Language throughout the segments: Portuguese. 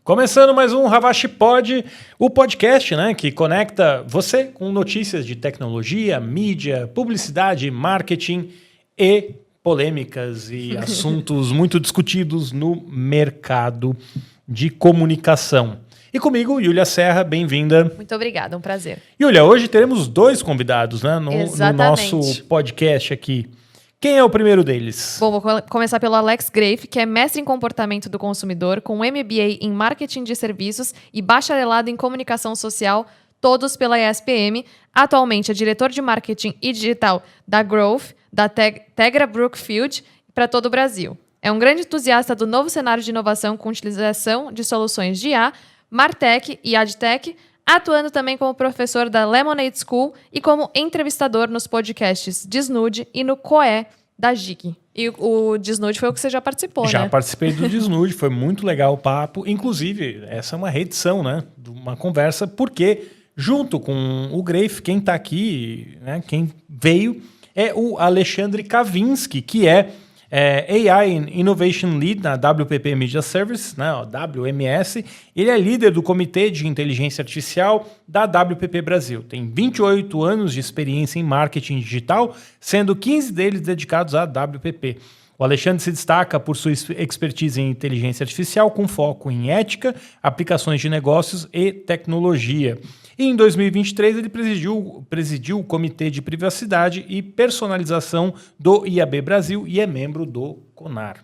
Começando mais um Ravache Pod, o podcast, né, que conecta você com notícias de tecnologia, mídia, publicidade, marketing e polêmicas e assuntos muito discutidos no mercado de comunicação. E comigo, Yulia Serra, bem-vinda. Muito obrigada, um prazer. Yulia, hoje teremos dois convidados, né, no nosso podcast aqui. Quem é o primeiro deles? Bom, vou começar pelo Alex Grafe, que é mestre em comportamento do consumidor, com MBA em marketing de serviços e bacharelado em comunicação social, todos pela ESPM. Atualmente é diretor de marketing e digital da Growth, da Tegra Brookfield, para todo o Brasil. É um grande entusiasta do novo cenário de inovação com utilização de soluções de IA, Martech e AdTech, atuando também como professor da Lemonade School e como entrevistador nos podcasts Desnude e no COE da GIG. E o Desnude foi o que você já participou, Já né? participei do Desnude, foi muito legal o papo. Inclusive, essa é uma reedição, né, de uma conversa, porque junto com o Grafe, quem está aqui, né, quem veio, é o Alexandre Kavinsky, que é AI Innovation Lead na WPP Media Services, né, WMS. Ele é líder do Comitê de Inteligência Artificial da WPP Brasil. Tem 28 anos de experiência em marketing digital, sendo 15 deles dedicados à WPP. O Alexandre se destaca por sua expertise em inteligência artificial, com foco em ética, aplicações de negócios e tecnologia. E em 2023, ele presidiu o Comitê de Privacidade e Personalização do IAB Brasil e é membro do CONAR.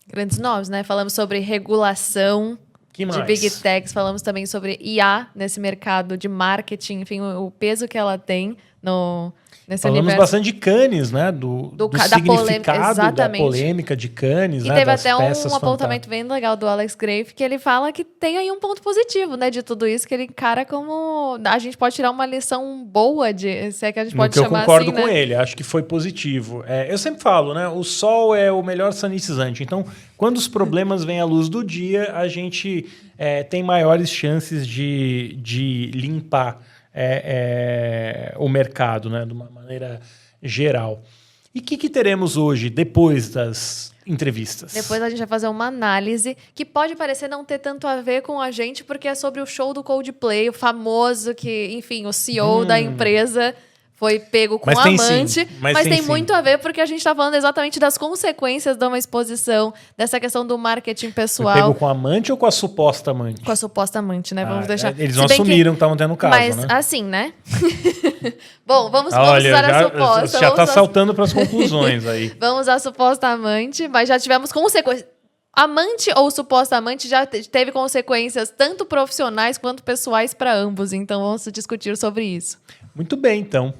Grandes nomes, né? Falamos sobre regulação de Big Techs, falamos também sobre IA nesse mercado de marketing, enfim, o peso que ela tem nesse Falamos universo. bastante de Cannes, né? Do significado da polêmica de Cannes, e né? teve Das até peças um apontamento bem legal do Alex Grafe, que ele fala que tem aí um ponto positivo, né? De tudo isso, que ele encara como... A gente pode tirar uma lição boa, se é que a gente pode chamar assim, eu concordo né? com ele, acho que foi positivo. Eu sempre falo, né? O sol é o melhor sanitizante. Então, quando os problemas vêm à luz do dia, a gente tem maiores chances de limpar o mercado, né, de uma maneira geral. E o que teremos hoje, depois das entrevistas? Depois a gente vai fazer uma análise que pode parecer não ter tanto a ver com a gente, porque é sobre o show do Coldplay, o famoso que, enfim, o CEO da empresa foi pego com amante, mas tem muito a ver porque a gente está falando exatamente das consequências de uma exposição, dessa questão do marketing pessoal. Foi pego com a amante ou com a suposta amante? Com a suposta amante, né? Vamos deixar. Eles não assumiram que estavam tendo caso, mas, né? assim, né? Bom, vamos usar a suposta. Já está saltando para as conclusões aí. Vamos usar a suposta amante, mas já tivemos consequências. Amante ou suposta amante já teve consequências tanto profissionais quanto pessoais para ambos. Então, vamos discutir sobre isso. Muito bem, então.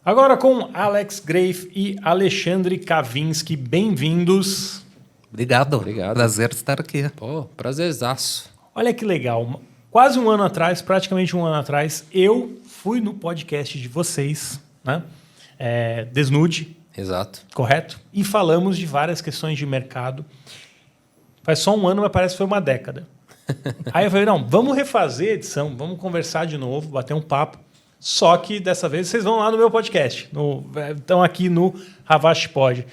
Agora com Alex Grafe e Alexandre Kavinsky. Bem-vindos. Obrigado. Prazer estar aqui. Pô, prazerzaço. Olha que legal. Quase um ano atrás, praticamente um ano atrás, eu fui no podcast de vocês, né? Desnude. Exato. Correto? E falamos de várias questões de mercado. Faz só um ano, mas parece que foi uma década. Aí eu falei, não, vamos refazer a edição, vamos conversar de novo, bater um papo. Só que dessa vez vocês vão lá no meu podcast. Estão aqui no Ravache Pod.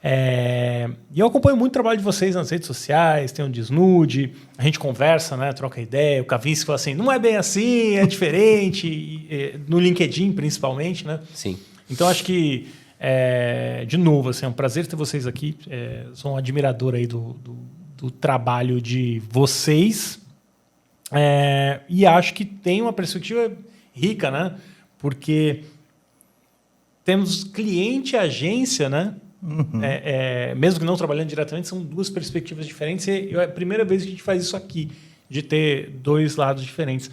E eu acompanho muito o trabalho de vocês nas redes sociais, tem o Desnude, a gente conversa, né, troca ideia. O Kavinsky fala assim, não é bem assim, é diferente. No LinkedIn, principalmente, né? Sim. Então, acho que, de novo, assim, é um prazer ter vocês aqui. Sou um admirador aí do trabalho de vocês. E acho que tem uma perspectiva rica, né? Porque temos cliente e agência, né? Uhum. Mesmo que não trabalhando diretamente, são duas perspectivas diferentes. E é a primeira vez que a gente faz isso aqui, de ter dois lados diferentes.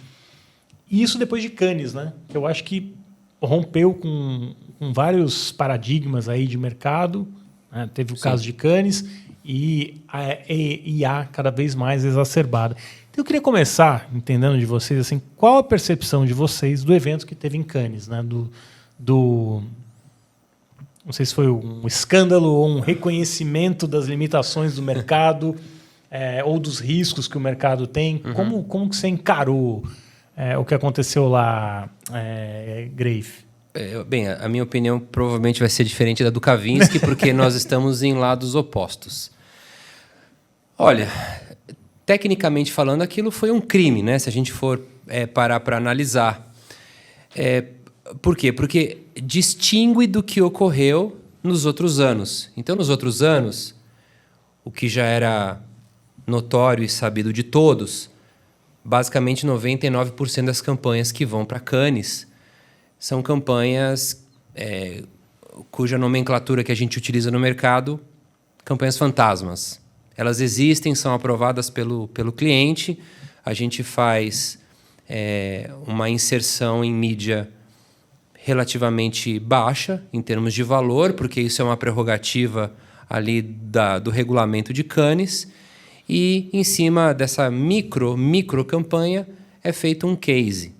E isso depois de Cannes, né? Que eu acho que rompeu com vários paradigmas aí de mercado. Né? Teve o caso de Cannes e a IA cada vez mais exacerbada. Então, eu queria começar entendendo de vocês assim, qual a percepção de vocês do evento que teve em Cannes, né? Não sei se foi um escândalo ou um reconhecimento das limitações do mercado ou dos riscos que o mercado tem. Uhum. Como que você encarou o que aconteceu lá, Grafe? Bem, a minha opinião provavelmente vai ser diferente da do Kavinsky, porque nós estamos em lados opostos. Olha, tecnicamente falando, aquilo foi um crime, né? Se a gente for parar para analisar. Por quê? Porque distingue do que ocorreu nos outros anos. Então, nos outros anos, o que já era notório e sabido de todos, basicamente 99% das campanhas que vão para Cannes são campanhas cuja nomenclatura que a gente utiliza no mercado, campanhas fantasmas. Elas existem, são aprovadas pelo cliente, a gente faz uma inserção em mídia relativamente baixa em termos de valor, porque isso é uma prerrogativa ali do regulamento de Cannes, e em cima dessa micro campanha é feito um case.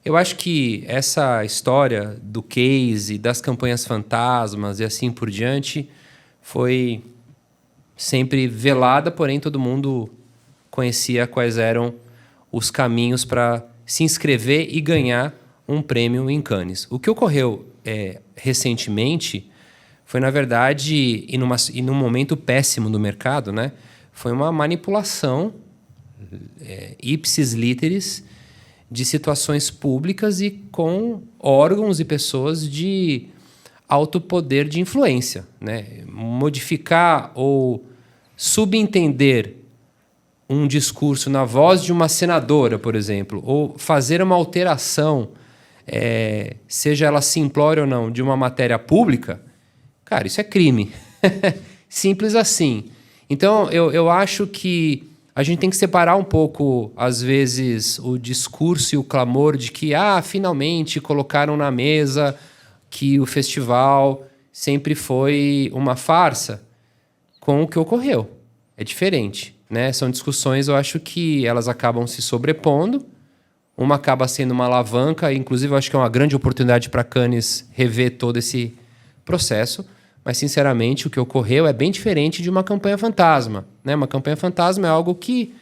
Eu acho que essa história do case, das campanhas fantasmas e assim por diante foi sempre velada, porém todo mundo conhecia quais eram os caminhos para se inscrever e ganhar um prêmio em Cannes. O que ocorreu recentemente foi, na verdade, e num momento péssimo do mercado, né? Foi uma manipulação ipsis literis de situações públicas e com órgãos e pessoas de alto poder de influência, né? Modificar ou subentender um discurso na voz de uma senadora, por exemplo, ou fazer uma alteração, seja ela simplória ou não, de uma matéria pública, cara, isso é crime. Simples assim. Então, eu acho que a gente tem que separar um pouco, às vezes, o discurso e o clamor de que, finalmente colocaram na mesa que o festival sempre foi uma farsa, com o que ocorreu. É diferente, né? São discussões, eu acho que elas acabam se sobrepondo, uma acaba sendo uma alavanca, inclusive eu acho que é uma grande oportunidade para Cannes rever todo esse processo, mas, sinceramente, o que ocorreu é bem diferente de uma campanha fantasma, né? Uma campanha fantasma é algo que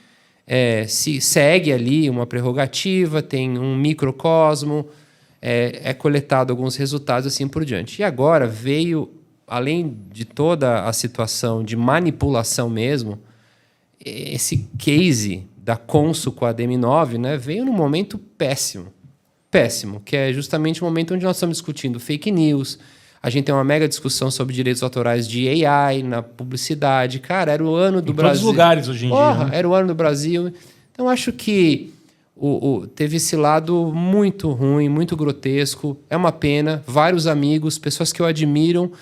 se segue ali uma prerrogativa, tem um microcosmo, é coletado alguns resultados assim por diante. E agora veio, além de toda a situação de manipulação mesmo, esse case da Consul com a DM9, né, veio num momento péssimo, que é justamente o momento onde nós estamos discutindo fake news. A gente tem uma mega discussão sobre direitos autorais de AI na publicidade. Cara, era o ano do Brasil. Em todos os lugares hoje em dia. Né? Era o ano do Brasil. Então, acho que teve esse lado muito ruim, muito grotesco. É uma pena. Vários amigos, pessoas que eu admiro,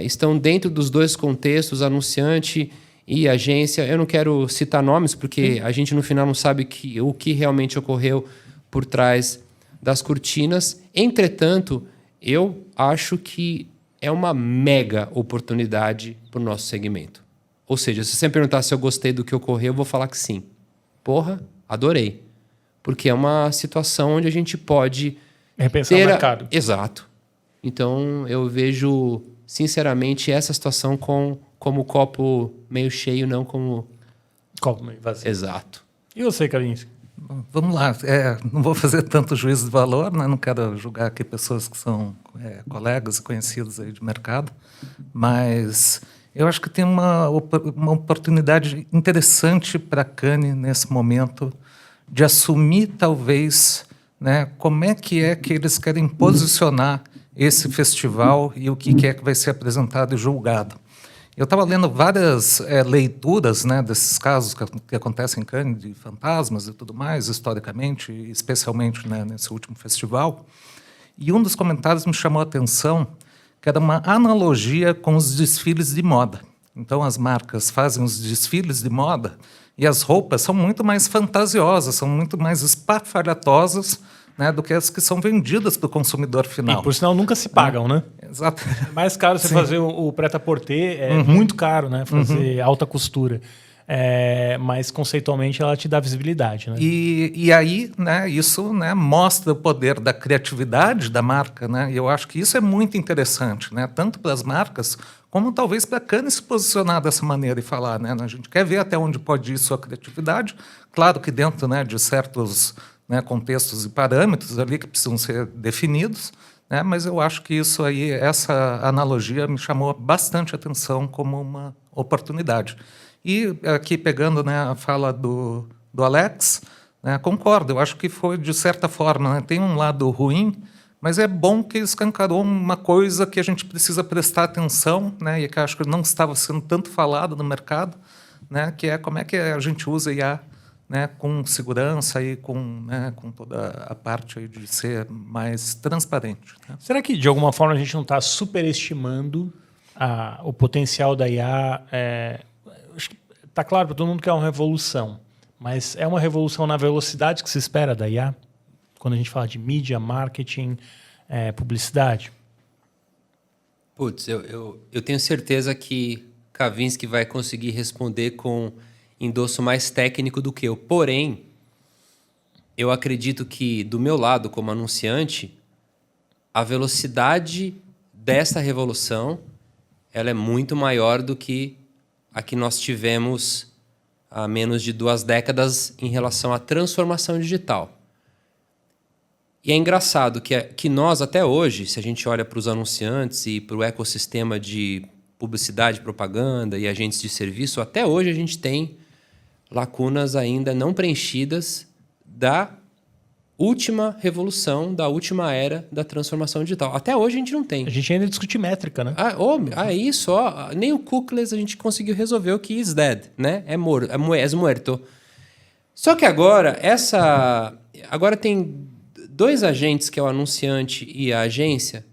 estão dentro dos dois contextos, anunciante e agência. Eu não quero citar nomes, porque a gente, no final, não sabe o que realmente ocorreu por trás das cortinas. Entretanto, eu acho que é uma mega oportunidade para o nosso segmento. Ou seja, se você me perguntar se eu gostei do que ocorreu, eu vou falar que sim. Porra, adorei. Porque é uma situação onde a gente pode... repensar o mercado. Exato. Então, eu vejo, sinceramente, essa situação como copo meio cheio, não como... copo meio vazio. Exato. E você, Carlinhos? Vamos lá, não vou fazer tanto juízo de valor, né? Não quero julgar aqui pessoas que são colegas e conhecidos aí de mercado, mas eu acho que tem uma oportunidade interessante para a Cannes nesse momento de assumir, talvez, né, como é que eles querem posicionar esse festival e o que é que vai ser apresentado e julgado. Eu estava lendo várias leituras, né, desses casos que acontecem em Cannes, de fantasmas e tudo mais, historicamente, especialmente, né, nesse último festival. E um dos comentários me chamou a atenção, que era uma analogia com os desfiles de moda. Então, as marcas fazem os desfiles de moda e as roupas são muito mais fantasiosas, são muito mais espalhafatosas, né, do que as que são vendidas para o consumidor final. E, por sinal, nunca se pagam, né? Exato. É mais caro você fazer o prêt-à-porter, muito caro, né? Fazer alta costura. Mas, conceitualmente, ela te dá visibilidade, né? E aí, né, isso, né, mostra o poder da criatividade da marca, né? E eu acho que isso é muito interessante, né? Tanto para as marcas, como talvez para a Cannes se posicionar dessa maneira e falar, né? A gente quer ver até onde pode ir sua criatividade. Claro que dentro, né, de certos... né, contextos e parâmetros ali que precisam ser definidos, né, mas eu acho que isso aí, essa analogia me chamou bastante atenção como uma oportunidade. E aqui pegando, né, a fala do Alex, né, concordo, eu acho que foi de certa forma, né, tem um lado ruim, mas é bom que escancarou uma coisa que a gente precisa prestar atenção, né, e que acho que não estava sendo tanto falado no mercado, né, que é como é que a gente usa IA, né, com segurança e né, com toda a parte aí de ser mais transparente. Né? Será que, de alguma forma, a gente não está superestimando o potencial da IA? Acho que está claro para todo mundo que é uma revolução, mas é uma revolução na velocidade que se espera da IA? Quando a gente fala de mídia, marketing, publicidade? Putz, eu tenho certeza que Kavinsky vai conseguir responder com endosso mais técnico do que eu. Porém, eu acredito que, do meu lado, como anunciante, a velocidade dessa revolução ela é muito maior do que a que nós tivemos há menos de 2 décadas em relação à transformação digital. E é engraçado que nós, até hoje, se a gente olha para os anunciantes e para o ecossistema de publicidade, propaganda e agentes de serviço, até hoje a gente tem lacunas ainda não preenchidas da última revolução, da última era da transformação digital. Até hoje a gente não tem. A gente ainda discute métrica, né? Isso, nem o cookies a gente conseguiu resolver o que is dead, né? É muerto. Só que agora tem 2 agentes, que é o anunciante e a agência,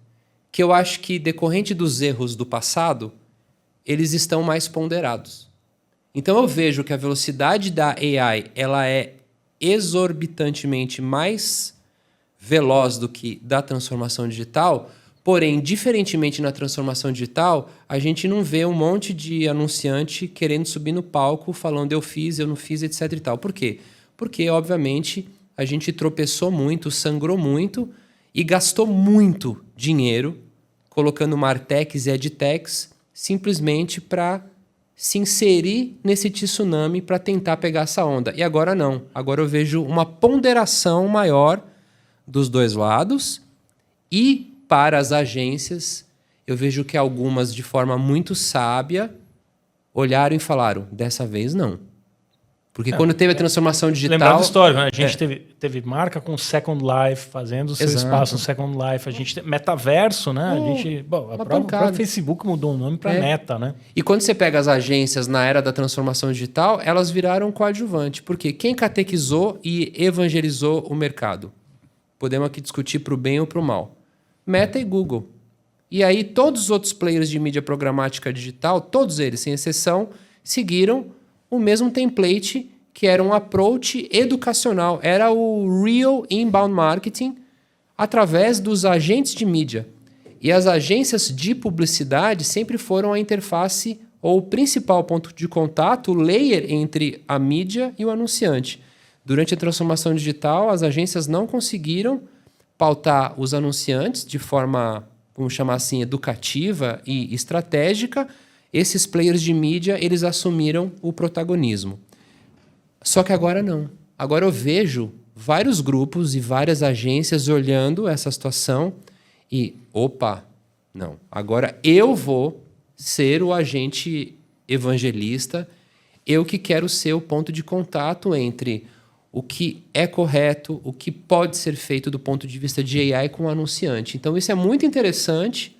que eu acho que, decorrente dos erros do passado, eles estão mais ponderados. Então eu vejo que a velocidade da AI ela é exorbitantemente mais veloz do que da transformação digital, porém, diferentemente na transformação digital, a gente não vê um monte de anunciante querendo subir no palco falando eu fiz, eu não fiz, etc. e tal. Por quê? Porque, obviamente, a gente tropeçou muito, sangrou muito e gastou muito dinheiro colocando martechs e edtechs simplesmente para se inserir nesse tsunami para tentar pegar essa onda. E agora não. Agora eu vejo uma ponderação maior dos 2 lados e para as agências eu vejo que algumas, de forma muito sábia, olharam e falaram, dessa vez não. Porque quando teve a transformação digital... Lembrando da história, né? A gente teve marca com Second Life, fazendo o seu espaço no Second Life. A gente metaverso, né? O próprio Facebook mudou o nome para Meta, né? E quando você pega as agências na era da transformação digital, elas viraram coadjuvante. Porque quem catequizou e evangelizou o mercado? Podemos aqui discutir para o bem ou para o mal. Meta e Google. E aí todos os outros players de mídia programática digital, todos eles, sem exceção, seguiram o mesmo template, que era um approach educacional. Era o real inbound marketing através dos agentes de mídia. E as agências de publicidade sempre foram a interface ou o principal ponto de contato, o layer entre a mídia e o anunciante. Durante a transformação digital, as agências não conseguiram pautar os anunciantes de forma, vamos chamar assim, educativa e estratégica. Esses players de mídia, eles assumiram o protagonismo. Só que agora não. Agora eu vejo vários grupos e várias agências olhando essa situação e, não. Agora eu vou ser o agente evangelista, eu que quero ser o ponto de contato entre o que é correto, o que pode ser feito do ponto de vista de AI com o anunciante. Então isso é muito interessante,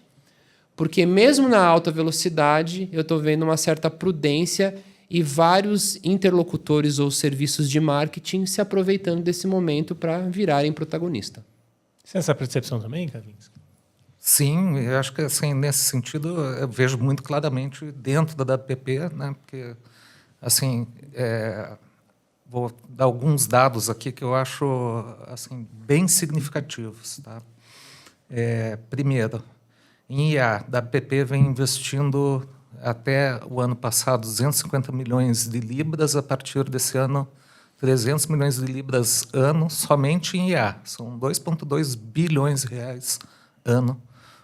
porque mesmo na alta velocidade, eu estou vendo uma certa prudência e vários interlocutores ou serviços de marketing se aproveitando desse momento para virarem protagonista. Você tem essa percepção também, Kavinsky? Sim, eu acho que assim, nesse sentido eu vejo muito claramente dentro da APP, né? Porque assim, vou dar alguns dados aqui que eu acho assim, bem significativos. Tá? Primeiro, em IA, da APP vem investindo até o ano passado 250 milhões de libras, a partir desse ano 300 milhões de libras ano somente em IA. São 2,2 bilhões de reais ano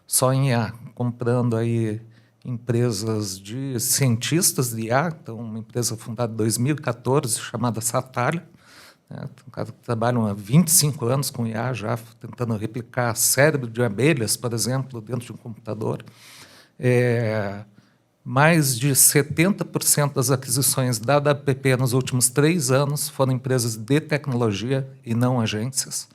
só em IA, comprando aí empresas de cientistas de IA, então uma empresa fundada em 2014 chamada Satalha, né, que trabalham há 25 anos com IA já, tentando replicar cérebro de abelhas, por exemplo, dentro de um computador. mais de 70% das aquisições da WPP nos últimos 3 anos foram empresas de tecnologia e não agências,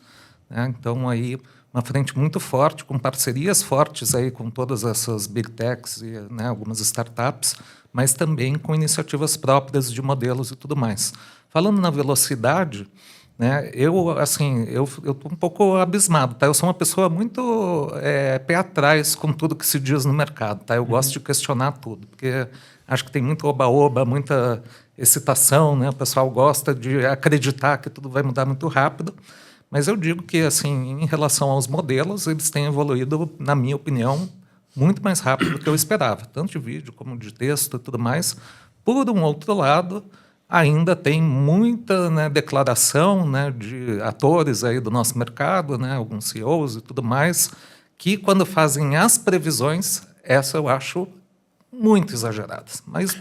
né? Então, aí, uma frente muito forte, com parcerias fortes aí com todas essas big techs e, né, algumas startups, mas também com iniciativas próprias de modelos e tudo mais. Falando na velocidade, né, eu estou um pouco abismado. Tá? Eu sou uma pessoa muito pé atrás com tudo que se diz no mercado. Tá? Eu gosto de questionar tudo, porque acho que tem muito oba-oba, muita excitação, né? O pessoal gosta de acreditar que tudo vai mudar muito rápido. Mas eu digo que, assim, em relação aos modelos, eles têm evoluído, na minha opinião, muito mais rápido do que eu esperava, tanto de vídeo como de texto e tudo mais. Por um outro lado, ainda tem muita, né, declaração, né, de atores aí do nosso mercado, né, alguns CEOs e tudo mais, que quando fazem as previsões, essa eu acho muito exageradas, mas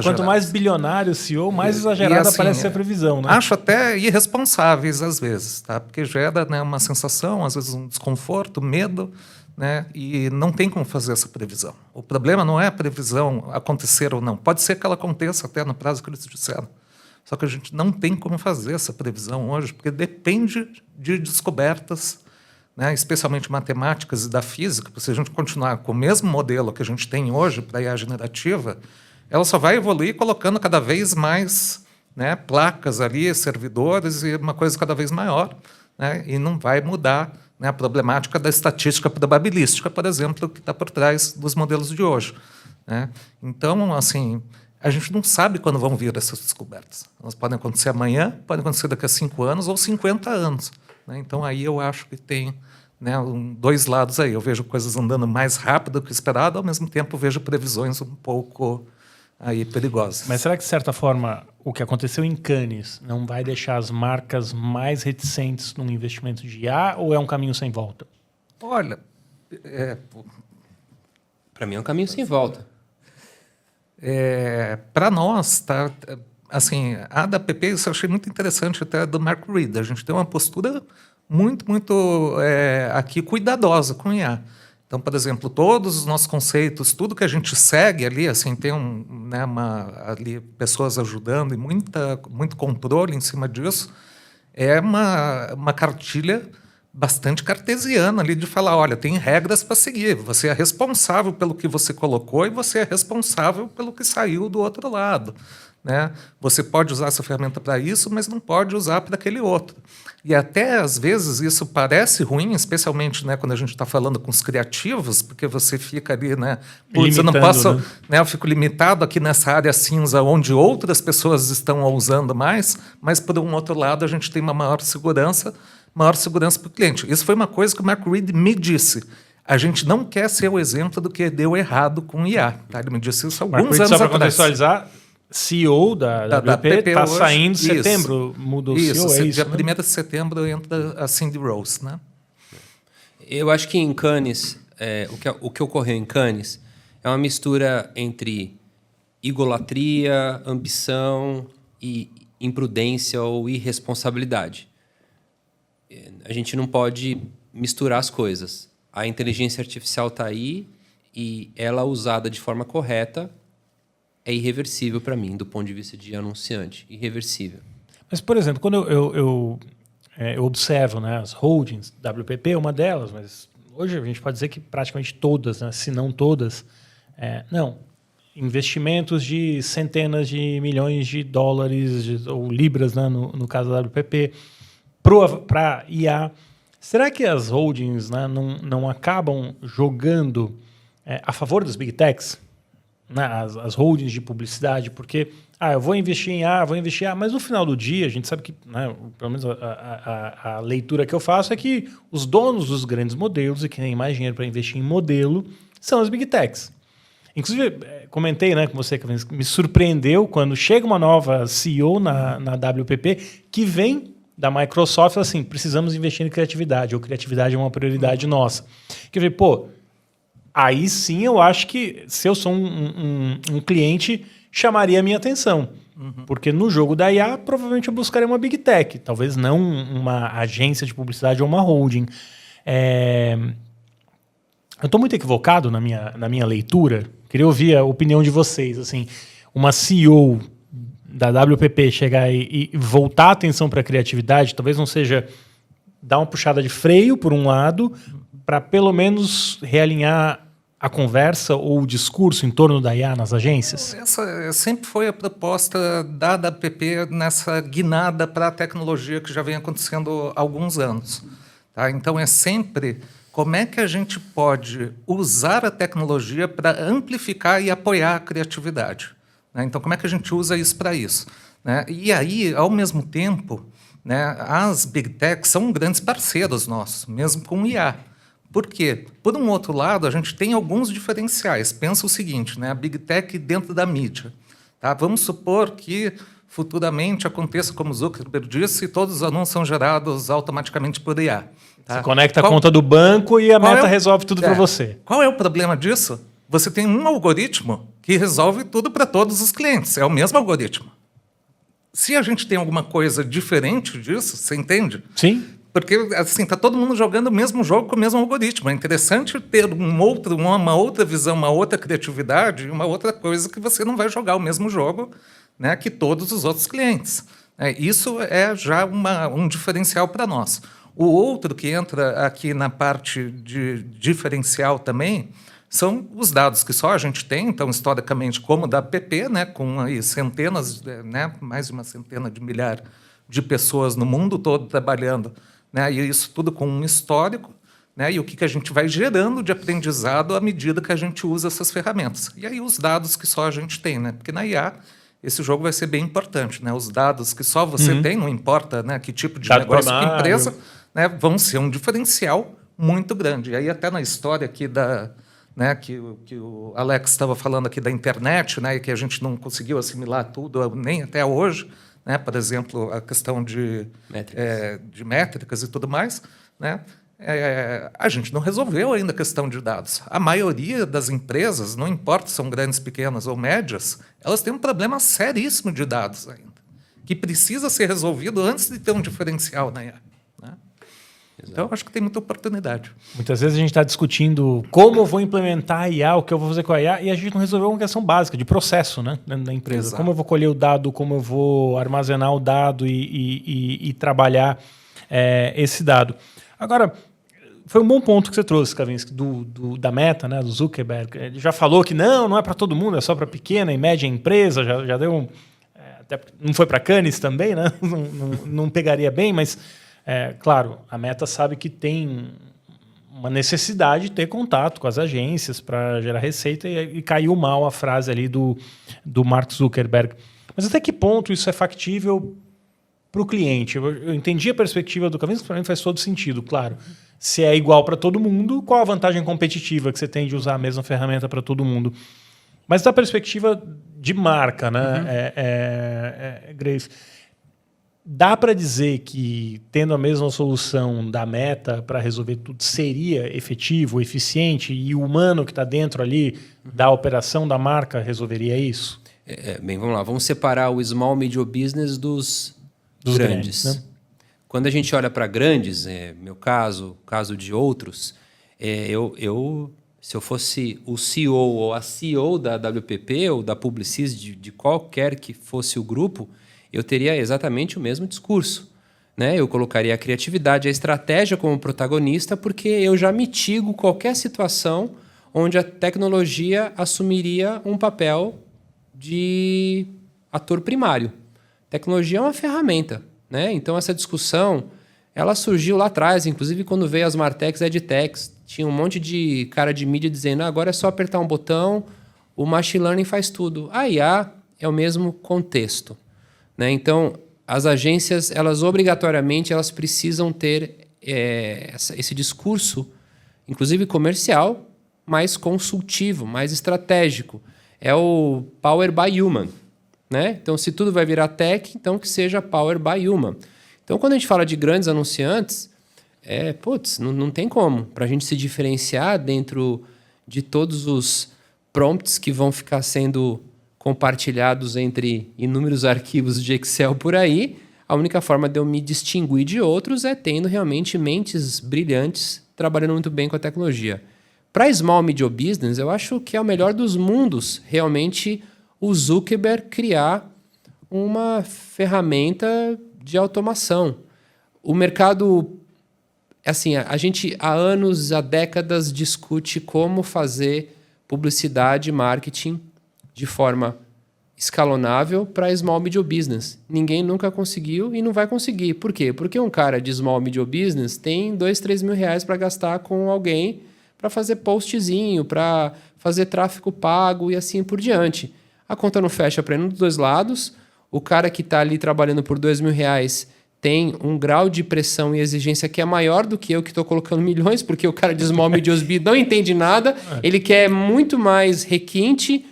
quanto mais bilionário o CEO, mais exagerada assim, parece ser a previsão, né? Acho até irresponsáveis às vezes, tá? Porque gera, né, uma sensação, às vezes um desconforto, medo, né? E não tem como fazer essa previsão. O problema não é a previsão acontecer ou não. Pode ser que ela aconteça até no prazo que eles disseram. Só que a gente não tem como fazer essa previsão hoje, porque depende de descobertas, né, especialmente matemáticas e da física. Se a gente continuar com o mesmo modelo que a gente tem hoje para a IA generativa, ela só vai evoluir colocando cada vez mais, né, placas ali, servidores e uma coisa cada vez maior, né, e não vai mudar, né, a problemática da estatística probabilística, por exemplo, que está por trás dos modelos de hoje, né? Então, assim, a gente não sabe quando vão vir essas descobertas. Elas podem acontecer amanhã, podem acontecer daqui a 5 anos ou 50 anos. Né? Então, aí eu acho que tem, né, dois lados aí. Eu vejo coisas andando mais rápido do que esperado, ao mesmo tempo vejo previsões um pouco aí perigosas. Mas será que, de certa forma, o que aconteceu em Cannes não vai deixar as marcas mais reticentes num investimento de IA ou é um caminho sem volta? Olha, Para mim é um caminho sem volta. para nós, tá, assim, a AWP, isso eu achei muito interessante até do Mark Reed. A gente tem uma postura muito aqui cuidadosa com o IA. Então, por exemplo, todos os nossos conceitos, tudo que a gente segue ali, assim, tem ali pessoas ajudando e muito controle em cima disso, é uma cartilha bastante cartesiana ali de falar, olha, tem regras para seguir, você é responsável pelo que você colocou e você é responsável pelo que saiu do outro lado. Né? Você pode usar essa ferramenta para isso, mas não pode usar para aquele outro. E até, às vezes, isso parece ruim, especialmente, né, quando a gente está falando com os criativos, porque você fica ali, né, putz, eu não posso, né, eu fico limitado aqui nessa área cinza onde outras pessoas estão usando mais, mas, por um outro lado, a gente tem uma maior segurança para o cliente. Isso foi uma coisa que o Mark Reed me disse. A gente não quer ser o exemplo do que deu errado com o IA. Tá? Ele me disse isso alguns anos atrás. Só para contextualizar, CEO da WPP está saindo em setembro, mudou o CEO, é isso? Dia 1º de setembro entra a Cindy Rose. Né? Eu acho que em Cannes, o que ocorreu em Cannes é uma mistura entre idolatria, ambição e imprudência ou irresponsabilidade. A gente não pode misturar as coisas. A inteligência artificial está aí e ela usada de forma correta é irreversível para mim, do ponto de vista de anunciante. Irreversível. Mas, por exemplo, quando eu observo, né, as holdings, WPP é uma delas, mas hoje a gente pode dizer que praticamente todas, né, se não todas, investimentos de centenas de milhões de dólares ou libras, né, no caso da WPP, para IA. Será que as holdings, né, não acabam jogando a favor das big techs? Né, as holdings de publicidade, porque eu vou investir em A, mas no final do dia a gente sabe que, né, pelo menos a leitura que eu faço é que os donos dos grandes modelos e que têm mais dinheiro para investir em modelo são as big techs. Inclusive, comentei, né, com você que me surpreendeu quando chega uma nova CEO na WPP que vem da Microsoft assim, precisamos investir em criatividade, ou criatividade é uma prioridade nossa. Quer ver, aí sim eu acho que, se eu sou um cliente, chamaria a minha atenção. Porque no jogo da IA, provavelmente eu buscaria uma Big Tech, talvez não uma agência de publicidade ou uma holding. Eu estou muito equivocado na minha leitura, Queria ouvir a opinião de vocês. Assim, uma CEO da WPP chegar e voltar a atenção para a criatividade, talvez não seja dar uma puxada de freio, por um lado, para pelo menos realinhar a conversa ou o discurso em torno da IA nas agências? Essa sempre foi a proposta da WPP nessa guinada para a tecnologia que já vem acontecendo há alguns anos. Tá? Então, é sempre como é que a gente pode usar a tecnologia para amplificar e apoiar a criatividade. Né? Então, como é que a gente usa isso para isso? Né? E aí, ao mesmo tempo, né, as Big Techs são grandes parceiros nossos, mesmo com o IA. Por quê? Por um outro lado, a gente tem alguns diferenciais. Pensa o seguinte, né? A Big Tech dentro da mídia. Tá? Vamos supor que futuramente aconteça como o Zuckerberg disse e todos os anúncios são gerados automaticamente por IA. Tá? Você conecta a conta do banco e a Meta resolve tudo para você. Qual é o problema disso? Você tem um algoritmo que resolve tudo para todos os clientes. É o mesmo algoritmo. Se a gente tem alguma coisa diferente disso, você entende? Sim. Porque assim, está todo mundo jogando o mesmo jogo com o mesmo algoritmo. É interessante ter uma outra visão, uma outra criatividade, uma outra coisa que você não vai jogar o mesmo jogo, né, que todos os outros clientes. Isso é já um diferencial para nós. O outro que entra aqui na parte de diferencial também são os dados que só a gente tem, então, historicamente, como da PP, né, com aí centenas, né, mais de uma centena de milhares de pessoas no mundo todo trabalhando, né, e isso tudo com um histórico, né, e o que a gente vai gerando de aprendizado à medida que a gente usa essas ferramentas. E aí os dados que só a gente tem, né, porque na IA esse jogo vai ser bem importante. Né, os dados que só você tem, não importa, né, que tipo de negócio, que empresa, né, vão ser um diferencial muito grande. E aí até na história aqui né, que o Alex estava falando aqui da internet, né, e que a gente não conseguiu assimilar tudo, nem até hoje, né, por exemplo, a questão de métricas e tudo mais, né, a gente não resolveu ainda a questão de dados. A maioria das empresas, não importa se são grandes, pequenas ou médias, elas têm um problema seríssimo de dados ainda, que precisa ser resolvido antes de ter um diferencial na IA. Né? Então, acho que tem muita oportunidade. Muitas vezes a gente está discutindo como eu vou implementar a IA, o que eu vou fazer com a IA, e a gente não resolveu uma questão básica de processo, né, dentro da empresa. Exato. Como eu vou colher o dado, como eu vou armazenar o dado e trabalhar esse dado. Agora, foi um bom ponto que você trouxe, Kavinsky, da Meta, né, do Zuckerberg. Ele já falou que não é para todo mundo, é só para pequena e média empresa, já deu até não foi para Cannes também, né? não pegaria bem, mas... claro, a Meta sabe que tem uma necessidade de ter contato com as agências para gerar receita e caiu mal a frase ali do Mark Zuckerberg. Mas até que ponto isso é factível para o cliente? Eu entendi a perspectiva do Kavinsky, para mim faz todo sentido, claro. Se é igual para todo mundo, qual a vantagem competitiva que você tem de usar a mesma ferramenta para todo mundo? Mas da perspectiva de marca, né, Grace? Dá para dizer que, tendo a mesma solução da Meta para resolver tudo, seria efetivo, eficiente, e o humano que está dentro ali da operação da marca resolveria isso? Bem, vamos lá. Vamos separar o small medium business dos grandes. Né? Quando a gente olha para grandes, meu caso, o caso de outros, se eu fosse o CEO ou a CEO da WPP ou da Publicis, de qualquer que fosse o grupo, eu teria exatamente o mesmo discurso. Né? Eu colocaria a criatividade, a estratégia como protagonista, porque eu já mitigo qualquer situação onde a tecnologia assumiria um papel de ator primário. Tecnologia é uma ferramenta. Né? Então, essa discussão ela surgiu lá atrás, inclusive quando veio as Martechs, EdTechs. Tinha um monte de cara de mídia dizendo agora é só apertar um botão, o Machine Learning faz tudo. A IA é o mesmo contexto. Né? Então, as agências, elas obrigatoriamente elas precisam ter esse discurso, inclusive comercial, mais consultivo, mais estratégico. É o Power by Human. Né? Então, se tudo vai virar tech, então que seja Power by Human. Então, quando a gente fala de grandes anunciantes, não tem como. Para a gente se diferenciar dentro de todos os prompts que vão ficar sendo compartilhados entre inúmeros arquivos de Excel por aí, a única forma de eu me distinguir de outros é tendo realmente mentes brilhantes trabalhando muito bem com a tecnologia. Para small medium business, eu acho que é o melhor dos mundos realmente o Zuckerberg criar uma ferramenta de automação. O mercado, assim, a gente há anos, há décadas discute como fazer publicidade e marketing de forma escalonável para small medium business. Ninguém nunca conseguiu e não vai conseguir. Por quê? Porque um cara de small medium business tem 2, 3 mil reais para gastar com alguém para fazer postzinho, para fazer tráfego pago e assim por diante. A conta não fecha para nenhum dos dois lados. O cara que está ali trabalhando por 2 mil reais tem um grau de pressão e exigência que é maior do que eu que estou colocando milhões, porque o cara de small medium business não entende nada, ele quer muito mais requinte,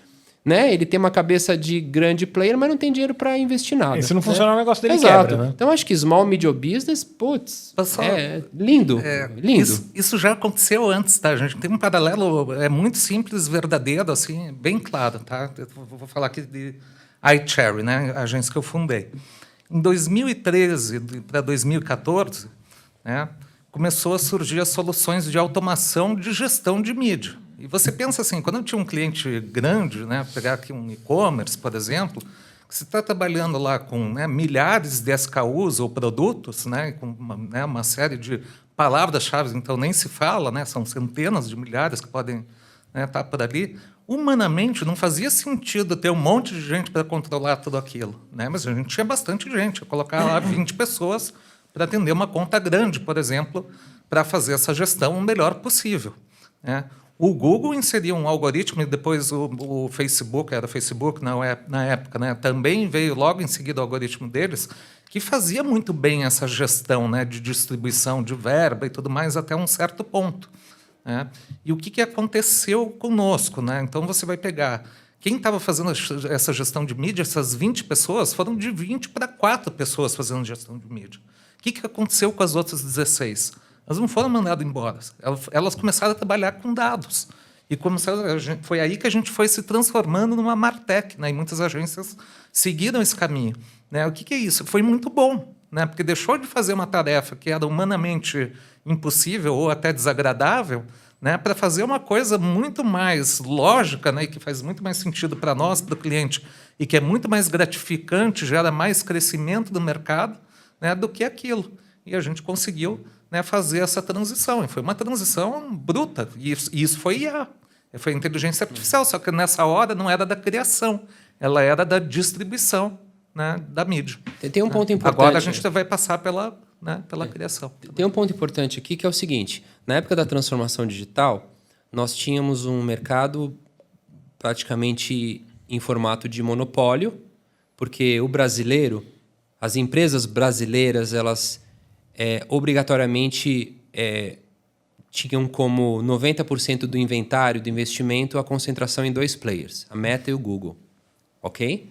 né? Ele tem uma cabeça de grande player, mas não tem dinheiro para investir nada. E se não funcionar o negócio dele, Exato. quebra, né? Então, acho que small medium business, putz, Pessoal, é lindo. Lindo. Isso já aconteceu antes, tá, gente? Tem um paralelo muito simples, verdadeiro, assim, bem claro, tá? Eu vou falar aqui de iCherry, né? A agência que eu fundei. Em 2013 para 2014, né, começou a surgir as soluções de automação de gestão de mídia. E você pensa assim, quando eu tinha um cliente grande, né, pegar aqui um e-commerce, por exemplo, você está trabalhando lá com, né, milhares de SKUs ou produtos, né, com uma série de palavras-chave, então nem se fala, né, são centenas de milhares que podem, né, estar por ali. Humanamente, não fazia sentido ter um monte de gente para controlar tudo aquilo, né? Mas a gente tinha bastante gente. Eu colocar lá 20 pessoas para atender uma conta grande, por exemplo, para fazer essa gestão o melhor possível, né? O Google inseria um algoritmo e depois o Facebook, era o Facebook na época, né? Também veio logo em seguida o algoritmo deles, que fazia muito bem essa gestão, né, de distribuição de verba e tudo mais até um certo ponto. Né? E o que aconteceu conosco? Né? Então, você vai pegar... Quem estava fazendo essa gestão de mídia, essas 20 pessoas, foram de 20 para 4 pessoas fazendo gestão de mídia. O que aconteceu com as outras 16? Elas não foram mandadas embora. Elas começaram a trabalhar com dados. E foi aí que a gente foi se transformando numa Martech. Né? E muitas agências seguiram esse caminho. Né? O que é isso? Foi muito bom, né? Porque deixou de fazer uma tarefa que era humanamente impossível ou até desagradável, né, para fazer uma coisa muito mais lógica, né, e que faz muito mais sentido para nós, para o cliente, e que é muito mais gratificante, gera mais crescimento do mercado, né, do que aquilo. E a gente conseguiu, né, fazer essa transição. E foi uma transição bruta. E isso foi IA. Foi inteligência artificial, só que nessa hora não era da criação, ela era da distribuição, né, da mídia. Tem um ponto importante. Agora a gente vai passar pela criação. Tem um ponto importante aqui que é o seguinte. Na época da transformação digital, nós tínhamos um mercado praticamente em formato de monopólio, porque o brasileiro, as empresas brasileiras, elas obrigatoriamente tinham como 90% do inventário, do investimento, a concentração em 2 players, a Meta e o Google. Ok?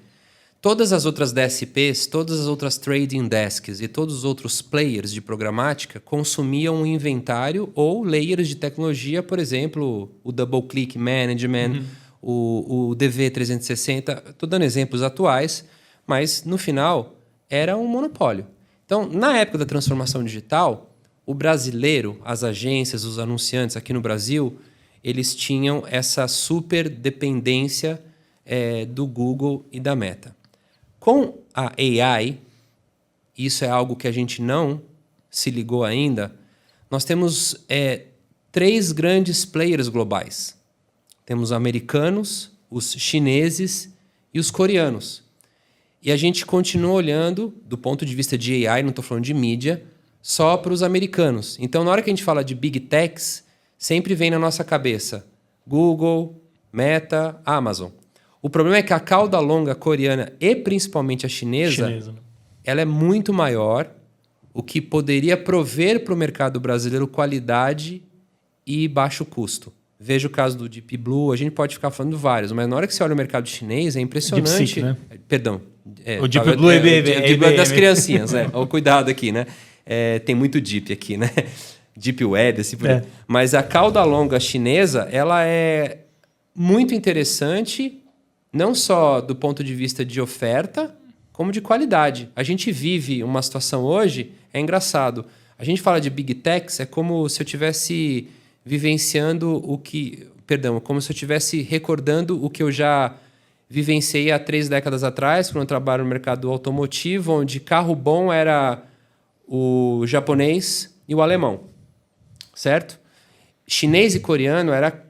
Todas as outras DSPs, todas as outras trading desks e todos os outros players de programática consumiam um inventário ou layers de tecnologia, por exemplo, o Double Click Management, o DV360. Estou dando exemplos atuais, mas no final era um monopólio. Então, na época da transformação digital, o brasileiro, as agências, os anunciantes aqui no Brasil, eles tinham essa super dependência do Google e da Meta. Com a AI, isso é algo que a gente não se ligou ainda, nós temos 3 grandes players globais. Temos os americanos, os chineses e os coreanos. E a gente continua olhando, do ponto de vista de AI, não estou falando de mídia, só para os americanos. Então, na hora que a gente fala de Big Techs, sempre vem na nossa cabeça Google, Meta, Amazon. O problema é que a cauda longa coreana e principalmente a chinesa, Né? ela é muito maior, o que poderia prover para o mercado brasileiro qualidade e baixo custo. Veja o caso do Deep Blue, a gente pode ficar falando vários, mas na hora que você olha o mercado chinês, é impressionante. DeepSeek, né? Perdão. O Deep Blue é Deep Blue é das criancinhas, né? Olha o cuidado aqui, né? Tem muito Deep aqui, né? Deep Web, assim por aí. Mas a cauda longa chinesa, ela é muito interessante, não só do ponto de vista de oferta, como de qualidade. A gente vive uma situação hoje, é engraçado. A gente fala de Big Techs, é como se eu tivesse vivenciando como se eu estivesse recordando o que eu já vivenciei há 3 décadas atrás, quando eu trabalho no mercado automotivo, onde carro bom era o japonês e o alemão, certo? Chinês e coreano era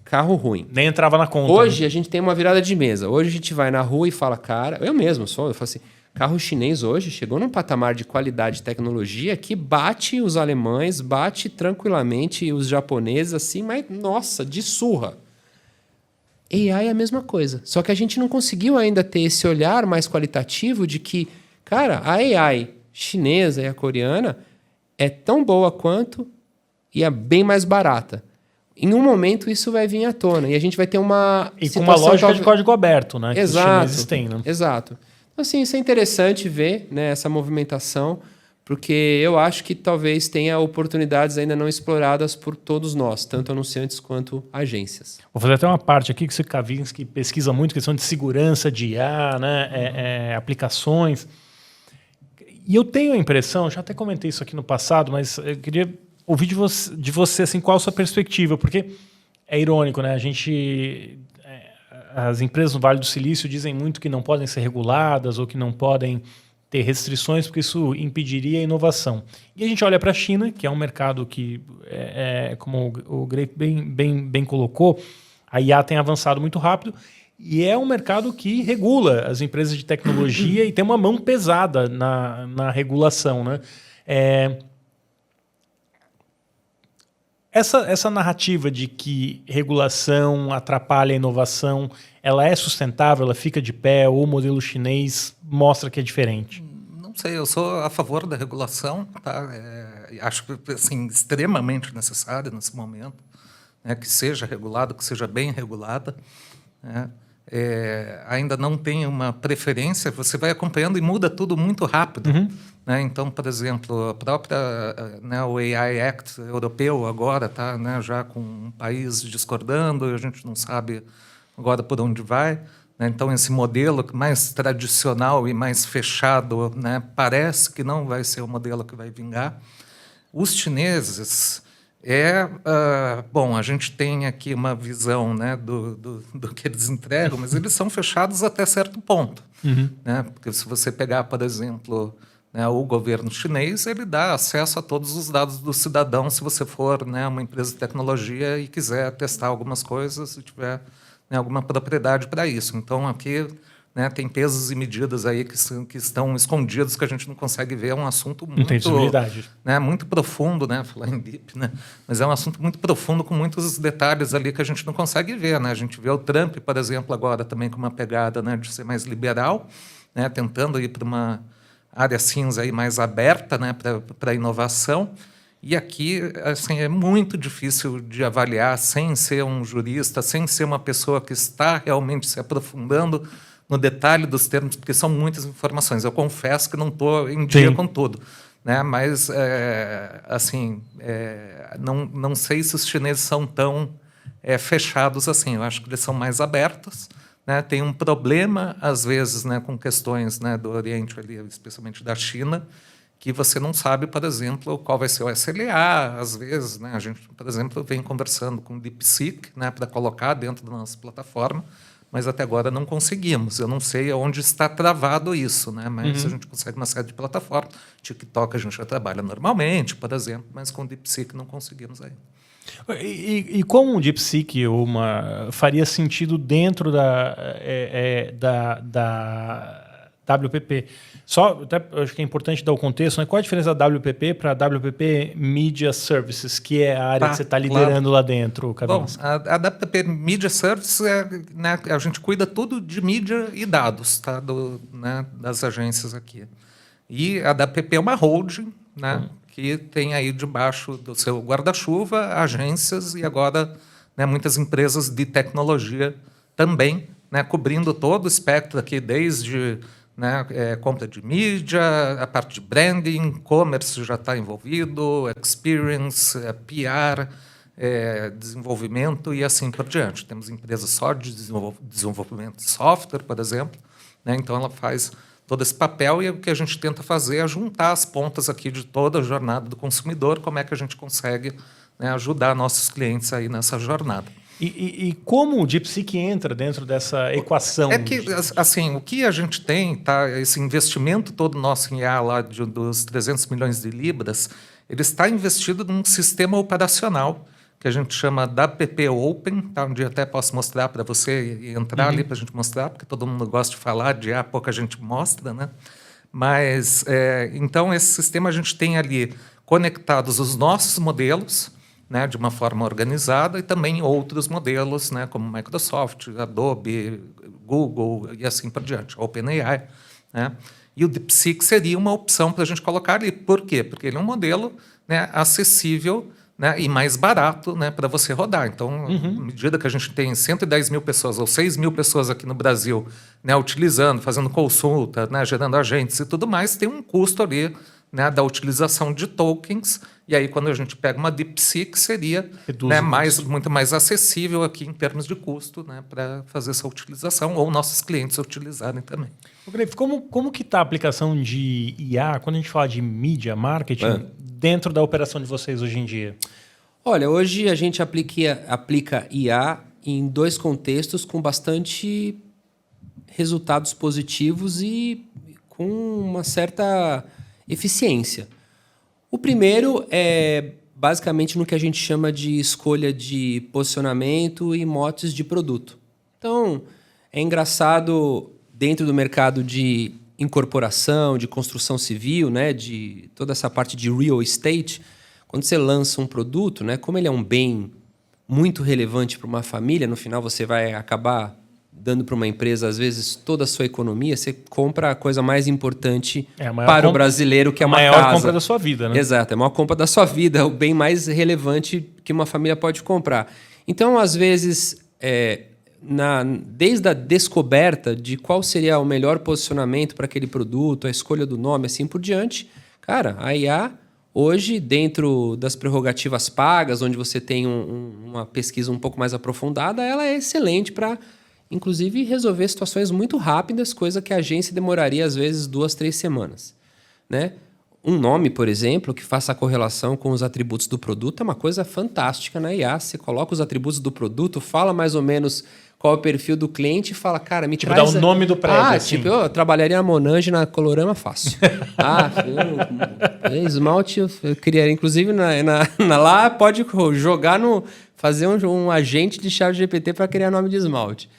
carro ruim. Nem entrava na conta. Hoje a gente tem uma virada de mesa. Hoje a gente vai na rua e fala, cara, eu falo assim, carro chinês hoje chegou num patamar de qualidade e tecnologia que bate os alemães, bate tranquilamente os japoneses, assim, mas, nossa, de surra. AI é a mesma coisa. Só que a gente não conseguiu ainda ter esse olhar mais qualitativo de que, cara, a AI chinesa e a coreana é tão boa quanto e é bem mais barata. Em um momento isso vai vir à tona e a gente vai ter uma E com uma lógica de código aberto, né? Exato, que os chineses têm, né? Exato. Então, assim, isso é interessante ver, né, essa movimentação, porque eu acho que talvez tenha oportunidades ainda não exploradas por todos nós, tanto anunciantes quanto agências. Vou fazer até uma parte aqui que o Kavinsky pesquisa muito questão de segurança de IA, né? Aplicações. E eu tenho a impressão, já até comentei isso aqui no passado, mas eu queria ouvir de você assim, qual a sua perspectiva, porque é irônico, né? As empresas no Vale do Silício dizem muito que não podem ser reguladas ou que não podem ter restrições, porque isso impediria a inovação. E a gente olha para a China, que é um mercado que, como o Greg bem colocou, a IA tem avançado muito rápido e é um mercado que regula as empresas de tecnologia e tem uma mão pesada na regulação, né? Essa narrativa de que regulação atrapalha a inovação, ela é sustentável, ela fica de pé, ou o modelo chinês mostra que é diferente? Não sei, eu sou a favor da regulação, tá? Acho que assim, extremamente necessário nesse momento, né? Que seja regulado, que seja bem regulada, né? Ainda não tem uma preferência, você vai acompanhando e muda tudo muito rápido. Né? Então, por exemplo, a própria, né, o AI Act europeu agora está, né, já com um país discordando, e a gente não sabe agora por onde vai. Né? Então, esse modelo mais tradicional e mais fechado, né, parece que não vai ser o modelo que vai vingar. Os chineses... bom, a gente tem aqui uma visão, né, do que eles entregam, mas eles são fechados até certo ponto. Né? Porque se você pegar, por exemplo, né, o governo chinês, ele dá acesso a todos os dados do cidadão se você for, né, uma empresa de tecnologia e quiser testar algumas coisas e tiver, né, alguma propriedade para isso. Então, aqui... né, tem pesos e medidas aí que estão escondidos, que a gente não consegue ver. É um assunto muito... Não tem visibilidade. Né, muito profundo, né, falar em deep, né, mas é um assunto muito profundo com muitos detalhes ali que a gente não consegue ver. Né? A gente vê o Trump, por exemplo, agora também com uma pegada, né, de ser mais liberal, né, tentando ir para uma área cinza aí mais aberta, né, para a inovação. E aqui, assim, é muito difícil de avaliar sem ser um jurista, sem ser uma pessoa que está realmente se aprofundando no detalhe dos termos, porque são muitas informações. Eu confesso que não estou em dia com tudo, né? Mas, não sei se os chineses são tão fechados assim. Eu acho que eles são mais abertos. Né? Tem um problema, às vezes, né, com questões, né, do Oriente, ali, especialmente da China, que você não sabe, por exemplo, qual vai ser o SLA. Às vezes, né, a gente, por exemplo, vem conversando com o DeepSeek, né, para colocar dentro da nossa plataforma, mas até agora não conseguimos. Eu não sei onde está travado isso, né? Mas a gente consegue uma série de plataformas. TikTok a gente já trabalha normalmente, por exemplo, mas com o DeepSeek não conseguimos ainda. E como o DeepSeek faria sentido dentro da WPP? Só, até, acho que é importante dar o contexto, né? Qual a diferença da WPP para a WPP Media Services, que é a área que você está liderando lá dentro, Kavinsky? Bom, a WPP Media Services, né, a gente cuida tudo de mídia e dados, tá, né, das agências aqui. E a WPP é uma holding, né, que tem aí debaixo do seu guarda-chuva agências e agora, né, muitas empresas de tecnologia também, né, cobrindo todo o espectro aqui, desde... né, compra de mídia, a parte de branding, commerce já está envolvido, experience, PR, desenvolvimento e assim por diante. Temos empresas só de desenvolvimento de software, por exemplo, né, então ela faz todo esse papel e o que a gente tenta fazer é juntar as pontas aqui de toda a jornada do consumidor, como é que a gente consegue, né, ajudar nossos clientes aí nessa jornada. E como o DeepSeek entra dentro dessa equação? É que, assim, o que a gente tem, tá, esse investimento todo nosso em IA lá dos 300 milhões de libras, ele está investido num sistema operacional que a gente chama WPP Open, tá, um dia até posso mostrar para você e entrar ali para a gente mostrar, porque todo mundo gosta de falar de IA, pouca gente mostra, né? Mas, então, esse sistema a gente tem ali conectados os nossos modelos, né, de uma forma organizada, e também outros modelos, né, como Microsoft, Adobe, Google e assim por diante, OpenAI. Né? E o DeepSeek seria uma opção para a gente colocar ali. Por quê? Porque ele é um modelo, né, acessível, né, e mais barato, né, para você rodar. Então, à medida que a gente tem 110 mil pessoas ou 6 mil pessoas aqui no Brasil, né, utilizando, fazendo consulta, né, gerando agentes e tudo mais, tem um custo ali, né, da utilização de tokens. E aí, quando a gente pega uma DeepSeek, seria, né, muito mais acessível aqui em termos de custo, né, para fazer essa utilização, ou nossos clientes utilizarem também. Grave, como que está a aplicação de IA, quando a gente fala de mídia, marketing, dentro da operação de vocês hoje em dia? Olha, hoje a gente aplica IA em 2 contextos com bastante resultados positivos e com uma certa eficiência. O primeiro é basicamente no que a gente chama de escolha de posicionamento e motes de produto. Então, é engraçado dentro do mercado de incorporação, de construção civil, né, de toda essa parte de real estate, quando você lança um produto, né, como ele é um bem muito relevante para uma família, no final você vai acabar dando para uma empresa, às vezes, toda a sua economia, você compra a coisa mais importante para o brasileiro, que é uma casa. A maior compra da sua vida, né? Exato, é a maior compra da sua vida, o bem mais relevante que uma família pode comprar. Então, às vezes, desde a descoberta de qual seria o melhor posicionamento para aquele produto, a escolha do nome, assim por diante, cara, a IA, hoje, dentro das prerrogativas pagas, onde você tem uma pesquisa um pouco mais aprofundada, ela é excelente para, inclusive, resolver situações muito rápidas, coisa que a agência demoraria, às vezes, 2, 3 semanas. Né? Um nome, por exemplo, que faça a correlação com os atributos do produto é uma coisa fantástica na IA. Você coloca os atributos do produto, fala mais ou menos qual é o perfil do cliente e fala, cara, me traz... Dá o nome do prédio, assim. Tipo, eu trabalharia na Monange, na Colorama, fácil. Esmalte, eu criaria, inclusive, lá pode jogar fazer um agente de ChatGPT para criar nome de esmalte.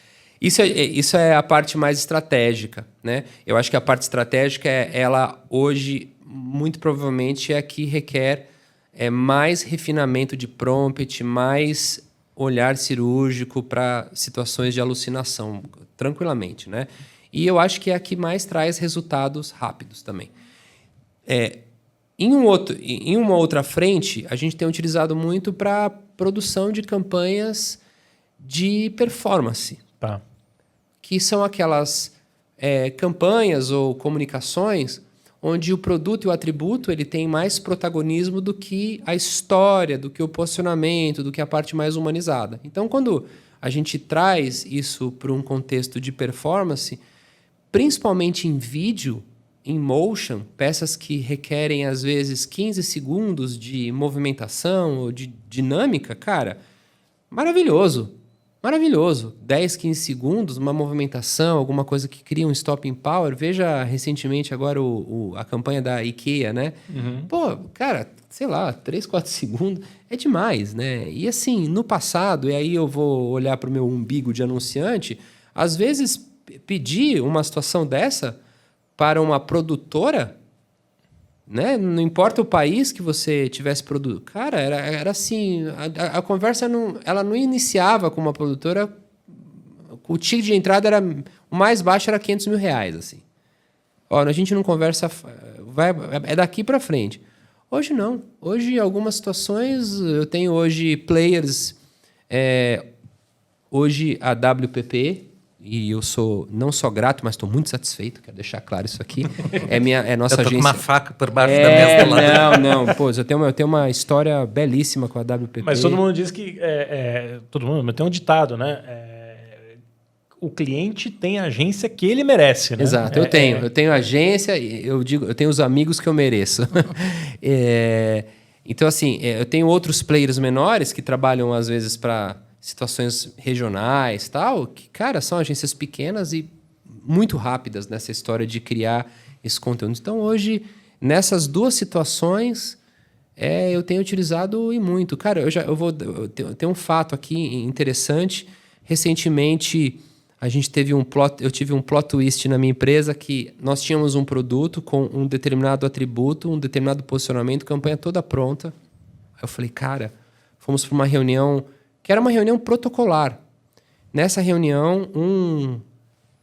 Isso é a parte mais estratégica, né? Eu acho que a parte estratégica, ela hoje, muito provavelmente, é a que requer mais refinamento de prompt, mais olhar cirúrgico para situações de alucinação, tranquilamente, né? E eu acho que é a que mais traz resultados rápidos também. Em uma outra frente, a gente tem utilizado muito para produção de campanhas de performance. Tá. Que são aquelas campanhas ou comunicações onde o produto e o atributo ele tem mais protagonismo do que a história, do que o posicionamento, do que a parte mais humanizada. Então, quando a gente traz isso para um contexto de performance, principalmente em vídeo, em motion, peças que requerem, às vezes, 15 segundos de movimentação ou de dinâmica, cara, maravilhoso. Maravilhoso. 10, 15 segundos, uma movimentação, alguma coisa que cria um stopping power. Veja recentemente agora a campanha da IKEA, né? Pô, cara, sei lá, 3, 4 segundos é demais, né? E assim, no passado, e aí eu vou olhar para o meu umbigo de anunciante, às vezes pedir uma situação dessa para uma produtora, né? Não importa o país que você tivesse produto. Cara, era assim, a conversa ela não iniciava com uma produtora, o ticket de entrada o mais baixo era R$500 mil, assim. Ó, a gente não conversa, é daqui para frente. Hoje não. Hoje, em algumas situações, eu tenho hoje players, hoje a WPP, e eu sou não só grato, mas estou muito satisfeito, quero deixar claro isso aqui. É nossa agência. Com uma faca por baixo da mesa do lado. Não. Pô, eu tenho uma história belíssima com a WPP. Mas todo mundo diz que... todo mundo, mas tem um ditado, né? O cliente tem a agência que ele merece, né? Exato, eu tenho agência, eu tenho os amigos que eu mereço. Então, assim, eu tenho outros players menores que trabalham, às vezes, para situações regionais, tal, que, cara, são agências pequenas e muito rápidas nessa história de criar esse conteúdo. Então, hoje, nessas duas situações, eu tenho utilizado e muito. Cara, eu tenho um fato aqui interessante. Recentemente, eu tive um plot twist na minha empresa que nós tínhamos um produto com um determinado atributo, um determinado posicionamento, campanha toda pronta. Aí eu falei, cara, fomos para uma reunião que era uma reunião protocolar. Nessa reunião,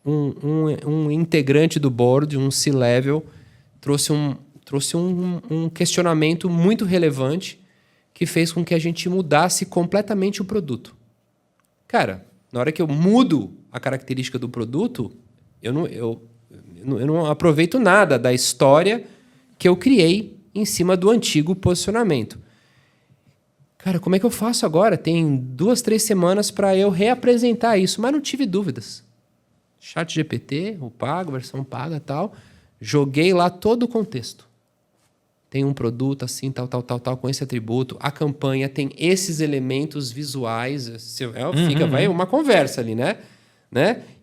um integrante do board, um C-level, trouxe um questionamento muito relevante que fez com que a gente mudasse completamente o produto. Cara, na hora que eu mudo a característica do produto, eu não aproveito nada da história que eu criei em cima do antigo posicionamento. Cara, como é que eu faço agora? Tem 2, 3 semanas para eu reapresentar isso, mas não tive dúvidas. ChatGPT, o pago, versão paga e tal, joguei lá todo o contexto. Tem um produto assim, tal, com esse atributo. A campanha tem esses elementos visuais. Vai uma conversa ali, né?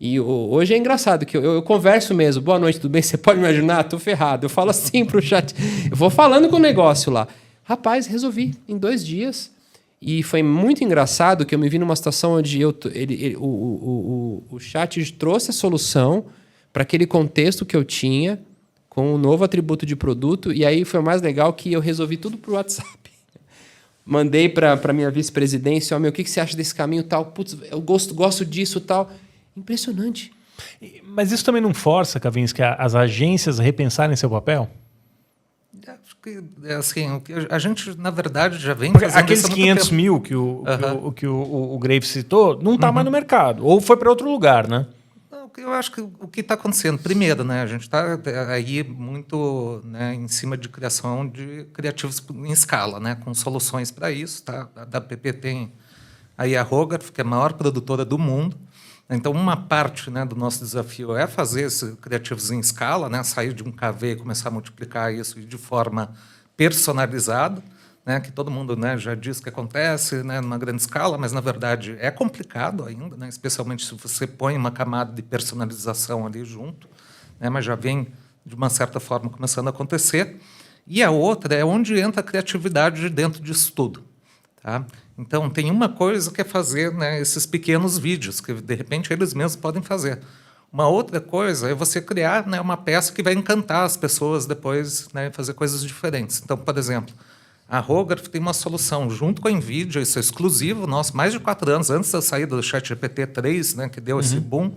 E hoje é engraçado que eu converso mesmo. Boa noite, tudo bem? Você pode me ajudar? Tô ferrado. Eu falo assim pro chat. Eu vou falando com o negócio lá. Rapaz, resolvi em 2 dias. E foi muito engraçado que eu me vi numa situação onde o chat trouxe a solução para aquele contexto que eu tinha, com um novo atributo de produto, e aí foi o mais legal que eu resolvi tudo por WhatsApp. Mandei para minha vice-presidência, o que você acha desse caminho tal? Putz, eu gosto disso tal. Impressionante. Mas isso também não força, Kavinsky, as agências a repensarem seu papel? Acho que, assim, a gente, na verdade, já vem porque fazendo aqueles isso há muito 500 tempo. mil que o Graves citou, não está mais no mercado. Ou foi para outro lugar, né? Eu acho que o que está acontecendo, primeiro, né, a gente está aí muito, né, em cima de criação de criativos em escala, né, com soluções para isso. Tá? A WPP tem aí a Hogarth, que é a maior produtora do mundo. Então, uma parte, né, do nosso desafio é fazer esses criativos em escala, né, sair de um KV e começar a multiplicar isso de forma personalizada, né, que todo mundo, né, já diz que acontece, né, numa grande escala, mas, na verdade, é complicado ainda, né, especialmente se você põe uma camada de personalização ali junto, né, mas já vem, de uma certa forma, começando a acontecer. E a outra é onde entra a criatividade dentro disso tudo. Tá? Então, tem uma coisa que é fazer, né, esses pequenos vídeos, que, de repente, eles mesmos podem fazer. Uma outra coisa é você criar, né, uma peça que vai encantar as pessoas depois, né, fazer coisas diferentes. Então, por exemplo, a Hogarth tem uma solução junto com a NVIDIA, isso é exclusivo nosso, mais de 4 anos antes da saída do ChatGPT 3, né, que deu esse boom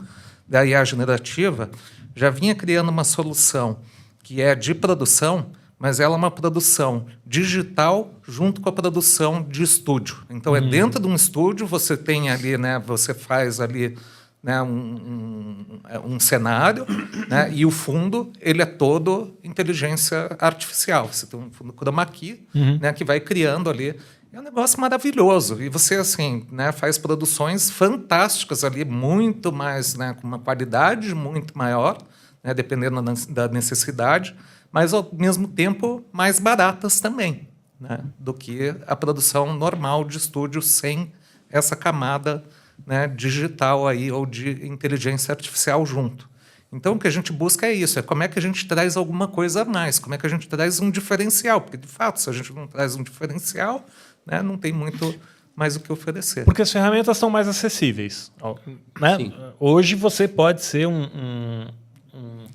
da IA generativa, já vinha criando uma solução que é de produção, mas ela é uma produção digital junto com a produção de estúdio. Então, é dentro de um estúdio, você tem ali, né, você faz ali, né, um cenário, né, e o fundo ele é todo inteligência artificial. Você tem um fundo chroma key, né, que vai criando ali. É um negócio maravilhoso. E você, assim, né, faz produções fantásticas ali, muito mais, né, com uma qualidade muito maior, né, dependendo da necessidade, mas, ao mesmo tempo, mais baratas também, né, do que a produção normal de estúdio sem essa camada, né, digital aí, ou de inteligência artificial junto. Então, o que a gente busca é isso, é como é que a gente traz alguma coisa a mais, como é que a gente traz um diferencial, porque, de fato, se a gente não traz um diferencial, né, não tem muito mais o que oferecer. Porque as ferramentas são mais acessíveis. Né? Sim. Hoje você pode ser um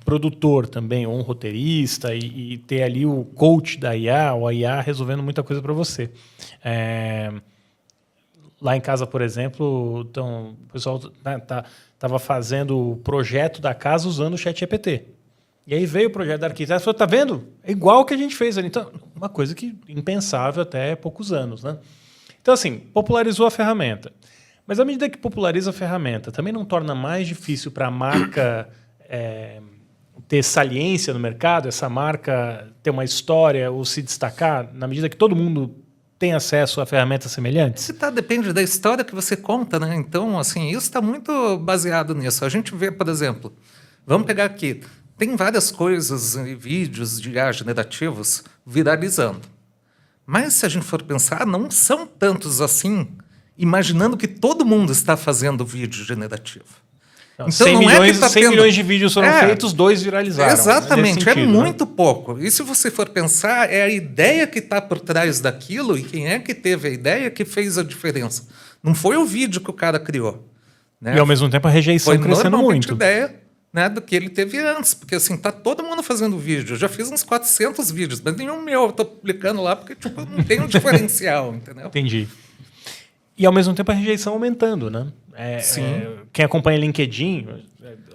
produtor também, ou um roteirista, e ter ali o coach da IA, ou a IA resolvendo muita coisa para você. Lá em casa, por exemplo, então, o pessoal estava fazendo o projeto da casa usando o ChatGPT. E aí veio o projeto da arquiteta e falou, tá vendo? É igual o que a gente fez ali. Então, uma coisa que impensável até poucos anos, né? Então, assim, popularizou a ferramenta. Mas à medida que populariza a ferramenta, também não torna mais difícil para a marca ter saliência no mercado, essa marca ter uma história ou se destacar, na medida que todo mundo tem acesso a ferramentas semelhantes? Depende da história que você conta, né? Então, assim, isso está muito baseado nisso. A gente vê, por exemplo, vamos pegar aqui, tem várias coisas e vídeos de IA generativos viralizando. Mas, se a gente for pensar, não são tantos assim, imaginando que todo mundo está fazendo vídeo generativo. Então, 100 milhões de vídeos foram feitos, 2 viralizaram. Exatamente, sentido, muito pouco. E se você for pensar, é a ideia que está por trás daquilo e quem é que teve a ideia que fez a diferença. Não foi o vídeo que o cara criou. Né? E ao mesmo tempo a rejeição foi crescendo muito. A ideia, né, do que ele teve antes. Porque assim, tá todo mundo fazendo vídeo. Eu já fiz uns 400 vídeos, mas nenhum meu eu tô publicando lá porque tipo, não tem um diferencial, entendeu? Entendi. E ao mesmo tempo a rejeição aumentando, né? Sim. Quem acompanha LinkedIn,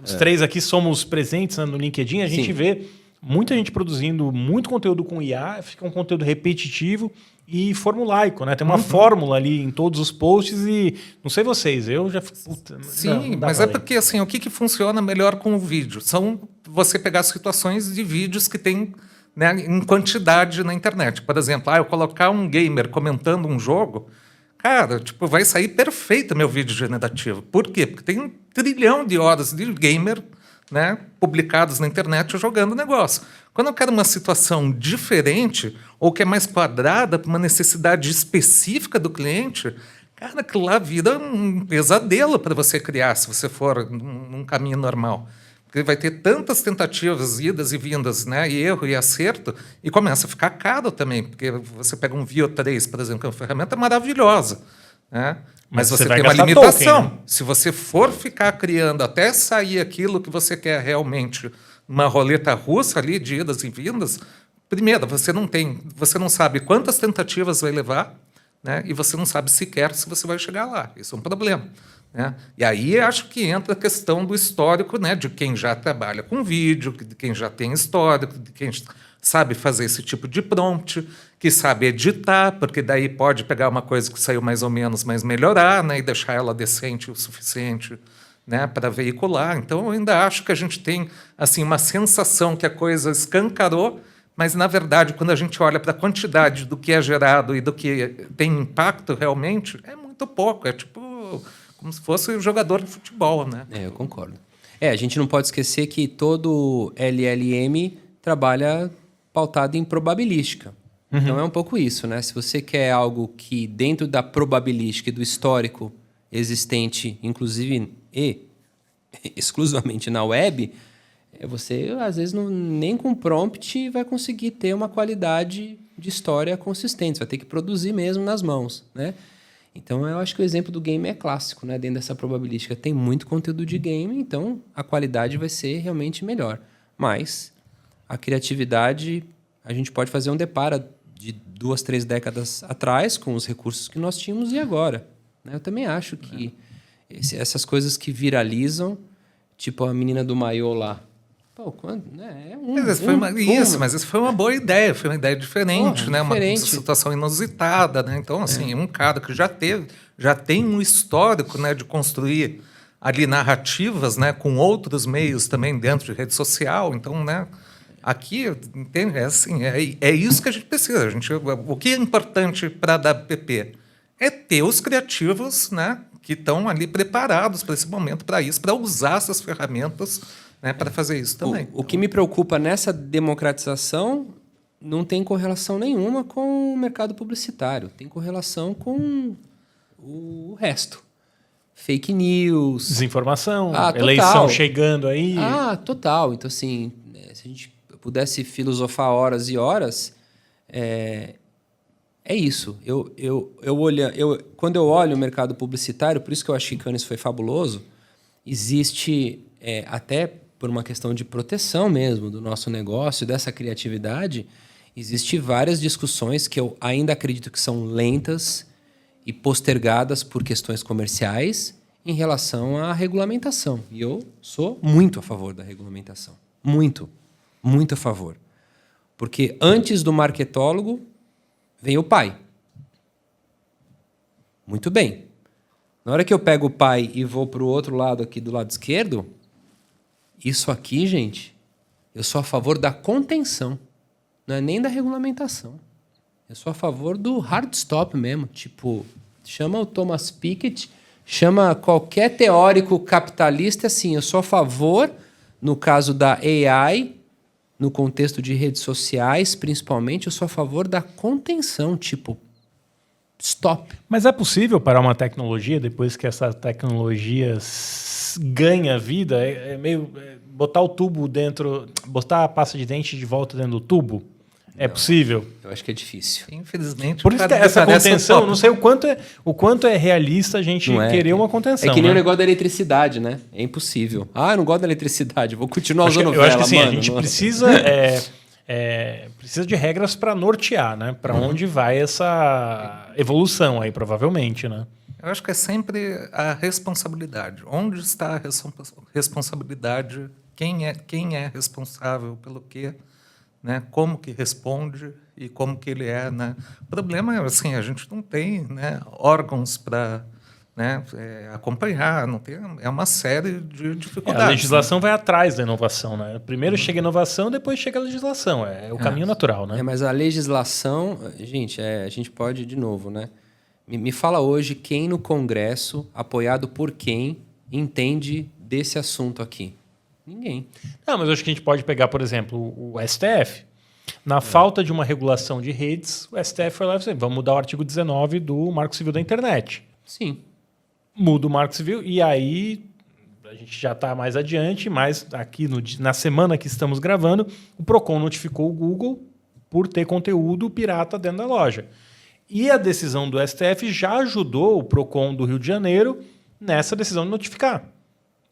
os 3 aqui somos presentes, né, no LinkedIn, a gente Sim. vê muita gente produzindo muito conteúdo com IA, fica um conteúdo repetitivo e formulaico, né? Tem uma fórmula ali em todos os posts e não sei vocês, eu já fico... Puta, Sim, mas é porque assim, o que funciona melhor com o vídeo? São você pegar situações de vídeos que tem, né, em quantidade na internet. Por exemplo, eu colocar um gamer comentando um jogo, cara, tipo, vai sair perfeito meu vídeo generativo. Por quê? Porque tem 1 trilhão de horas de gamer, né, publicados na internet jogando negócio. Quando eu quero uma situação diferente ou que é mais quadrada para uma necessidade específica do cliente, cara, aquilo lá vira um pesadelo para você criar se você for num caminho normal. Porque vai ter tantas tentativas, idas e vindas, né, e erro e acerto, e começa a ficar caro também, porque você pega um Veo 3, por exemplo, que é uma ferramenta maravilhosa, né? Mas você tem uma limitação. Token, né? Se você for ficar criando até sair aquilo que você quer realmente, uma roleta russa ali de idas e vindas, primeiro, você não sabe quantas tentativas vai levar, né? E você não sabe sequer se você vai chegar lá. Isso é um problema. Né? E aí acho que entra a questão do histórico, né? De quem já trabalha com vídeo, de quem já tem histórico, de quem sabe fazer esse tipo de prompt, que sabe editar, porque daí pode pegar uma coisa que saiu mais ou menos, mas melhorar, né? E deixar ela decente o suficiente, né? Para veicular. Então, eu ainda acho que a gente tem assim, uma sensação que a coisa escancarou, mas, na verdade, quando a gente olha para a quantidade do que é gerado e do que tem impacto realmente, é muito pouco. É tipo como se fosse um jogador de futebol, né? Eu concordo. A gente não pode esquecer que todo LLM trabalha pautado em probabilística. Então é um pouco isso, né? Se você quer algo que dentro da probabilística e do histórico existente, inclusive e exclusivamente na web, você às vezes nem com prompt vai conseguir ter uma qualidade de história consistente. Você vai ter que produzir mesmo nas mãos, né? Então, eu acho que o exemplo do game é clássico, né? Dentro dessa probabilística. Tem muito conteúdo de game, então a qualidade vai ser realmente melhor. Mas a criatividade, a gente pode fazer um deparo de 2, 3 décadas atrás com os recursos que nós tínhamos e agora. Né? Eu também acho que essas coisas que viralizam, tipo a menina do maiô lá, pô, quando, né? Mas essa foi uma boa ideia, foi uma ideia diferente, né? Diferente. Uma situação inusitada, né? Então, assim, um cara que já tem um histórico, né, de construir ali narrativas, né, com outros meios também dentro de rede social. Então, né, aqui, entende? É isso que a gente precisa. O que é importante para a WPP é ter os criativos, né, que estão ali preparados para esse momento, para isso, para usar essas ferramentas, né, para fazer isso também. O que me preocupa nessa democratização não tem correlação nenhuma com o mercado publicitário. Tem correlação com o resto. Fake news. Desinformação, eleição chegando aí. Total. Então, assim, se a gente pudesse filosofar horas e horas, é isso. Quando eu olho o mercado publicitário, por isso que eu acho que Cannes foi fabuloso, existe, até por uma questão de proteção mesmo do nosso negócio, dessa criatividade, existe várias discussões que eu ainda acredito que são lentas e postergadas por questões comerciais em relação à regulamentação. E eu sou muito a favor da regulamentação. Muito, muito a favor. Porque antes do marketólogo vem o pai. Muito bem. Na hora que eu pego o pai e vou para o outro lado aqui, do lado esquerdo, isso aqui, gente, eu sou a favor da contenção. Não é nem da regulamentação. Eu sou a favor do hard stop mesmo. Tipo, chama o Thomas Piketty, chama qualquer teórico capitalista, assim, eu sou a favor, no caso da AI, no contexto de redes sociais, principalmente, eu sou a favor da contenção, tipo, stop. Mas é possível parar uma tecnologia depois que essa tecnologia ganha vida? É meio botar o tubo dentro, botar a pasta de dente de volta dentro do tubo? É possível? Eu acho que é difícil. Infelizmente, Por isso que essa contenção, não sei o quanto é realista a gente Não é? querer uma contenção. É que nem o né? negócio da eletricidade, né? É impossível. Ah, eu não gosto da eletricidade, vou continuar usando Eu vela, acho que assim, mano. a gente não- precisa, precisa de regras para nortear, né? Para onde vai essa evolução aí, provavelmente, né? Eu acho que é sempre a responsabilidade. Onde está a responsabilidade? Quem é responsável pelo quê? Né? Como que responde e como que ele é, né? O problema é assim, a gente não tem, né, órgãos para, né, acompanhar, não tem, é uma série de dificuldades. A legislação vai atrás da inovação, né? Primeiro chega a inovação, depois chega a legislação. É o caminho natural, né? Mas a legislação, gente, a gente pode, de novo, né? Me fala hoje quem no Congresso, apoiado por quem, entende desse assunto aqui. Ninguém. Não, mas eu acho que a gente pode pegar, por exemplo, o STF. Na falta de uma regulação de redes, o STF foi lá e disse, vamos mudar o artigo 19 do Marco Civil da Internet. Sim. Muda o Marco Civil e aí a gente já está mais adiante, mas aqui na semana que estamos gravando, o PROCON notificou o Google por ter conteúdo pirata dentro da loja. E a decisão do STF já ajudou o PROCON do Rio de Janeiro nessa decisão de notificar.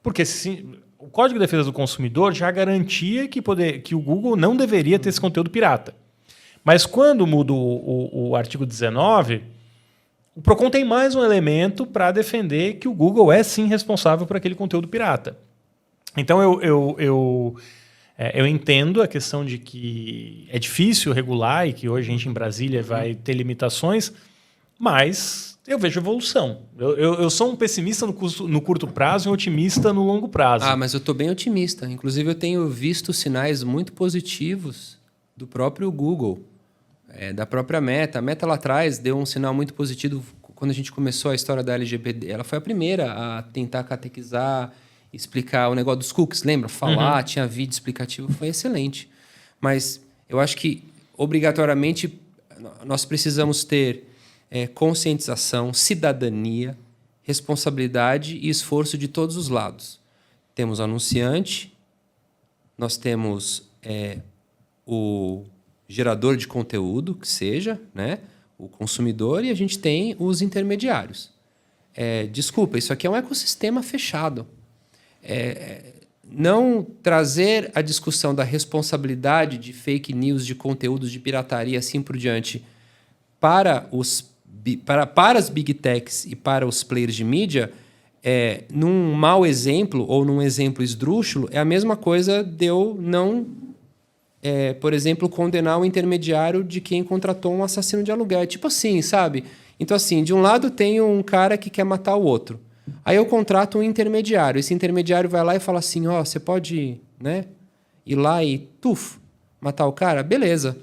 Porque o Código de Defesa do Consumidor já garantia que o Google não deveria ter esse conteúdo pirata. Mas quando muda o artigo 19, o PROCON tem mais um elemento para defender que o Google é sim responsável por aquele conteúdo pirata. Então eu entendo a questão de que é difícil regular e que hoje a gente em Brasília vai ter limitações, mas eu vejo evolução. Eu sou um pessimista no curto prazo e um otimista no longo prazo. Ah, mas eu estou bem otimista. Inclusive, eu tenho visto sinais muito positivos do próprio Google, da própria Meta. A Meta lá atrás deu um sinal muito positivo quando a gente começou a história da LGBT. Ela foi a primeira a tentar catequizar, explicar o negócio dos cookies, lembra? Falar, tinha vídeo explicativo, foi excelente. Mas eu acho que, obrigatoriamente, nós precisamos ter conscientização, cidadania, responsabilidade e esforço de todos os lados. Temos o anunciante, nós temos o gerador de conteúdo, que seja, né? O consumidor, e a gente tem os intermediários. Desculpa, isso aqui é um ecossistema fechado. Não trazer a discussão da responsabilidade de fake news, de conteúdos de pirataria, assim por diante, para as big techs e para os players de mídia, num mau exemplo ou num exemplo esdrúxulo, é a mesma coisa de eu não, por exemplo, condenar o intermediário de quem contratou um assassino de aluguel. É tipo assim, sabe? Então, assim, de um lado tem um cara que quer matar o outro. Aí eu contrato um intermediário. Esse intermediário vai lá e fala assim, você pode, né, ir lá e matar o cara? Beleza.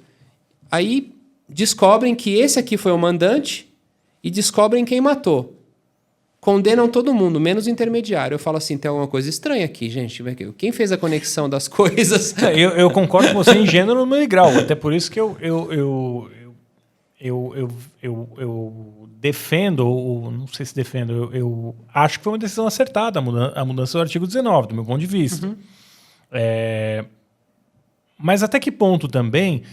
Aí descobrem que esse aqui foi o mandante e descobrem quem matou. Condenam todo mundo, menos o intermediário. Eu falo assim, tem alguma coisa estranha aqui, gente. Quem fez a conexão das coisas? Eu concordo com você em gênero, número e grau. Até por isso que eu defendo, ou não sei se defendo, eu acho que foi uma decisão acertada a mudança do artigo 19, do meu ponto de vista. Mas até que ponto também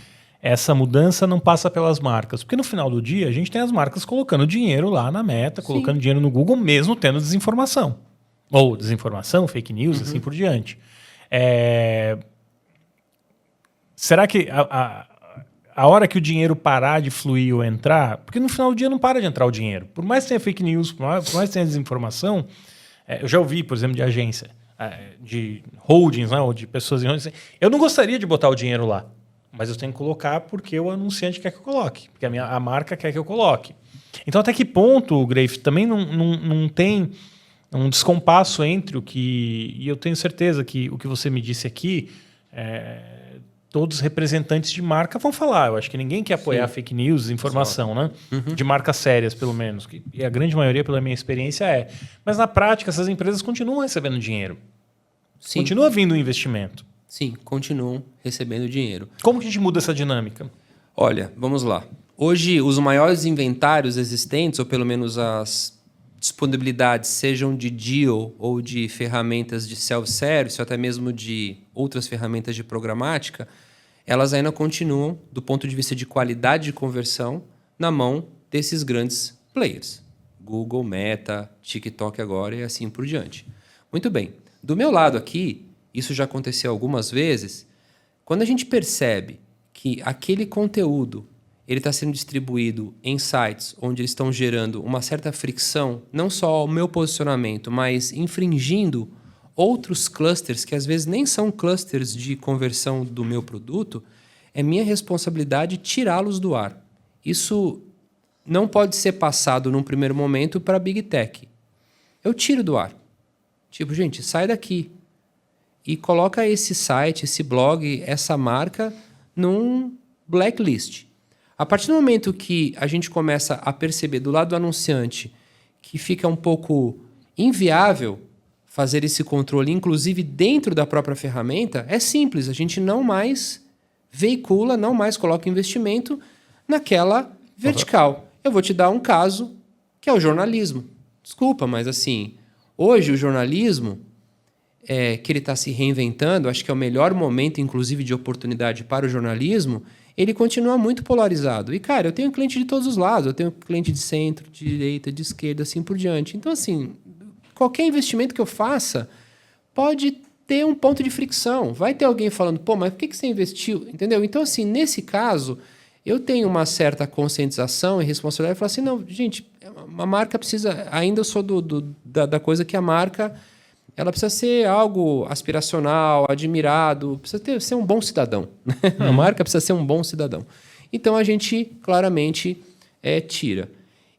essa mudança não passa pelas marcas? Porque no final do dia a gente tem as marcas colocando dinheiro lá na Meta, colocando dinheiro no Google, mesmo tendo desinformação. Ou desinformação, fake news, assim por diante. Será que a hora que o dinheiro parar de fluir ou entrar... Porque no final do dia não para de entrar o dinheiro. Por mais que tenha fake news, por mais que tenha desinformação, eu já ouvi, por exemplo, de agência, de holdings, né, ou de pessoas em holdings. Eu não gostaria de botar o dinheiro lá, mas eu tenho que colocar porque o anunciante quer que eu coloque, porque a marca quer que eu coloque. Então, até que ponto, Greif, também não tem um descompasso entre o que... E eu tenho certeza que o que você me disse aqui... todos os representantes de marca vão falar. Eu acho que ninguém quer apoiar fake news, informação, né? De marcas sérias, pelo menos. E a grande maioria, pela minha experiência, Mas, na prática, essas empresas continuam recebendo dinheiro. Sim. Continua vindo o investimento. Sim, continuam recebendo dinheiro. Como que a gente muda essa dinâmica? Olha, vamos lá. Hoje, os maiores inventários existentes, ou pelo menos as disponibilidades, sejam de deal ou de ferramentas de self-service, ou até mesmo de outras ferramentas de programática, elas ainda continuam, do ponto de vista de qualidade de conversão, na mão desses grandes players. Google, Meta, TikTok agora e assim por diante. Muito bem. Do meu lado aqui, isso já aconteceu algumas vezes, quando a gente percebe que aquele conteúdo ele está sendo distribuído em sites onde eles estão gerando uma certa fricção, não só ao meu posicionamento, mas infringindo outros clusters que às vezes nem são clusters de conversão do meu produto, é minha responsabilidade tirá-los do ar. Isso não pode ser passado num primeiro momento para a Big Tech. Eu tiro do ar. Tipo, gente, sai daqui e coloca esse site, esse blog, essa marca num blacklist. A partir do momento que a gente começa a perceber do lado do anunciante que fica um pouco inviável fazer esse controle, inclusive dentro da própria ferramenta, é simples, a gente não mais veicula, não mais coloca investimento naquela vertical. Eu vou te dar um caso que é o jornalismo. Desculpa, mas assim, hoje o jornalismo, que ele está se reinventando, acho que é o melhor momento, inclusive, de oportunidade para o jornalismo, ele continua muito polarizado. E, cara, eu tenho cliente de todos os lados. Eu tenho cliente de centro, de direita, de esquerda, assim por diante. Então, assim, qualquer investimento que eu faça pode ter um ponto de fricção. Vai ter alguém falando, pô, mas por que você investiu? Entendeu? Então, assim, nesse caso, eu tenho uma certa conscientização e responsabilidade de falar assim, não, gente, a marca precisa... Ainda eu sou da coisa que a marca... Ela precisa ser algo aspiracional, admirado, precisa ser um bom cidadão. A marca precisa ser um bom cidadão. Então, a gente claramente tira.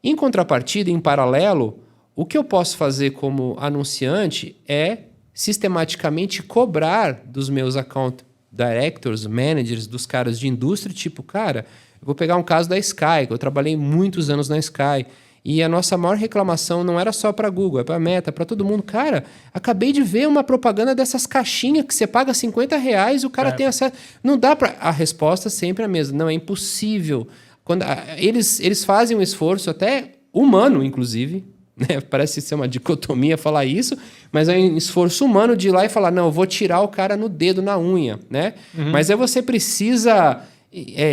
Em contrapartida, em paralelo, o que eu posso fazer como anunciante é sistematicamente cobrar dos meus account directors, managers, dos caras de indústria, tipo, cara, eu vou pegar um caso da Sky, que eu trabalhei muitos anos na Sky, e a nossa maior reclamação não era só para Google, é para Meta, para todo mundo. Cara, acabei de ver uma propaganda dessas caixinhas que você paga R$50 e o cara tem acesso. Não dá para... A resposta sempre é a mesma. Não, é impossível. Quando, eles fazem um esforço até humano, inclusive. Né? Parece ser uma dicotomia falar isso, mas é um esforço humano de ir lá e falar, não, eu vou tirar o cara no dedo, na unha. Né? Mas aí você precisa...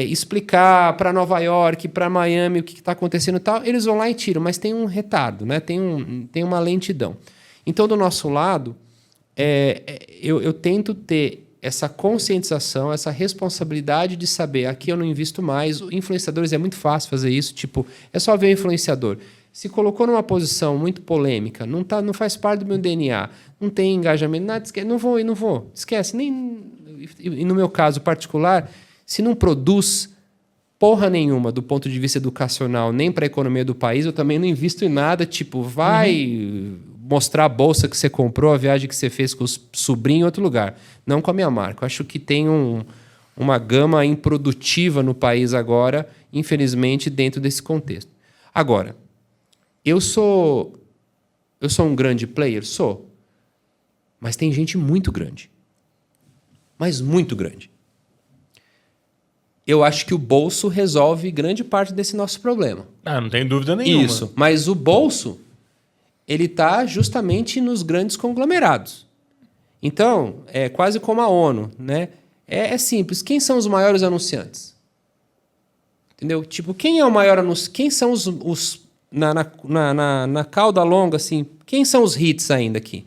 explicar para Nova York, para Miami o que está acontecendo e tal, eles vão lá e tiram, mas tem um retardo, né? Tem uma lentidão. Então, do nosso lado, eu tento ter essa conscientização, essa responsabilidade de saber, aqui eu não invisto mais, influenciadores é muito fácil fazer isso, tipo, é só ver o influenciador. Se colocou numa posição muito polêmica, não faz parte do meu DNA, não tem engajamento, nada, esquece, não vou, esquece. E no meu caso particular, se não produz porra nenhuma do ponto de vista educacional, nem para a economia do país, eu também não invisto em nada, tipo, vai mostrar a bolsa que você comprou, a viagem que você fez com os sobrinhos em outro lugar. Não com a minha marca. Eu acho que tem uma gama improdutiva no país agora, infelizmente, dentro desse contexto. Agora, eu sou um grande player? Sou. Mas tem gente muito grande. Mas muito grande. Eu acho que o bolso resolve grande parte desse nosso problema. Não tem dúvida nenhuma. Isso, mas o bolso, ele está justamente nos grandes conglomerados. Então, é quase como a ONU, né? É simples. Quem são os maiores anunciantes? Entendeu? Tipo, quem é o maior anunciante? Quem são os na cauda longa, assim, quem são os hits ainda aqui?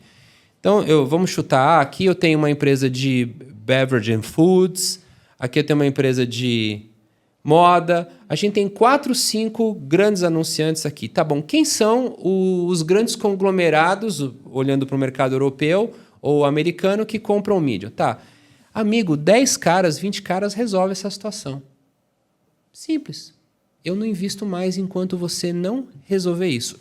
Então, vamos chutar. Aqui eu tenho uma empresa de beverage and foods. Aqui eu tenho uma empresa de moda. A gente tem 4, 5 grandes anunciantes aqui. Tá bom, quem são os grandes conglomerados, olhando para o mercado europeu ou americano, que compram mídia? Tá, amigo, 10 caras, 20 caras resolve essa situação. Simples. Eu não invisto mais enquanto você não resolver isso.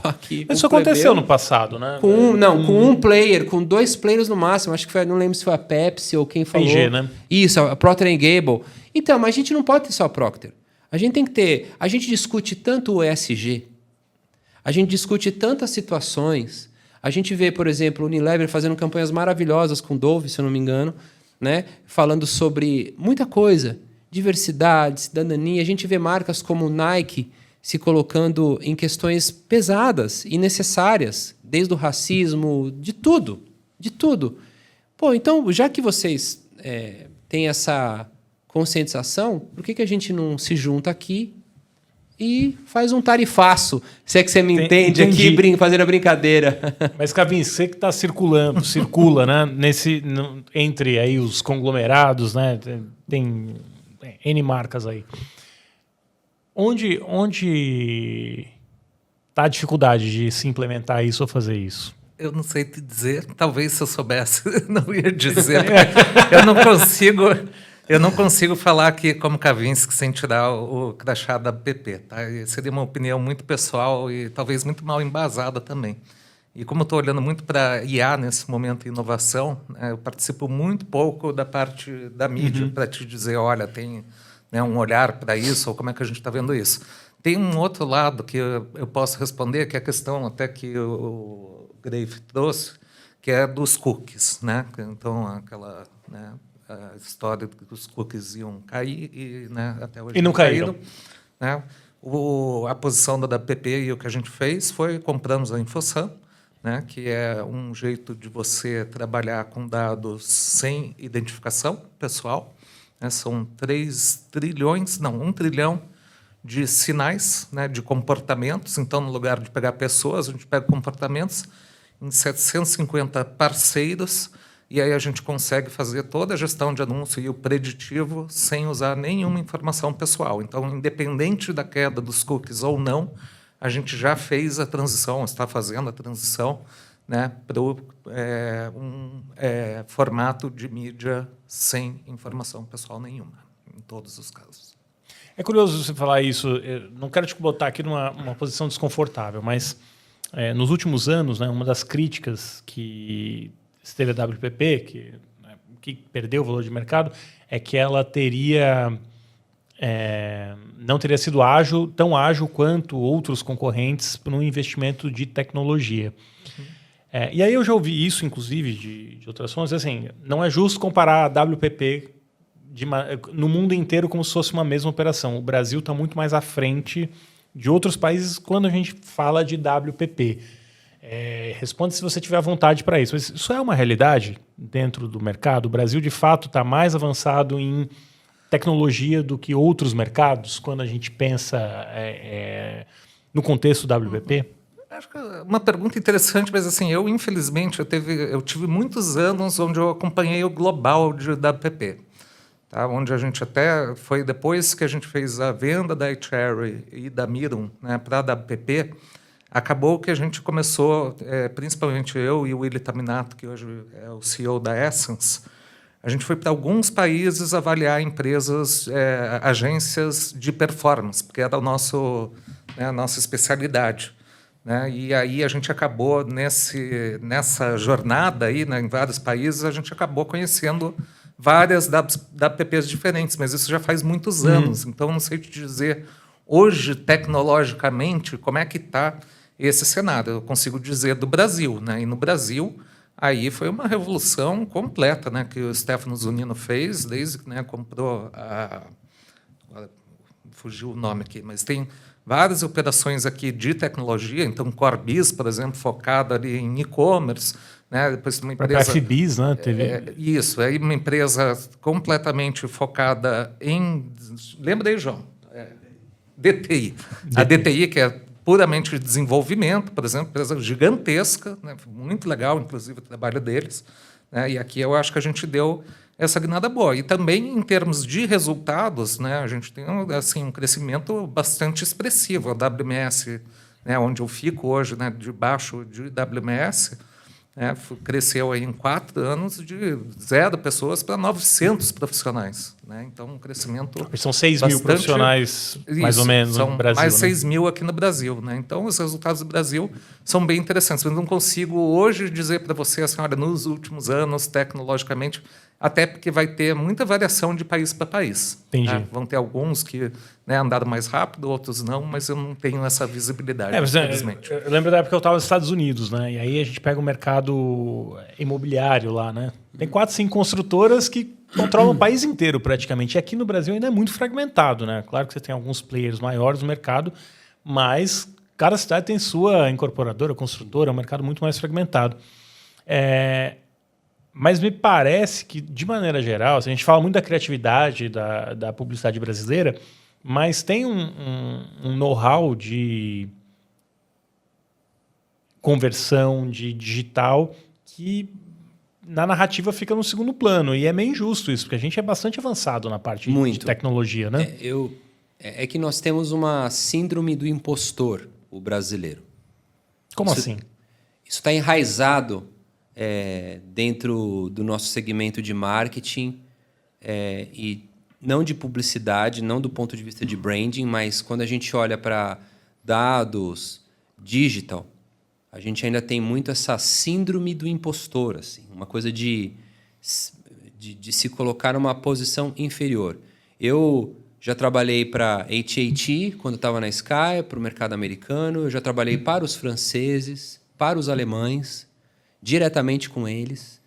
Mas isso aconteceu no passado, né? Com um player, com 2 players no máximo. Acho que foi, não lembro se foi a Pepsi ou quem falou. P&G, né? Isso, a Procter & Gamble. Então, mas a gente não pode ter só a Procter. A gente tem que ter... A gente discute tanto o ESG, a gente discute tantas situações, A gente vê, por exemplo, o Unilever fazendo campanhas maravilhosas com Dove, se eu não me engano, né? Falando sobre muita coisa, diversidade, cidadania. A gente vê marcas como Nike se colocando em questões pesadas e necessárias, desde o racismo, de tudo, de tudo. Pô, então, já que vocês têm essa conscientização, por que a gente não se junta aqui e faz um tarifaço? Se é que você me entende entendi. aqui, fazendo a brincadeira. Mas, Cavin, você que está circula, né, entre aí os conglomerados, né, tem N marcas aí. Onde está a dificuldade de se implementar isso ou fazer isso? Eu não sei te dizer, talvez se eu soubesse, não ia dizer. Eu não consigo falar aqui como Kavinsky sem tirar o crachá da PP. Tá? Seria uma opinião muito pessoal e talvez muito mal embasada também. E como estou olhando muito para IA nesse momento de inovação, eu participo muito pouco da parte da mídia para te dizer, olha, tem um olhar para isso, ou como é que a gente está vendo isso. Tem um outro lado que eu posso responder, que é a questão até que o Greif trouxe, que é dos cookies. Né? Então, aquela a história de que os cookies iam cair e até hoje não caíram. Né? A posição da WPP e o que a gente fez foi compramos a InfoSum, né, que é um jeito de você trabalhar com dados sem identificação pessoal. Né, são 1 trilhão de sinais, né, de comportamentos. Então, no lugar de pegar pessoas, a gente pega comportamentos em 750 parceiros, e aí a gente consegue fazer toda a gestão de anúncio e o preditivo sem usar nenhuma informação pessoal. Então, independente da queda dos cookies ou não, a gente já fez a transição, está fazendo a transição, né, para formato de mídia sem informação pessoal nenhuma, em todos os casos. É curioso você falar isso. Eu não quero te botar aqui numa posição desconfortável, mas nos últimos anos, né, uma das críticas que teve a WPP, que perdeu o valor de mercado, é que ela não teria sido tão ágil quanto outros concorrentes no investimento de tecnologia. E aí eu já ouvi isso, inclusive, de outras fontes, assim, não é justo comparar a WPP no mundo inteiro como se fosse uma mesma operação. O Brasil está muito mais à frente de outros países quando a gente fala de WPP. Responde se você tiver vontade para isso. Mas isso é uma realidade dentro do mercado? O Brasil, de fato, está mais avançado em tecnologia do que outros mercados quando a gente pensa no contexto WPP? Acho que é uma pergunta interessante, mas assim, infelizmente, eu tive muitos anos onde eu acompanhei o global de WPP. Tá? Onde a gente até foi depois que a gente fez a venda da iCherry e da Mirum, né, para a WPP, acabou que a gente começou, principalmente eu e o Willy Taminato, que hoje é o CEO da Essence, a gente foi para alguns países avaliar empresas, agências de performance, porque era a nossa especialidade. Né? E aí a gente acabou, nessa jornada aí, né, em vários países, a gente acabou conhecendo várias WPPs diferentes, mas isso já faz muitos anos. Então, não sei te dizer, hoje, tecnologicamente, como é que está esse cenário. Eu consigo dizer do Brasil. Né? E no Brasil, aí foi uma revolução completa, né, que o Stefano Zunino fez, desde que comprou agora fugiu o nome aqui, mas tem várias operações aqui de tecnologia. Então, Corbis, por exemplo, focada ali em e-commerce. Né? Depois uma empresa... FBIS, né? Teve... Isso, aí uma empresa completamente focada em... Lembra aí, João? DTI. A DTI, que é puramente desenvolvimento, por exemplo, empresa gigantesca, né? Muito legal, inclusive, o trabalho deles. Né? E aqui eu acho que a gente deu essa guinada boa. E também, em termos de resultados, né, a gente tem assim, um crescimento bastante expressivo. A WMS, né, onde eu fico hoje, né, debaixo de WMS, cresceu aí em 4 anos de 0 pessoas para 900 profissionais. Né? Então, um crescimento... São 6 mil profissionais, mais ou menos, no Brasil. Mais né? 6 mil aqui no Brasil. Né? Então, os resultados do Brasil são bem interessantes. Mas não consigo hoje dizer para você, assim, olha, nos últimos anos, tecnologicamente, até porque vai ter muita variação de país para país. Entendi. Né? Vão ter alguns que, né, andaram mais rápido, outros não, mas eu não tenho essa visibilidade, infelizmente. Eu lembro da época que eu estava nos Estados Unidos, né? E aí a gente pega o mercado imobiliário lá, né? Tem 4, 5 construtoras que controlam o país inteiro praticamente. E aqui no Brasil ainda é muito fragmentado, né? Claro que você tem alguns players maiores no mercado, mas cada cidade tem sua incorporadora, construtora, é um mercado muito mais fragmentado. Mas me parece que, de maneira geral, a gente fala muito da criatividade da publicidade brasileira, mas tem um know-how de conversão, de digital, que na narrativa fica no segundo plano. E é meio injusto isso, porque a gente é bastante avançado na parte de tecnologia, né? É que nós temos uma síndrome do impostor, o brasileiro. Como assim? Isso está enraizado dentro do nosso segmento de marketing e não de publicidade, não do ponto de vista de branding, mas quando a gente olha para dados, digital, a gente ainda tem muito essa síndrome do impostor, assim, uma coisa de se colocar numa posição inferior. Eu já trabalhei para AT&T quando estava na Sky, para o mercado americano, eu já trabalhei para os franceses, para os alemães, diretamente com eles.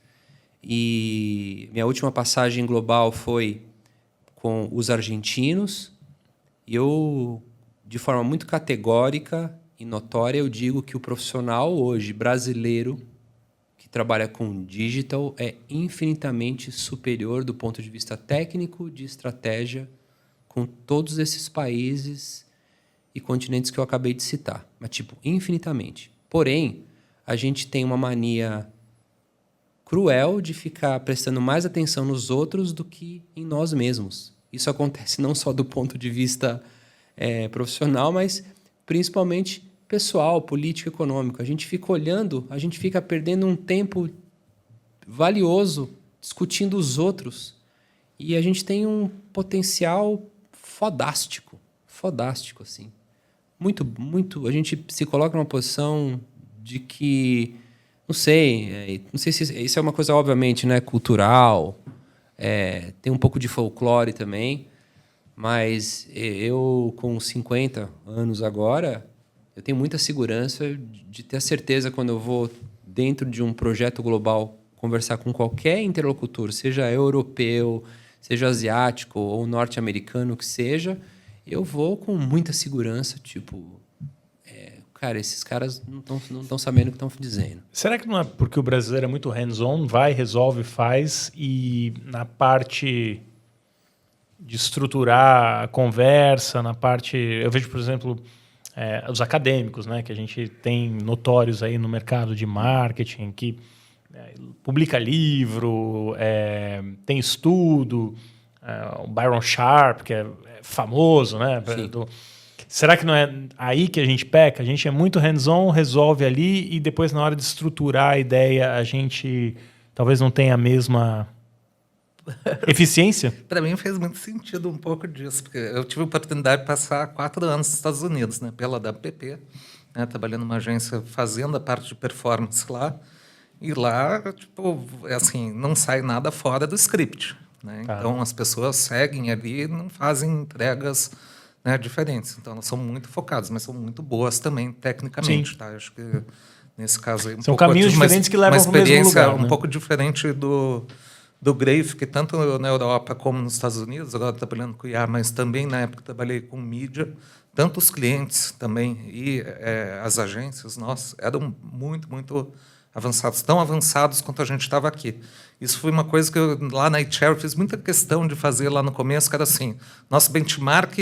E minha última passagem global foi com os argentinos. E eu, de forma muito categórica e notória, eu digo que o profissional hoje brasileiro que trabalha com digital é infinitamente superior do ponto de vista técnico, de estratégia, com todos esses países e continentes que eu acabei de citar. Mas, infinitamente. Porém, a gente tem uma mania cruel de ficar prestando mais atenção nos outros do que em nós mesmos. Isso acontece não só do ponto de vista profissional, mas principalmente pessoal, político, econômico. A gente fica olhando, a gente fica perdendo um tempo valioso discutindo os outros. E a gente tem um potencial fodástico, assim. Muito, muito. A gente se coloca numa posição de que, não sei se isso é uma coisa, obviamente, né, cultural, tem um pouco de folclore também, mas eu, com 50 anos agora, eu tenho muita segurança de ter a certeza quando eu vou dentro de um projeto global conversar com qualquer interlocutor, seja europeu, seja asiático ou norte-americano que seja, eu vou com muita segurança, cara, esses caras não estão sabendo o que estão dizendo. Será que não é porque o brasileiro é muito hands-on, vai, resolve, faz, e na parte de estruturar a conversa, na parte... Eu vejo, por exemplo, os acadêmicos, né, que a gente tem notórios aí no mercado de marketing, que publica livro, tem estudo, o Byron Sharp, que é famoso, né? Será que não é aí que a gente peca? A gente é muito hands-on, resolve ali e depois, na hora de estruturar a ideia, a gente talvez não tenha a mesma eficiência? Para mim fez muito sentido um pouco disso, porque eu tive a oportunidade de passar 4 anos nos Estados Unidos, né, pela WPP, né, trabalhando numa agência fazendo a parte de performance lá, e lá, assim, não sai nada fora do script, né? Então as pessoas seguem ali e não fazem entregas, né, diferentes. Então elas são muito focadas, mas são muito boas também tecnicamente. Tá? Acho que nesse caso aí são caminhos diferentes que levam para o mesmo lugar, um pouco diferente do Grave, que tanto na Europa como nos Estados Unidos, agora trabalhando com IA, mas também na época trabalhei com mídia, tanto os clientes também e as agências, nós eram muito, muito avançados, tão avançados quanto a gente estava aqui. Isso foi uma coisa que eu, lá na iShare, fiz muita questão de fazer lá no começo, que era assim, nosso benchmark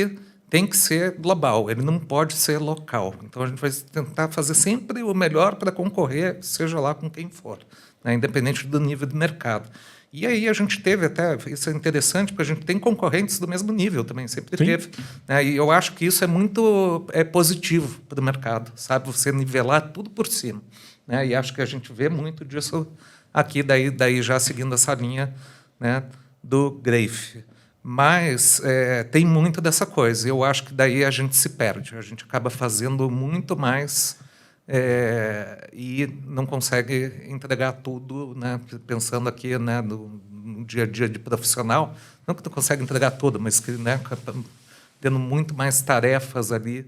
tem que ser global, ele não pode ser local. Então, a gente vai tentar fazer sempre o melhor para concorrer, seja lá com quem for, né, independente do nível do mercado. E aí a gente teve até, isso é interessante, porque a gente tem concorrentes do mesmo nível também, sempre teve. Né, e eu acho que isso é muito positivo para o mercado, sabe? Você nivelar tudo por cima. Né, e acho que a gente vê muito disso aqui, daí já seguindo essa linha, né, do Grave. Mas tem muito dessa coisa. Eu acho que daí a gente se perde. A gente acaba fazendo muito mais e não consegue entregar tudo, né? Pensando aqui, né, no dia a dia de profissional, não que não consegue entregar tudo, mas que, né, tendo muito mais tarefas ali,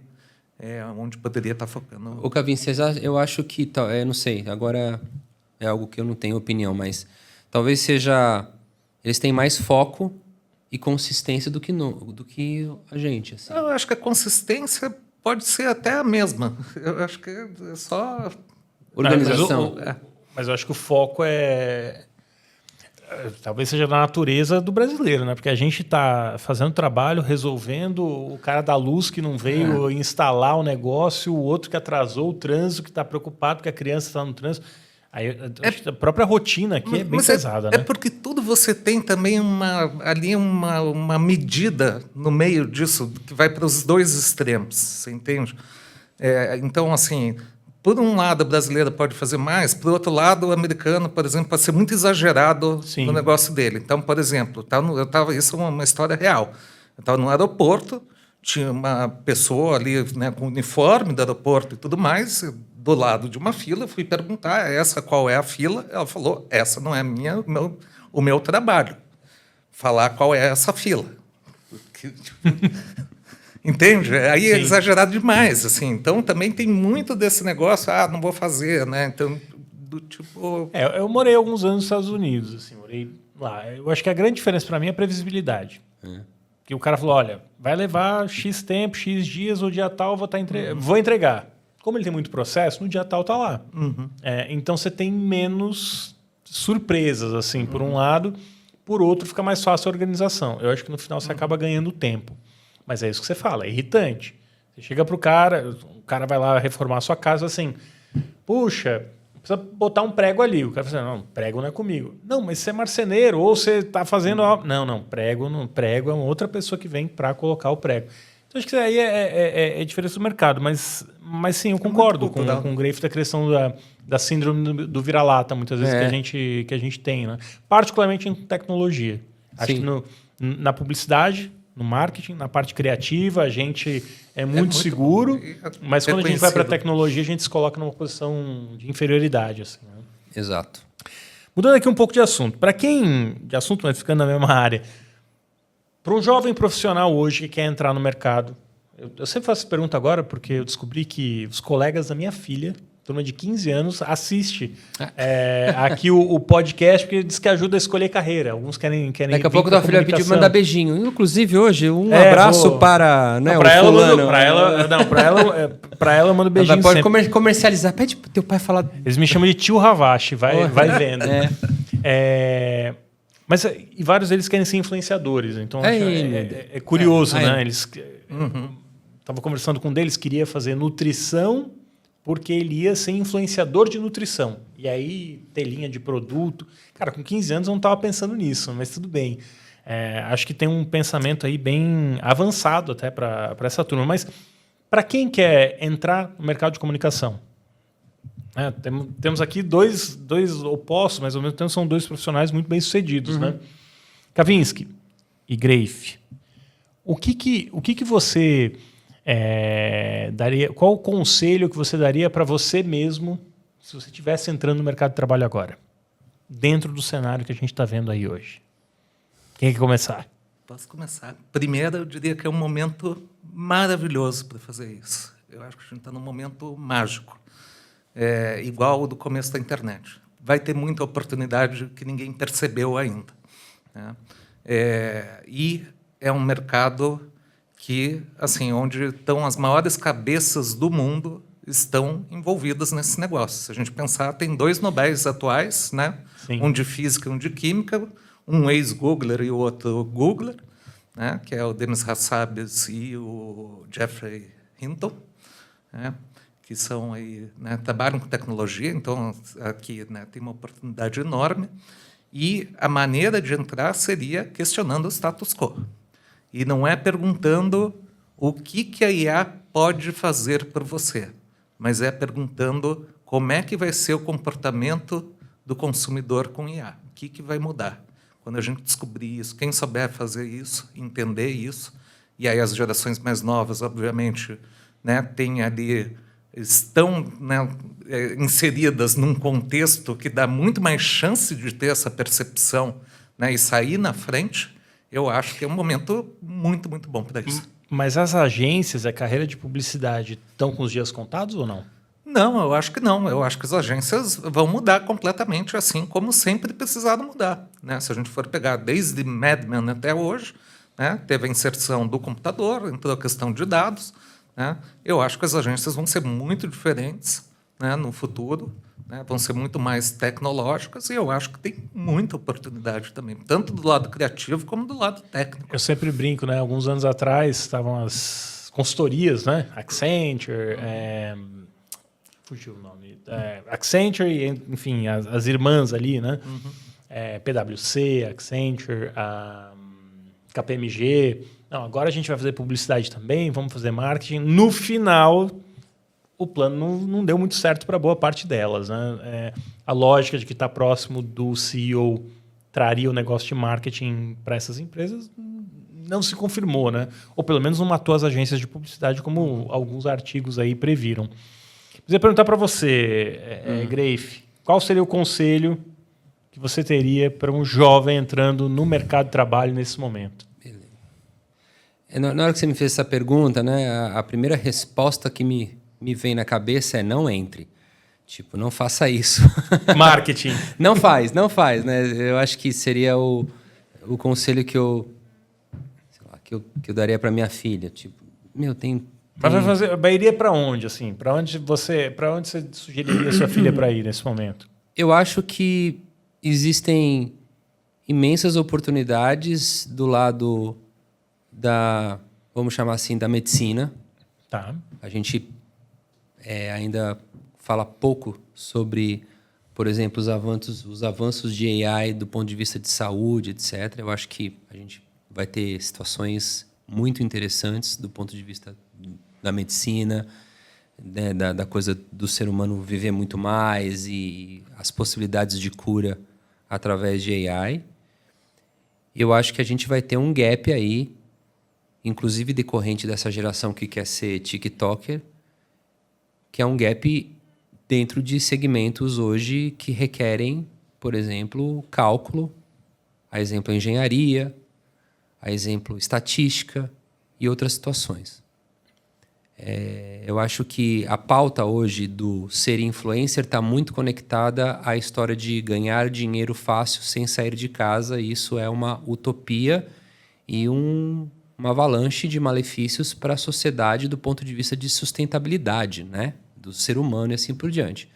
onde poderia estar focando. Ô, Cavin, eu acho que, não sei, agora é algo que eu não tenho opinião, mas talvez seja, eles têm mais foco e consistência do que a gente. Assim. Eu acho que a consistência pode ser até a mesma. Eu acho que é só Organização. Mas eu acho que o foco talvez seja da natureza do brasileiro, né? Porque a gente está fazendo trabalho, resolvendo o cara da luz que não veio instalar o negócio, o outro que atrasou o trânsito, que está preocupado porque a criança está no trânsito. Aí, acho que a própria rotina aqui é bem pesada, né? É porque tudo você tem também uma medida no meio disso que vai para os dois extremos, você entende? Então, assim, por um lado, o brasileiro pode fazer mais, por outro lado, o americano, por exemplo, pode ser muito exagerado no negócio dele. Então, por exemplo, isso é uma história real. Eu estava no aeroporto, tinha uma pessoa ali, né, com o uniforme do aeroporto e tudo mais, do lado de uma fila, fui perguntar qual é a fila. Ela falou, essa não é o meu trabalho, falar qual é essa fila. Entende? Aí é exagerado demais, assim. Então também tem muito desse negócio, não vou fazer, né? Então, do tipo... Eu morei alguns anos nos Estados Unidos, assim, morei lá. Eu acho que a grande diferença para mim é a previsibilidade. Que o cara falou, olha, vai levar X tempo, X dias, o dia tal, vou entregar. Como ele tem muito processo, no dia tal tá lá. Então você tem menos surpresas, assim, por um lado. Por outro, fica mais fácil a organização. Eu acho que no final você acaba ganhando tempo. Mas é isso que você fala, é irritante. Você chega pro cara, o cara vai lá reformar a sua casa, assim, puxa, precisa botar um prego ali. O cara fala assim, não, prego não é comigo. Não, mas você é marceneiro, ou você está fazendo... Não, prego é uma outra pessoa que vem para colocar o prego. Então, acho que isso aí é diferença do mercado, mas sim, eu concordo com o Greif da questão da síndrome do vira-lata, muitas vezes, que a gente tem, né? Particularmente em tecnologia. Acho que na publicidade, no marketing, na parte criativa, a gente é muito seguro, mas quando a gente vai para a tecnologia, a gente se coloca numa posição de inferioridade. Assim, né? Exato. Mudando aqui um pouco de assunto. Para quem... De assunto, mas ficando na mesma área... Para um jovem profissional hoje que quer entrar no mercado, eu sempre faço essa pergunta agora porque eu descobri que os colegas da minha filha, turma de 15 anos, assiste aqui o podcast porque diz que ajuda a escolher carreira. Alguns querem daqui a pouco tua filha vai pedir para mandar beijinho. Inclusive hoje, abraço para... Né, para ela eu mando beijinho pode comercializar. Pede pro teu pai falar... Eles me chamam de tio Ravache, vai vendo. Mas e vários deles querem ser influenciadores, então é curioso, né? Eles estava conversando com um deles, queria fazer nutrição porque ele ia ser influenciador de nutrição. E aí, ter linha de produto. Cara, com 15 anos eu não estava pensando nisso, mas tudo bem. Acho que tem um pensamento aí bem avançado até para essa turma. Mas para quem quer entrar no mercado de comunicação, temos aqui dois opostos, mas ao mesmo tempo são dois profissionais muito bem-sucedidos. Né? Kavinsky e Greif, o que você daria? Qual o conselho que você daria para você mesmo se você estivesse entrando no mercado de trabalho agora, dentro do cenário que a gente está vendo aí hoje? Quem quer começar? Posso começar. Primeiro, eu diria que é um momento maravilhoso para fazer isso. Eu acho que a gente está num momento mágico. Igual ao do começo da internet. Vai ter muita oportunidade que ninguém percebeu ainda. Né? E é um mercado que, assim, onde estão as maiores cabeças do mundo estão envolvidas nesse negócio. Se a gente pensar, tem 2 Nobéis atuais, né? Um de física e um de química, um ex-Googler e o outro Googler, né? Que é o Demis Hassabis e o Geoffrey Hinton, né? Que são aí, né, trabalham com tecnologia, então aqui, né, tem uma oportunidade enorme. E a maneira de entrar seria questionando o status quo. E não é perguntando o que a IA pode fazer por você, mas é perguntando como é que vai ser o comportamento do consumidor com IA. O que vai mudar? Quando a gente descobrir isso, quem souber fazer isso, entender isso, e aí as gerações mais novas, obviamente, né, tem ali estão, né, inseridas num contexto que dá muito mais chance de ter essa percepção, né, e sair na frente, eu acho que é um momento muito, muito bom para isso. Mas as agências, a carreira de publicidade, estão com os dias contados ou não? Não, eu acho que não. Eu acho que as agências vão mudar completamente, assim como sempre precisaram mudar, né? Se a gente for pegar desde Mad Men até hoje, né, teve a inserção do computador, entrou a questão de dados, né? Eu acho que as agências vão ser muito diferentes, né, no futuro, né, vão ser muito mais tecnológicas, e eu acho que tem muita oportunidade também, tanto do lado criativo como do lado técnico. Eu sempre brinco, né? Alguns anos atrás estavam as consultorias, né? Accenture, fugiu o nome. Accenture, e, enfim, as irmãs ali, né? PwC, Accenture, KPMG. Não, agora a gente vai fazer publicidade também, vamos fazer marketing. No final, o plano não deu muito certo para boa parte delas, né? A lógica de que está próximo do CEO traria o negócio de marketing para essas empresas não se confirmou, né? Ou pelo menos não matou as agências de publicidade como alguns artigos aí previram. Eu ia perguntar para você, Greif, qual seria o conselho que você teria para um jovem entrando no mercado de trabalho nesse momento? Na hora que você me fez essa pergunta, né, a primeira resposta que me vem na cabeça é não entre. Tipo, não faça isso. Marketing. Não faz, né? Eu acho que seria o conselho que eu daria para minha filha. Tipo, tem... Mas iria para onde, assim? Para onde você sugeriria a sua filha para ir nesse momento? Eu acho que existem imensas oportunidades do lado vamos chamar assim, da medicina. Tá. A gente ainda fala pouco sobre, por exemplo, os avanços de AI do ponto de vista de saúde, etc. Eu acho que a gente vai ter situações muito interessantes do ponto de vista da medicina, né, da coisa do ser humano viver muito mais e as possibilidades de cura através de AI. Eu acho que a gente vai ter um gap aí, inclusive decorrente dessa geração que quer ser TikToker, que é um gap dentro de segmentos hoje que requerem, por exemplo, cálculo, a exemplo engenharia, a exemplo estatística e outras situações. Eu acho que a pauta hoje do ser influencer está muito conectada à história de ganhar dinheiro fácil sem sair de casa. E isso é uma utopia e uma avalanche de malefícios para a sociedade do ponto de vista de sustentabilidade, né? Do ser humano e assim por diante.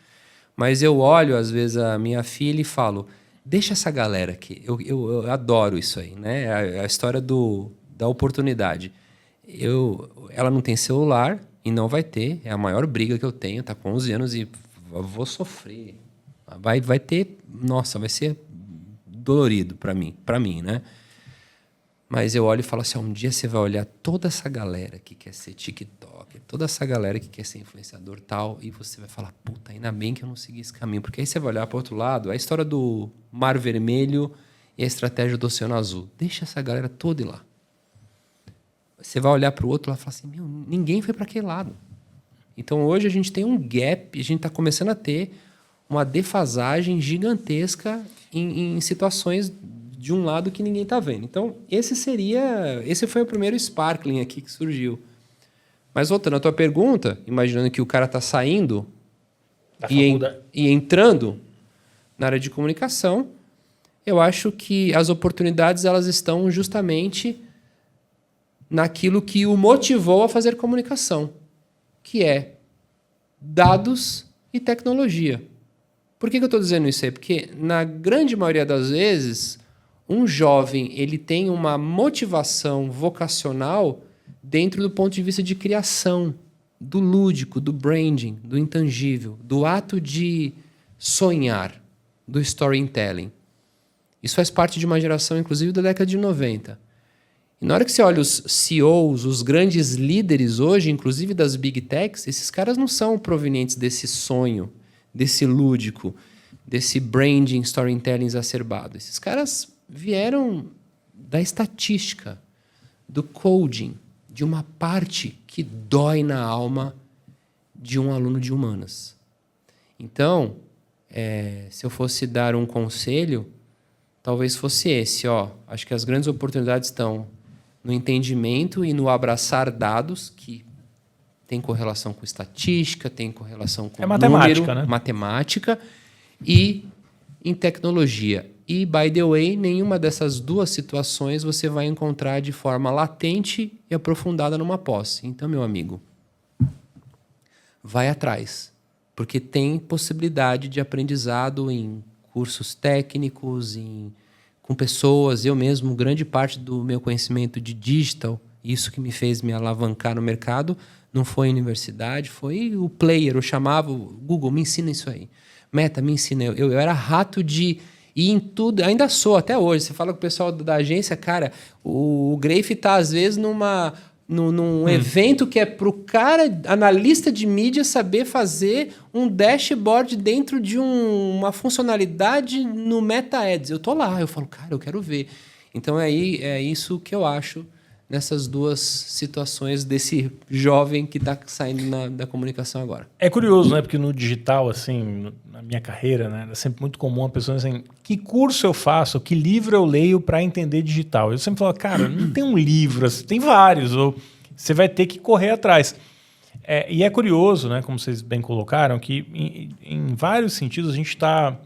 Mas eu olho, às vezes, a minha filha e falo, deixa essa galera aqui. Eu adoro isso aí, né? A história da oportunidade. Ela não tem celular e não vai ter. É a maior briga que eu tenho. Está com 11 anos e vou sofrer. Vai ter... Nossa, vai ser dolorido para mim, né? Mas eu olho e falo assim, um dia você vai olhar toda essa galera que quer ser TikTok, toda essa galera que quer ser influenciador tal, e você vai falar, puta, ainda bem que eu não segui esse caminho. Porque aí você vai olhar para o outro lado, a história do Mar Vermelho e a estratégia do Oceano Azul. Deixa essa galera toda ir lá. Você vai olhar para o outro lado e falar assim, ninguém foi para aquele lado. Então hoje a gente tem um gap, a gente está começando a ter uma defasagem gigantesca em situações de um lado que ninguém está vendo. Então, esse foi o primeiro sparkling aqui que surgiu. Mas voltando à tua pergunta, imaginando que o cara está saindo e entrando na área de comunicação, eu acho que as oportunidades elas estão justamente naquilo que o motivou a fazer comunicação, que é dados e tecnologia. Por que eu estou dizendo isso aí? Porque, na grande maioria das vezes, um jovem ele tem uma motivação vocacional dentro do ponto de vista de criação, do lúdico, do branding, do intangível, do ato de sonhar, do storytelling. Isso faz parte de uma geração, inclusive, da década de 90. E na hora que você olha os CEOs, os grandes líderes hoje, inclusive das Big Techs, esses caras não são provenientes desse sonho, desse lúdico, desse branding, storytelling exacerbado. Esses caras vieram da estatística, do coding, de uma parte que dói na alma de um aluno de humanas. Então, se eu fosse dar um conselho, talvez fosse esse. Acho que as grandes oportunidades estão no entendimento e no abraçar dados, que tem correlação com estatística, tem correlação com matemática, número, né? matemática, e em tecnologia. E, by the way, nenhuma dessas duas situações você vai encontrar de forma latente e aprofundada numa pós. Então, meu amigo, vai atrás, porque tem possibilidade de aprendizado em cursos técnicos, com pessoas. Eu mesmo, grande parte do meu conhecimento de digital, isso que me fez me alavancar no mercado, não foi universidade, foi o player. Eu chamava o Google, me ensina isso aí. Meta, me ensina. Eu era rato de ir em tudo, ainda sou até hoje. Você fala com o pessoal da agência, cara, o Grafe está às vezes num evento que é para o cara, analista de mídia, saber fazer um dashboard dentro de uma funcionalidade no Meta Ads. Eu tô lá, eu falo, cara, eu quero ver. Então é isso que eu acho nessas duas situações desse jovem que está saindo da comunicação agora. É curioso, né? Porque no digital, assim, na minha carreira, né, é sempre muito comum a pessoa assim, que curso eu faço, que livro eu leio para entender digital? Eu sempre falo, cara, não tem um livro, tem vários, ou você vai ter que correr atrás. E é curioso, né, como vocês bem colocaram, que em vários sentidos a gente está,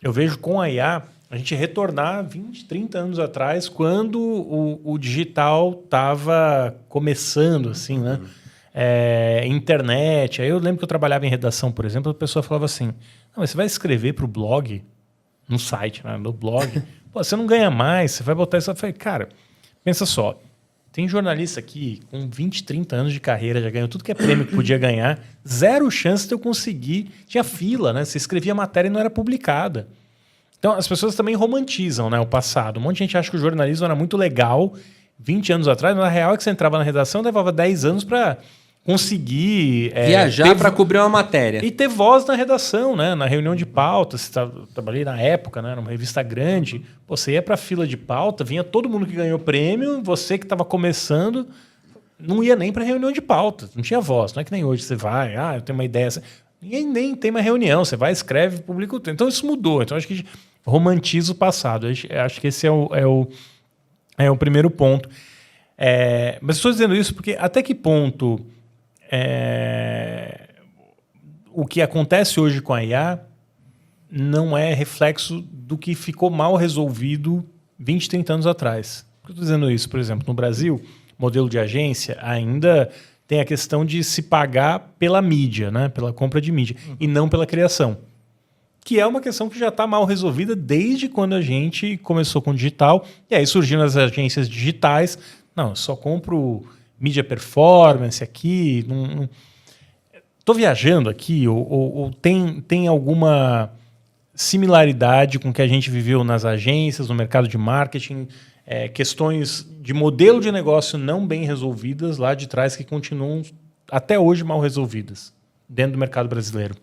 eu vejo com a IA, a gente retornar 20, 30 anos atrás, quando o digital estava começando, assim, né? Internet. Aí eu lembro que eu trabalhava em redação, por exemplo, a pessoa falava assim, não, mas você vai escrever para o blog, no site, né? No blog, pô, você não ganha mais, você vai botar isso. Eu falei, cara, pensa só, tem jornalista aqui com 20, 30 anos de carreira, já ganhou tudo que é prêmio que podia ganhar, zero chance de eu conseguir. Tinha fila, né? Você escrevia matéria e não era publicada. Então, as pessoas também romantizam, né, o passado. Um monte de gente acha que o jornalismo era muito legal 20 anos atrás, mas na real é que você entrava na redação e levava 10 anos para conseguir... viajar para cobrir uma matéria. E ter voz na redação, né? Na reunião de pauta. Trabalhei na época, né? Numa revista grande. Pô, você ia para a fila de pauta, vinha todo mundo que ganhou prêmio, você que estava começando, não ia nem para reunião de pauta. Não tinha voz. Não é que nem hoje você vai, eu tenho uma ideia... Ninguém nem tem uma reunião, você vai, escreve, publica o texto. Então isso mudou. Então acho que romantiza o passado. Acho que esse é o primeiro ponto. Mas estou dizendo isso porque até que ponto o que acontece hoje com a IA não é reflexo do que ficou mal resolvido 20, 30 anos atrás. Por que eu estou dizendo isso? Por exemplo, no Brasil, modelo de agência ainda... tem a questão de se pagar pela mídia, né? Pela compra de mídia, e não pela criação. Que é uma questão que já está mal resolvida desde quando a gente começou com o digital. E aí surgiram as agências digitais. Não, eu só compro mídia performance aqui. Estou viajando aqui, ou tem alguma similaridade com o que a gente viveu nas agências, no mercado de marketing, questões de modelo de negócio não bem resolvidas lá de trás que continuam até hoje mal resolvidas dentro do mercado brasileiro.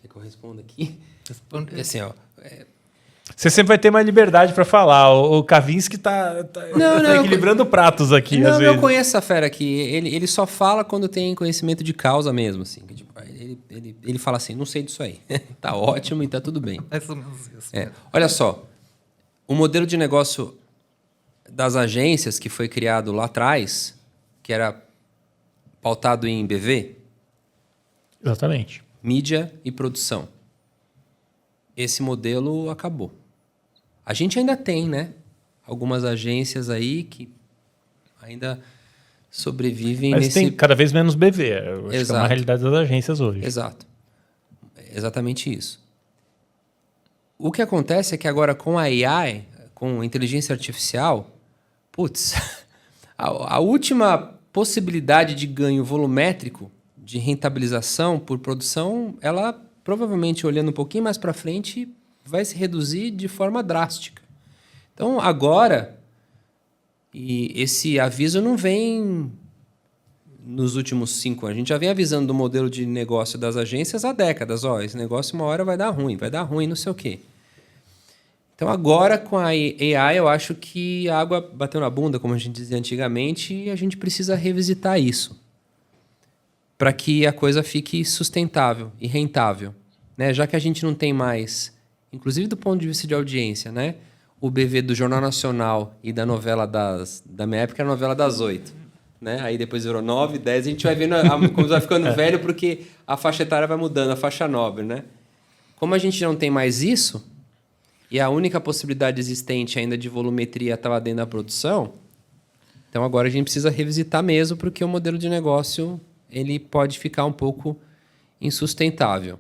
Quer que eu responda aqui? Responde. Assim, Você sempre vai ter mais liberdade para falar. O Kavinsky tá equilibrando pratos aqui. Não, às vezes. eu conheço essa fera aqui. Ele só fala quando tem conhecimento de causa mesmo. Assim, que, tipo, ele fala assim, não sei disso aí. Tá ótimo e tá tudo bem. Mais ou menos isso. Olha só, o modelo de negócio das agências que foi criado lá atrás, que era pautado em BV, Exatamente. mídia e produção. Esse modelo acabou. A gente ainda tem, né? Algumas agências aí que ainda sobrevivem Mas nesse... tem cada vez menos BV. Eu acho que é Exato. uma realidade das agências hoje. Exato. É exatamente isso. O que acontece é que agora com a AI, com inteligência artificial, putz, a última possibilidade de ganho volumétrico, de rentabilização por produção, ela provavelmente, olhando um pouquinho mais para frente, vai se reduzir de forma drástica. Então, agora, e esse aviso não vem nos últimos 5 anos. A gente já vem avisando do modelo de negócio das agências há décadas. Esse negócio uma hora vai dar ruim, não sei o quê. Então, agora, com a AI, eu acho que a água bateu na bunda, como a gente dizia antigamente, e a gente precisa revisitar isso. para que a coisa fique sustentável e rentável, né? Já que a gente não tem mais, inclusive do ponto de vista de audiência, né? O BV do Jornal Nacional e da novela da minha época, era a novela das 8. Né? Aí depois virou 9, 10, a gente vai vendo como vai ficando velho, porque a faixa etária vai mudando, a faixa nobre, né? Como a gente não tem mais isso, e a única possibilidade existente ainda de volumetria estava dentro da produção, então agora a gente precisa revisitar mesmo, porque o modelo de negócio ele pode ficar um pouco insustentável.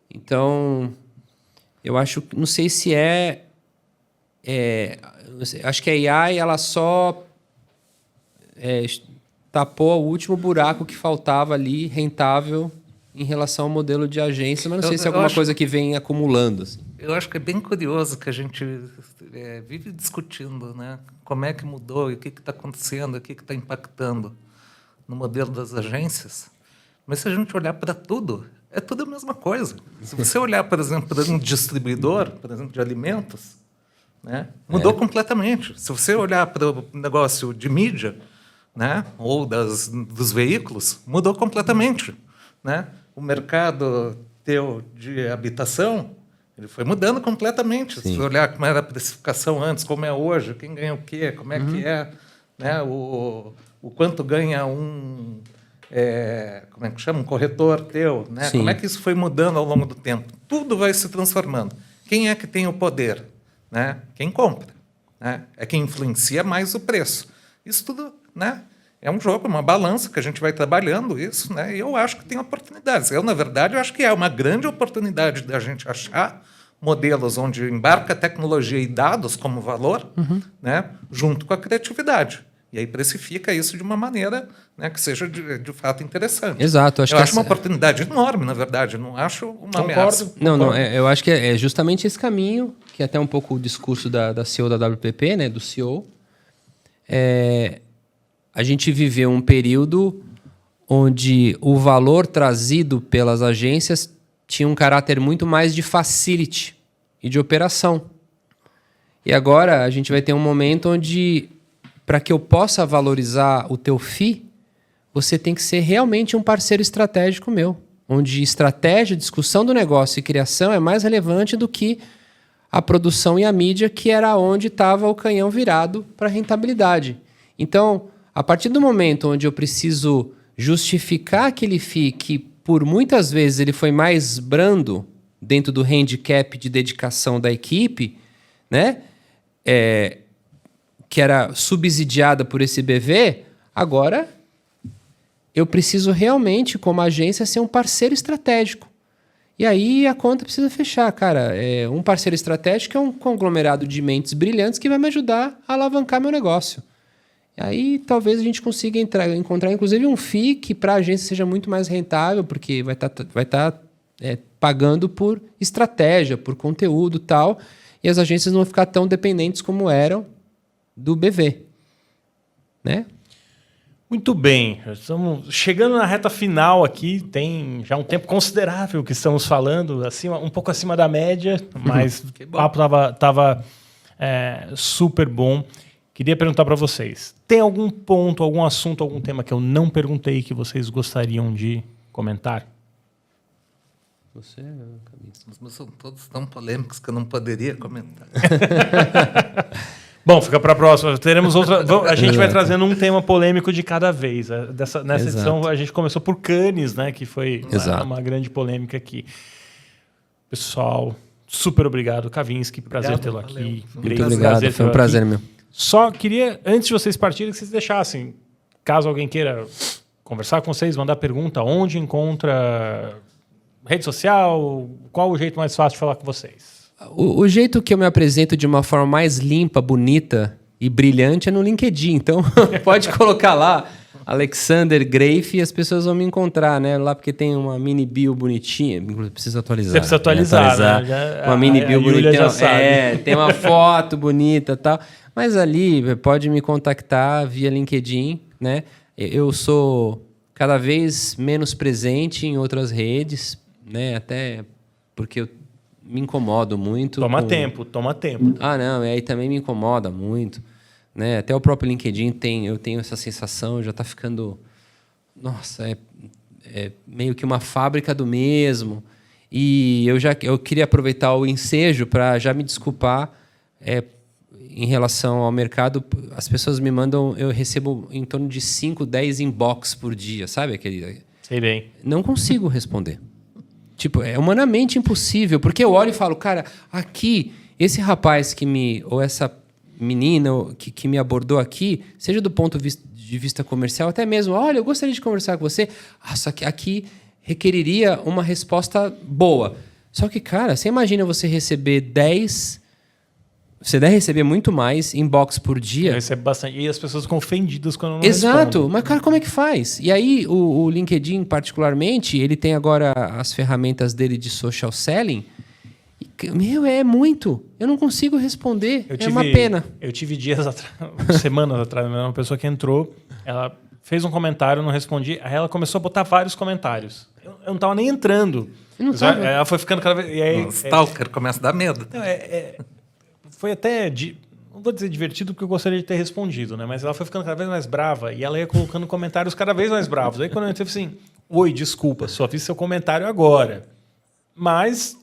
Então, eu acho, não sei se acho que a AI ela só tapou o último buraco que faltava ali, rentável, em relação ao modelo de agência, mas não sei se é alguma coisa que vem acumulando. Assim. Eu acho que é bem curioso que a gente vive discutindo, né? Como é que mudou e o que está acontecendo, o que está impactando no modelo das agências. Mas se a gente olhar para tudo, é tudo a mesma coisa. Se você olhar, por exemplo, para um distribuidor, por exemplo, de alimentos, né? Mudou completamente. Se você olhar para o negócio de mídia, né? Ou dos veículos, mudou completamente. Né? O mercado teu de habitação ele foi mudando completamente. Sim. Se você olhar como era a precificação antes, como é hoje, quem ganha o quê, como é que é, né? O quanto ganha como é que chama? Um corretor teu. Né? Como é que isso foi mudando ao longo do tempo? Tudo vai se transformando. Quem é que tem o poder? Né? Quem compra. Né? É quem influencia mais o preço. Isso tudo, né? É um jogo, uma balança que a gente vai trabalhando isso, né? E eu acho que tem oportunidades. Na verdade, eu acho que é uma grande oportunidade da gente achar modelos onde embarca tecnologia e dados como valor, né? Junto com a criatividade. E aí precifica isso de uma maneira, né, que seja de fato interessante. Exato. Eu acho uma oportunidade enorme, na verdade. Não acho uma ameaça. Não, eu acho que é justamente esse caminho, que é até um pouco o discurso da CEO da WPP, né, do CEO. A gente viveu um período onde o valor trazido pelas agências tinha um caráter muito mais de facility e de operação. E agora a gente vai ter um momento onde, para que eu possa valorizar o teu FII, você tem que ser realmente um parceiro estratégico meu, onde estratégia, discussão do negócio e criação é mais relevante do que a produção e a mídia, que era onde estava o canhão virado para a rentabilidade. Então, a partir do momento onde eu preciso justificar aquele FII que, por muitas vezes, ele foi mais brando dentro do handicap de dedicação da equipe, né? Que era subsidiada por esse BV, agora eu preciso realmente, como agência, ser um parceiro estratégico. E aí a conta precisa fechar, cara. Um parceiro estratégico é um conglomerado de mentes brilhantes que vai me ajudar a alavancar meu negócio. Aí talvez a gente consiga encontrar, inclusive, um FII que para a agência seja muito mais rentável, porque vai estar pagando por estratégia, por conteúdo e tal, e as agências não vão ficar tão dependentes como eram do BV. Né? Muito bem, estamos chegando na reta final aqui, tem já um tempo considerável que estamos falando, um pouco acima da média, mas o papo estava super bom. Queria perguntar para vocês, tem algum ponto, algum assunto, algum tema que eu não perguntei que vocês gostariam de comentar? Os meus são todos tão polêmicos que eu não poderia comentar. Bom, fica para a próxima. Teremos outra. A gente vai trazendo um tema polêmico de cada vez. Nessa edição a gente começou por Cannes, né, que foi uma grande polêmica aqui. Pessoal, super obrigado, Kavinsky, prazer tê-lo aqui. Muito obrigado, foi um prazer meu. Só queria, antes de vocês partirem, que vocês deixassem, caso alguém queira conversar com vocês, mandar pergunta, onde encontra rede social, qual o jeito mais fácil de falar com vocês? O jeito que eu me apresento de uma forma mais limpa, bonita e brilhante é no LinkedIn. Então, pode colocar lá, Alexander Grafe, e as pessoas vão me encontrar, né? Lá porque tem uma mini bio bonitinha. Precisa atualizar. Você precisa atualizar. Né? Uma mini bio bonitinha. Tem uma foto bonita e tal. Mas ali, pode me contactar via LinkedIn, né? Eu sou cada vez menos presente em outras redes, né? Até porque eu me incomodo muito. Toma tempo. Não, aí também me incomoda muito. Né? Até o próprio LinkedIn eu tenho essa sensação, já está ficando... Nossa, meio que uma fábrica do mesmo. E eu queria aproveitar o ensejo para já me desculpar em relação ao mercado. As pessoas me mandam, eu recebo em torno de 5, 10 inbox por dia, sabe? Aquele... Sei bem. Não consigo responder. Tipo, é humanamente impossível, porque eu olho e falo, cara, aqui, esse rapaz ou essa menina que me abordou aqui, seja do ponto de vista comercial, até mesmo, olha, eu gostaria de conversar com você, só que aqui requeriria uma resposta boa. Só que, cara, você imagina você receber 10... Você deve receber muito mais inbox por dia. Eu recebo bastante. E as pessoas ficam ofendidas quando não Exato. respondem. Mas, cara, como é que faz? E aí, o LinkedIn, particularmente, ele tem agora as ferramentas dele de social selling. E, é muito. Eu não consigo responder. Uma pena. Eu tive dias atrás, semanas atrás, uma pessoa que entrou, ela fez um comentário, eu não respondi, aí ela começou a botar vários comentários. Eu não estava nem entrando. Ela foi ficando cada vez... E aí, o stalker começa a dar medo. Não, foi até, não vou dizer divertido porque eu gostaria de ter respondido, né? Mas ela foi ficando cada vez mais brava e ela ia colocando comentários cada vez mais bravos. Aí quando eu entrei, eu falei assim, oi, desculpa, só fiz seu comentário agora. Mas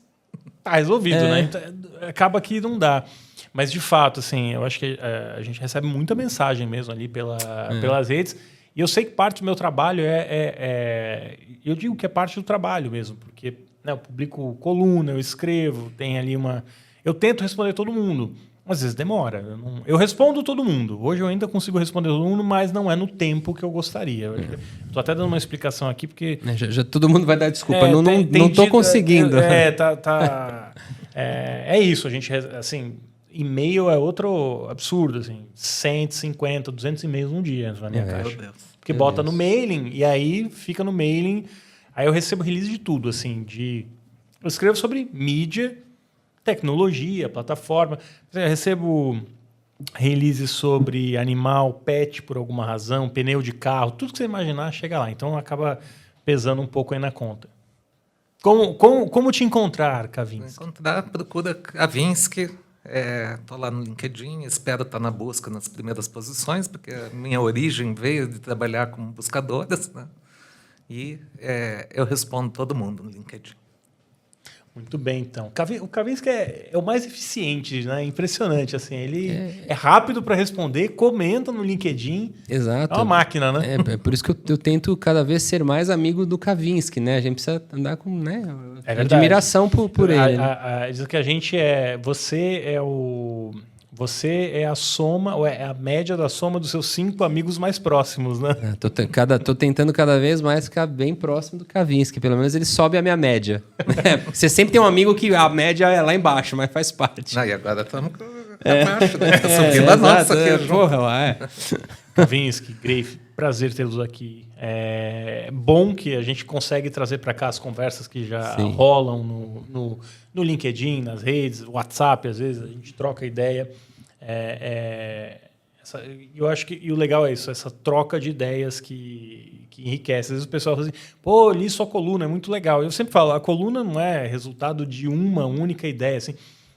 tá resolvido, né? Então, acaba que não dá. Mas de fato, assim, eu acho que a gente recebe muita mensagem mesmo ali pelas redes. E eu sei que parte do meu trabalho eu digo que é parte do trabalho mesmo, porque eu publico coluna, eu escrevo, tem ali uma... Eu tento responder todo mundo, às vezes demora. Eu respondo todo mundo. Hoje eu ainda consigo responder todo mundo, mas não é no tempo que eu gostaria. Estou até dando uma explicação aqui, porque... Já todo mundo vai dar desculpa. Não estou conseguindo. É isso. A gente, assim, e-mail é outro absurdo. Assim, 150, 200 e-mails num dia na minha caixa. Meu Deus. Porque bota no mailing, e aí fica no mailing. Aí eu recebo release de tudo. Assim, eu escrevo sobre mídia, tecnologia, plataforma. Eu recebo releases sobre animal, pet por alguma razão, pneu de carro, tudo que você imaginar chega lá. Então acaba pesando um pouco aí na conta. Como te encontrar, Kavinsky? Procura Kavinsky. Estou lá no LinkedIn, espero estar na busca nas primeiras posições, porque a minha origem veio de trabalhar com buscadores, né? E eu respondo todo mundo no LinkedIn. Muito bem, então. O Kavinsky é o mais eficiente, né? Impressionante, assim. Ele é rápido para responder, comenta no LinkedIn. Exato. É uma máquina, né? É por isso que eu tento cada vez ser mais amigo do Kavinsky, né? A gente precisa andar com admiração por ele. Diz que a gente Você é a soma, ou é a média da soma dos seus 5 amigos mais próximos, né? Tô tentando cada vez mais ficar bem próximo do Kavinsky. Pelo menos ele sobe a minha média. Você sempre tem um amigo que a média é lá embaixo, mas faz parte. E agora estamos abaixo, né? Tá subindo a nossa aqui. Porra, Kavinsky, Greif, prazer tê-los aqui. É bom que a gente consegue trazer para cá as conversas que já rolam no LinkedIn, nas redes, WhatsApp, às vezes a gente troca ideia. Eu acho que o legal é isso, essa troca de ideias que enriquece. Às vezes o pessoal fala assim, pô, li sua coluna, é muito legal. Eu sempre falo, a coluna não é resultado de uma única ideia. Assim.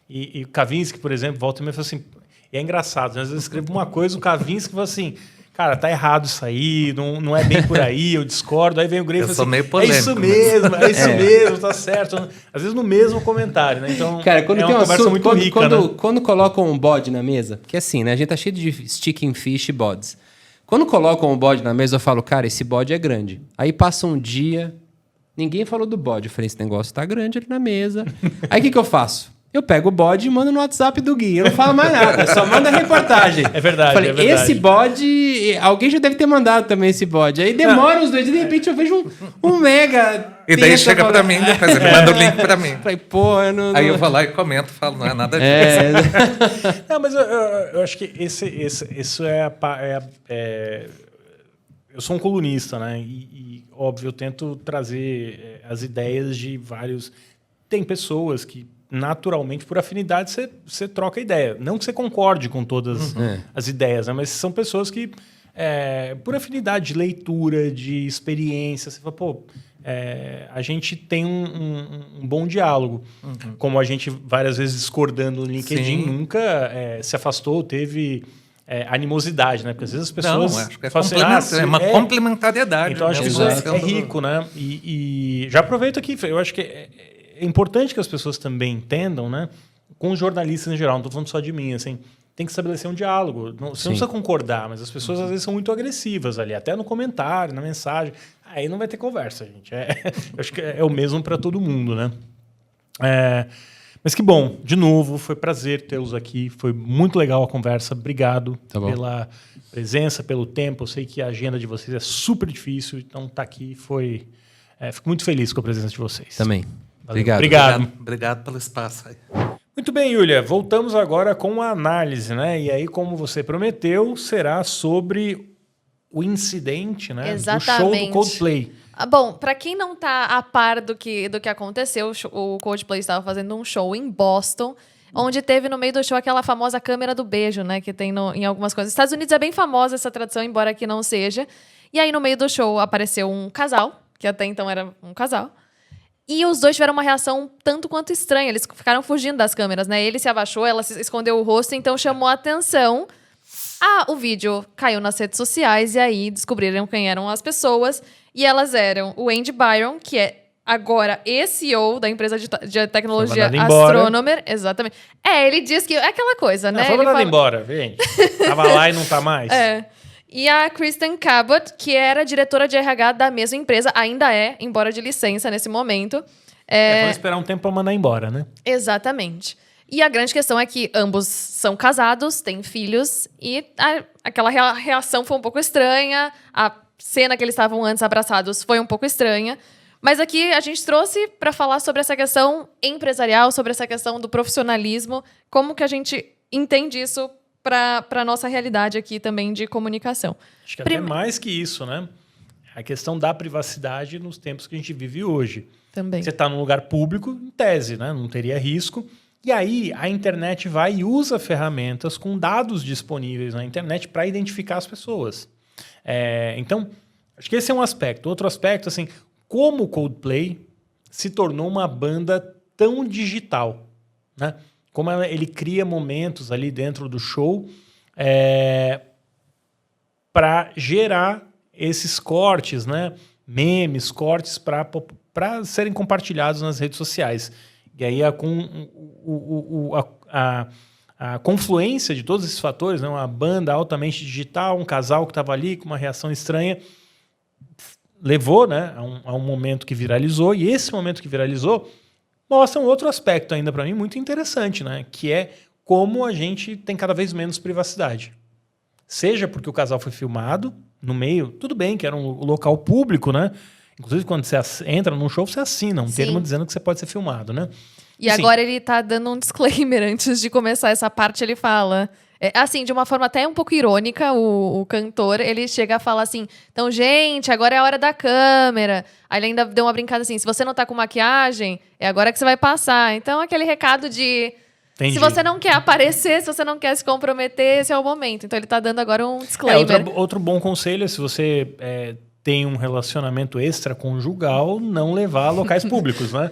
E o Kavinsky, por exemplo, volta e me fala assim, e é engraçado, às vezes eu escrevo uma coisa, o Kavinsky fala assim, cara, tá errado isso aí, não é bem por aí, eu discordo. Aí vem o Greif e fala assim, meio polêmico, é isso mesmo, tá certo. Às vezes no mesmo comentário, né? Então, cara, quando tem uma conversa muito rica, né? Quando colocam um bode na mesa, porque assim, né? A gente tá cheio de sticking fish e bodes. Quando colocam um bode na mesa, eu falo, cara, esse bode é grande. Aí passa um dia, ninguém falou do bode. Eu falei, esse negócio tá grande ali na mesa. Aí o que eu faço? Eu pego o bode e mando no WhatsApp do Gui. Eu não falo mais nada, só mando a reportagem. É verdade, falei, é verdade. Esse bode... Alguém já deve ter mandado também esse bode. Aí demora uns 2 dias, de repente eu vejo um mega... E daí chega pra mim, depois ele manda o link pra mim. Falei, pô, eu não... Aí eu vou lá e comento, falo, não é nada disso. Não, mas eu acho que isso eu sou um colunista, né? E óbvio, eu tento trazer as ideias de vários... Tem pessoas que naturalmente, por afinidade, você troca ideia. Não que você concorde com todas as ideias, né? Mas são pessoas que, por afinidade de leitura, de experiência, você fala, pô, a gente tem um bom diálogo. Como a gente várias vezes discordando no LinkedIn, nunca se afastou, teve animosidade, né? Porque às vezes as pessoas Não, acho que é, falam é uma complementariedade. Então acho que isso é rico, né? E já aproveito aqui, eu acho que é importante que as pessoas também entendam, né? Com os jornalistas em geral, não estou falando só de mim, assim, tem que estabelecer um diálogo. Você não precisa concordar, mas as pessoas às vezes são muito agressivas ali, até no comentário, na mensagem. Aí não vai ter conversa, gente. Eu acho que é o mesmo para todo mundo, né? Mas que bom, de novo, foi prazer tê-los aqui. Foi muito legal a conversa. Obrigado pela presença, pelo tempo. Eu sei que a agenda de vocês é super difícil, então estar aqui foi... fico muito feliz com a presença de vocês. Também. Valeu. Obrigado. Obrigado pelo espaço aí. Muito bem, Yulia. Voltamos agora com a análise, né? E aí, como você prometeu, será sobre o incidente, né? Exatamente. Do show do Coldplay. Bom, para quem não tá a par do que aconteceu, o Coldplay estava fazendo um show em Boston, onde teve no meio do show aquela famosa câmera do beijo, né? Que tem em algumas coisas. Nos Estados Unidos é bem famosa essa tradição, embora aqui não seja. E aí, no meio do show, apareceu um casal, que até então era um casal. E os dois tiveram uma reação tanto quanto estranha. Eles ficaram fugindo das câmeras, né? Ele se abaixou, ela se escondeu o rosto, então chamou a atenção. O vídeo caiu nas redes sociais e aí descobriram quem eram as pessoas. E elas eram o Andy Byron, que é agora CEO da empresa de tecnologia Astronomer. Exatamente. Ele diz que é aquela coisa, né? Foi mandado embora, gente. Tava lá e não tá mais. E a Kristen Cabot, que era diretora de RH da mesma empresa, ainda embora de licença nesse momento. Vamos esperar um tempo para mandar embora, né? Exatamente. E a grande questão é que ambos são casados, têm filhos, e aquela reação foi um pouco estranha. A cena que eles estavam antes abraçados foi um pouco estranha. Mas aqui a gente trouxe para falar sobre essa questão empresarial, sobre essa questão do profissionalismo, como que a gente entende isso para a nossa realidade aqui também de comunicação. Acho que até mais que isso, né? A questão da privacidade nos tempos que a gente vive hoje. Também. Você está num lugar público, em tese, né? Não teria risco. E aí a internet vai e usa ferramentas com dados disponíveis na internet para identificar as pessoas. Então, acho que esse é um aspecto. Outro aspecto, assim, como o Coldplay se tornou uma banda tão digital, né? Como ele cria momentos ali dentro do show para gerar esses cortes, né? Memes, cortes para serem compartilhados nas redes sociais. E aí a confluência de todos esses fatores, né? Uma banda altamente digital, um casal que estava ali com uma reação estranha, levou, né, a um momento que viralizou. E esse momento que viralizou mostra um outro aspecto ainda para mim muito interessante, né? Que é como a gente tem cada vez menos privacidade. Seja porque o casal foi filmado no meio, tudo bem que era um local público, né? Inclusive quando você entra num show, você assina um termo dizendo que você pode ser filmado, né? E assim, agora ele tá dando um disclaimer antes de começar essa parte, ele fala... assim, de uma forma até um pouco irônica, o cantor, ele chega a falar assim, então, gente, agora é a hora da câmera. Aí ele ainda deu uma brincada assim, se você não tá com maquiagem, é agora que você vai passar. Então, aquele recado de... Entendi. Se você não quer aparecer, se você não quer se comprometer, esse é o momento. Então, ele tá dando agora um disclaimer. Outro bom conselho é, se você tem um relacionamento extraconjugal, não levar a locais públicos, né?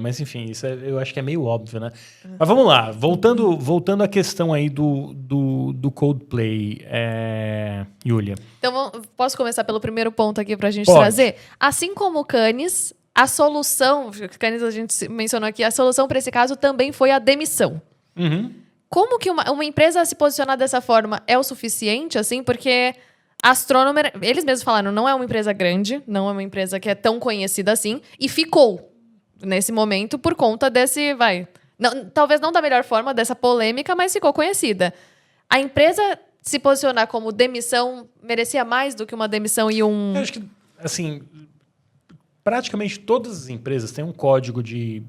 Mas, enfim, isso eu acho que é meio óbvio, né? Mas vamos lá, voltando à questão aí do Coldplay, Yulia. Então, posso começar pelo primeiro ponto aqui pra gente trazer? Assim como o Cannes, a solução, Cannes a gente mencionou aqui, a solução para esse caso também foi a demissão. Uhum. Como que uma empresa se posicionar dessa forma é o suficiente, assim? Porque... A Astronomer, eles mesmos falaram, não é uma empresa grande, não é uma empresa que é tão conhecida assim, e ficou nesse momento por conta desse, talvez não da melhor forma, dessa polêmica, mas ficou conhecida. A empresa se posicionar como demissão merecia mais do que uma demissão e um... Eu acho que, assim, praticamente todas as empresas têm um código de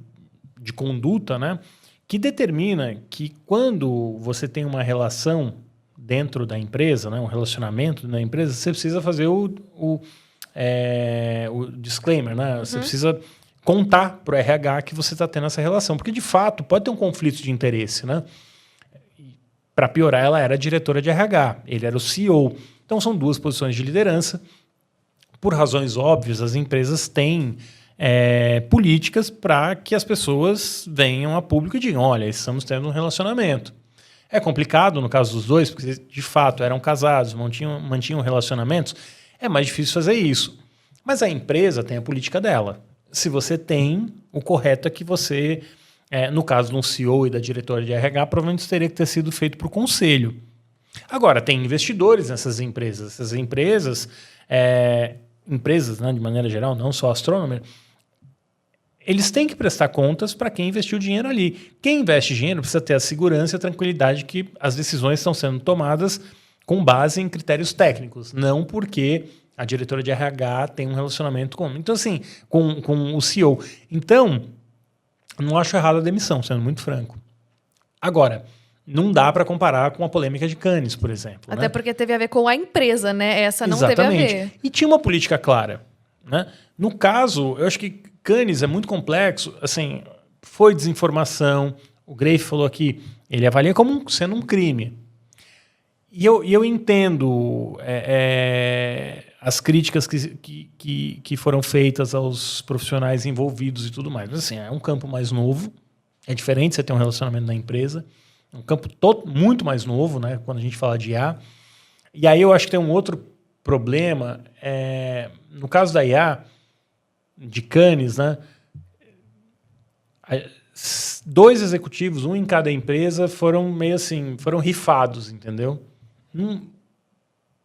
conduta, né, que determina que quando você tem uma relação dentro da empresa, né, um relacionamento na empresa, você precisa fazer o disclaimer, né? Uhum. Você precisa contar para o RH que você está tendo essa relação, porque de fato pode ter um conflito de interesse, né? Para piorar, ela era diretora de RH, ele era o CEO. Então são duas posições de liderança. Por razões óbvias, as empresas têm políticas para que as pessoas venham a público e digam, olha, estamos tendo um relacionamento. É complicado no caso dos dois, porque de fato eram casados, mantinham relacionamentos. É mais difícil fazer isso. Mas a empresa tem a política dela. Se você tem, o correto é que você, no caso de um CEO e da diretora de RH, provavelmente isso teria que ter sido feito por conselho. Agora, tem investidores nessas empresas. Essas empresas, né, de maneira geral, não só Astronomer, eles têm que prestar contas para quem investiu dinheiro ali. Quem investe dinheiro precisa ter a segurança e a tranquilidade que as decisões estão sendo tomadas com base em critérios técnicos, não porque a diretora de RH tem um relacionamento com o CEO. Então, não acho errado a demissão, sendo muito franco. Agora, não dá para comparar com a polêmica de Cannes, por exemplo. Até né? porque teve a ver com a empresa, né? Essa não Exatamente. teve a ver. E tinha uma política clara. Né? No caso, eu acho que Cannes é muito complexo. Assim, foi desinformação. O Graeff falou aqui, ele avalia como sendo um crime. E eu entendo as críticas que foram feitas aos profissionais envolvidos e tudo mais. Mas assim, é um campo mais novo. É diferente você ter um relacionamento na empresa. É um campo muito mais novo, né, quando a gente fala de IA. E aí eu acho que tem um outro problema. No caso da IA, de Cannes, né, 2 executivos, um em cada empresa, foram meio assim, foram rifados, entendeu?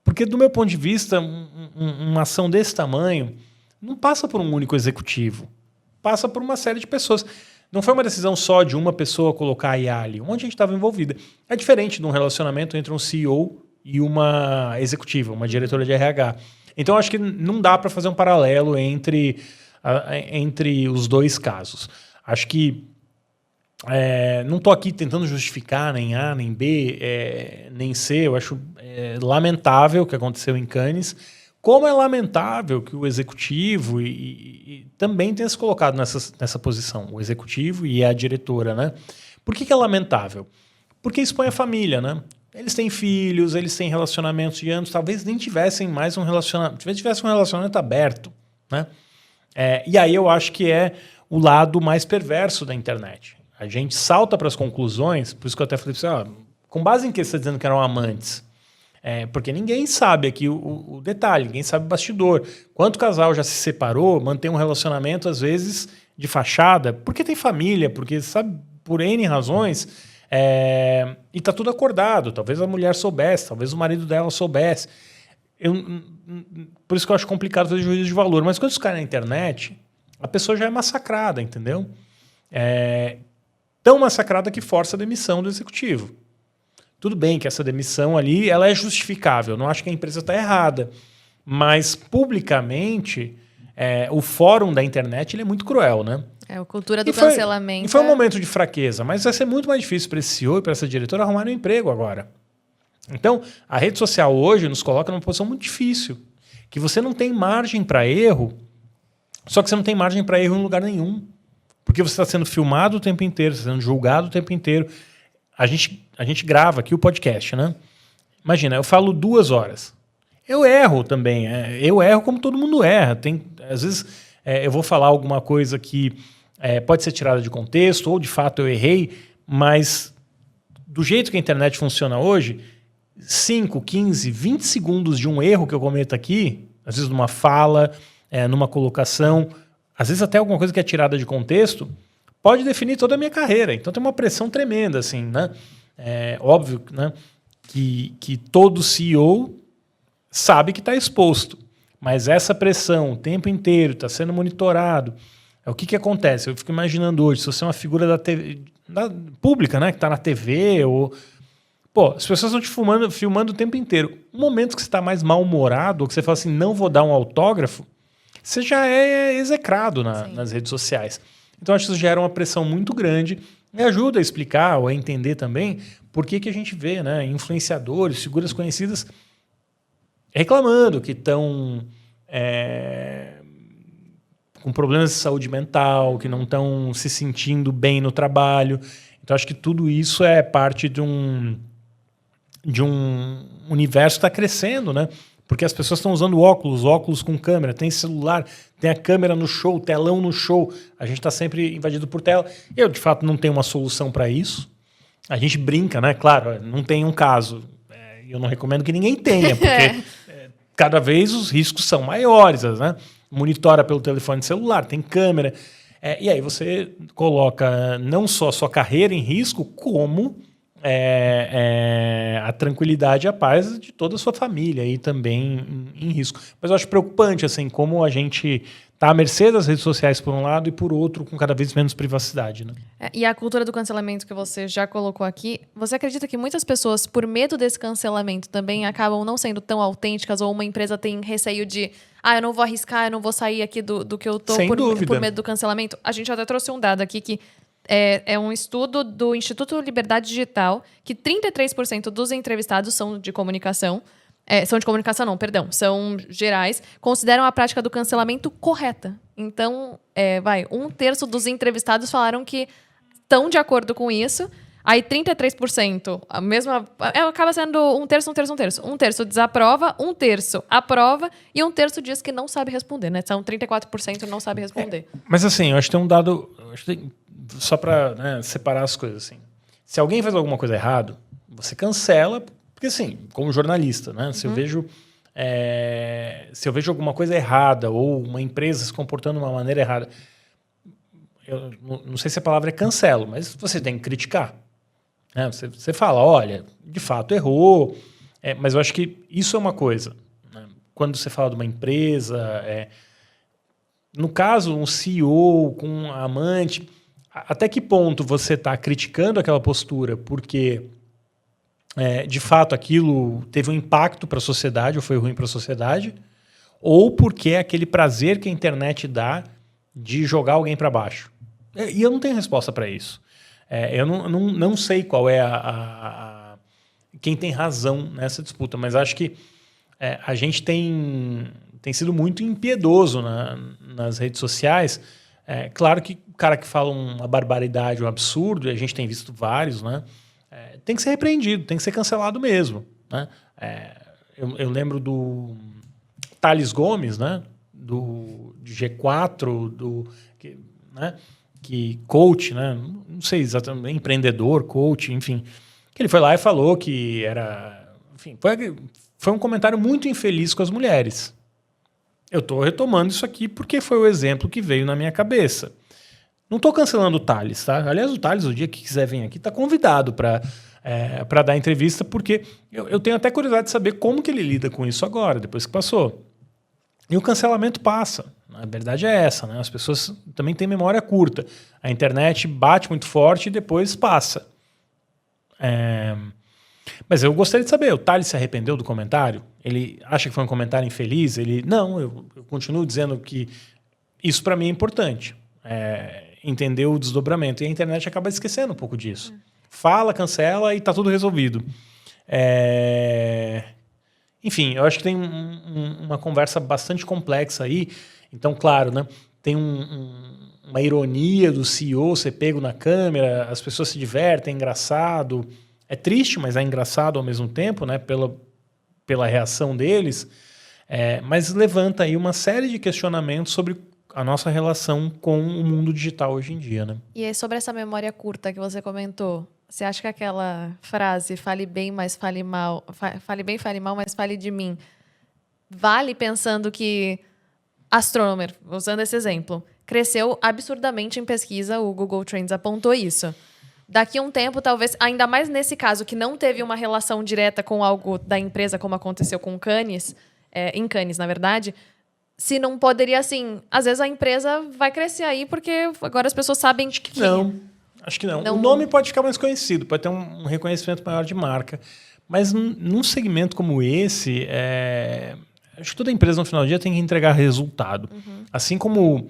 Porque, do meu ponto de vista, uma ação desse tamanho não passa por um único executivo. Passa por uma série de pessoas. Não foi uma decisão só de uma pessoa colocar a IA ali. Um monte de gente estava envolvida. É diferente de um relacionamento entre um CEO e uma executiva, uma diretora de RH. Então, acho que não dá para fazer um paralelo entre os dois casos. Acho que não estou aqui tentando justificar nem A, nem B, nem C. Eu acho lamentável o que aconteceu em Cannes, como é lamentável que o executivo e também tenha se colocado nessa posição, o executivo e a diretora. Né? Por que é lamentável? Porque expõe a família. Né? Eles têm filhos, eles têm relacionamentos de anos, talvez nem tivessem mais um relacionamento, tivessem um relacionamento aberto. Né? E aí eu acho que é o lado mais perverso da internet. A gente salta para as conclusões, por isso que eu até falei para você, com base em que você está dizendo que eram amantes? Porque ninguém sabe aqui o detalhe, ninguém sabe o bastidor. Quanto casal já se separou, mantém um relacionamento, às vezes, de fachada, porque tem família, porque sabe, por N razões, e está tudo acordado. Talvez a mulher soubesse, talvez o marido dela soubesse. Por isso que eu acho complicado fazer juízo de valor. Mas quando isso cai na internet, a pessoa já é massacrada, entendeu? Tão massacrada que força a demissão do executivo. Tudo bem que essa demissão ali ela é justificável, não acho que a empresa está errada, mas publicamente o fórum da internet ele é muito cruel, né? A cultura do cancelamento. E foi um momento de fraqueza, mas vai ser muito mais difícil para esse CEO e para essa diretora arrumar um emprego agora. Então, a rede social hoje nos coloca numa posição muito difícil, que você não tem margem para erro, só que você não tem margem para erro em lugar nenhum. Porque você está sendo filmado o tempo inteiro, está sendo julgado o tempo inteiro. A gente grava aqui o podcast, né? Imagina, eu falo 2 horas. Eu erro também. Eu erro como todo mundo erra. Às vezes eu vou falar alguma coisa que pode ser tirada de contexto, ou de fato eu errei, mas do jeito que a internet funciona hoje, 5, 15, 20 segundos de um erro que eu cometo aqui, às vezes numa fala, numa colocação, às vezes até alguma coisa que é tirada de contexto, pode definir toda a minha carreira. Então tem uma pressão tremenda, assim, né? Óbvio, né, que todo CEO sabe que está exposto, mas essa pressão o tempo inteiro está sendo monitorado. O que acontece? Eu fico imaginando hoje, se você é uma figura da TV, pública, né, que está na TV, as pessoas estão te filmando o tempo inteiro. No momento que você está mais mal-humorado, ou que você fala assim, não vou dar um autógrafo, você já é execrado nas redes sociais. Então, acho que isso gera uma pressão muito grande e ajuda a explicar ou a entender também por que a gente vê, né, influenciadores, figuras conhecidas reclamando que estão com problemas de saúde mental, que não estão se sentindo bem no trabalho. Então, acho que tudo isso é parte de um universo que está crescendo, né? Porque as pessoas estão usando óculos com câmera, tem celular, tem a câmera no show, telão no show. A gente está sempre invadido por tela. Eu, de fato, não tenho uma solução para isso. A gente brinca, né? Claro, não tem um caso. Eu não recomendo que ninguém tenha, porque cada vez os riscos são maiores, né? Monitora pelo telefone celular, tem câmera. E aí você coloca não só a sua carreira em risco, como a tranquilidade e a paz de toda a sua família aí também em risco. Mas eu acho preocupante, assim, como a gente está à mercê das redes sociais por um lado e por outro com cada vez menos privacidade, né? E a cultura do cancelamento que você já colocou aqui, você acredita que muitas pessoas, por medo desse cancelamento, também acabam não sendo tão autênticas, ou uma empresa tem receio de eu não vou arriscar, eu não vou sair aqui do que eu tô por medo do cancelamento? A gente até trouxe um dado aqui que é um estudo do Instituto Liberdade Digital, que 33% dos entrevistados são de comunicação. São gerais, consideram a prática do cancelamento correta. Então, 1/3 dos entrevistados falaram que estão de acordo com isso. Aí 33%, a mesma. Acaba sendo 1/3, 1/3, 1/3. 1/3 desaprova, 1/3 aprova e 1/3 diz que não sabe responder, né? São 34% não sabe responder. Mas assim, eu acho que tem um dado. Só para separar as coisas assim. Se alguém faz alguma coisa errada, você cancela. Porque, assim, como jornalista, né? Se eu vejo alguma coisa errada ou uma empresa se comportando de uma maneira errada, eu não sei se a palavra é cancelo, mas você tem que criticar. Né? Você fala, olha, de fato errou, mas eu acho que isso é uma coisa. Né? Quando você fala de uma empresa, no caso, um CEO com um amante, até que ponto você está criticando aquela postura porque... de fato, aquilo teve um impacto para a sociedade ou foi ruim para a sociedade, ou porque é aquele prazer que a internet dá de jogar alguém para baixo. E eu não tenho resposta para isso. Eu não sei qual é quem tem razão nessa disputa, mas acho que a gente tem sido muito impiedoso nas redes sociais. Claro que o cara que fala uma barbaridade, um absurdo, e a gente tem visto vários, né? Tem que ser repreendido, tem que ser cancelado mesmo. Né? Eu lembro do Thales Gomes, né? Do G4, que coach, né? Não sei exatamente, empreendedor, coach, enfim. Que ele foi lá e falou que era... Enfim, foi um comentário muito infeliz com as mulheres. Eu estou retomando isso aqui porque foi o exemplo que veio na minha cabeça. Não estou cancelando o Thales, tá? Aliás, o Thales, o dia que quiser vir aqui, está convidado para dar entrevista, porque eu tenho até curiosidade de saber como que ele lida com isso agora, depois que passou. E o cancelamento passa. A verdade é essa, né? As pessoas também têm memória curta. A internet bate muito forte e depois passa. Mas eu gostaria de saber, o Thales se arrependeu do comentário? Ele acha que foi um comentário infeliz? Não, eu continuo dizendo que isso para mim é importante. Entender o desdobramento. E a internet acaba esquecendo um pouco disso. Fala, cancela e está tudo resolvido. Enfim, eu acho que tem uma conversa bastante complexa aí. Então, claro, né, tem uma ironia do CEO ser pego na câmera, as pessoas se divertem, é engraçado. É triste, mas é engraçado ao mesmo tempo, né, pela reação deles. Mas levanta aí uma série de questionamentos sobre a nossa relação com o mundo digital hoje em dia, né? E aí, sobre essa memória curta que você comentou, você acha que aquela frase, fale bem, mas fale mal, fale bem, fale mal, mas fale de mim, vale pensando que Astronomer, usando esse exemplo, cresceu absurdamente em pesquisa, o Google Trends apontou isso. Daqui a um tempo, talvez, ainda mais nesse caso, que não teve uma relação direta com algo da empresa, como aconteceu com Cannes, em Cannes, na verdade, se não poderia, assim, às vezes a empresa vai crescer aí porque agora as pessoas sabem que... Não, acho que não. O nome pode ficar mais conhecido, pode ter um reconhecimento maior de marca. Mas num segmento como esse, acho que toda empresa no final do dia tem que entregar resultado. Assim como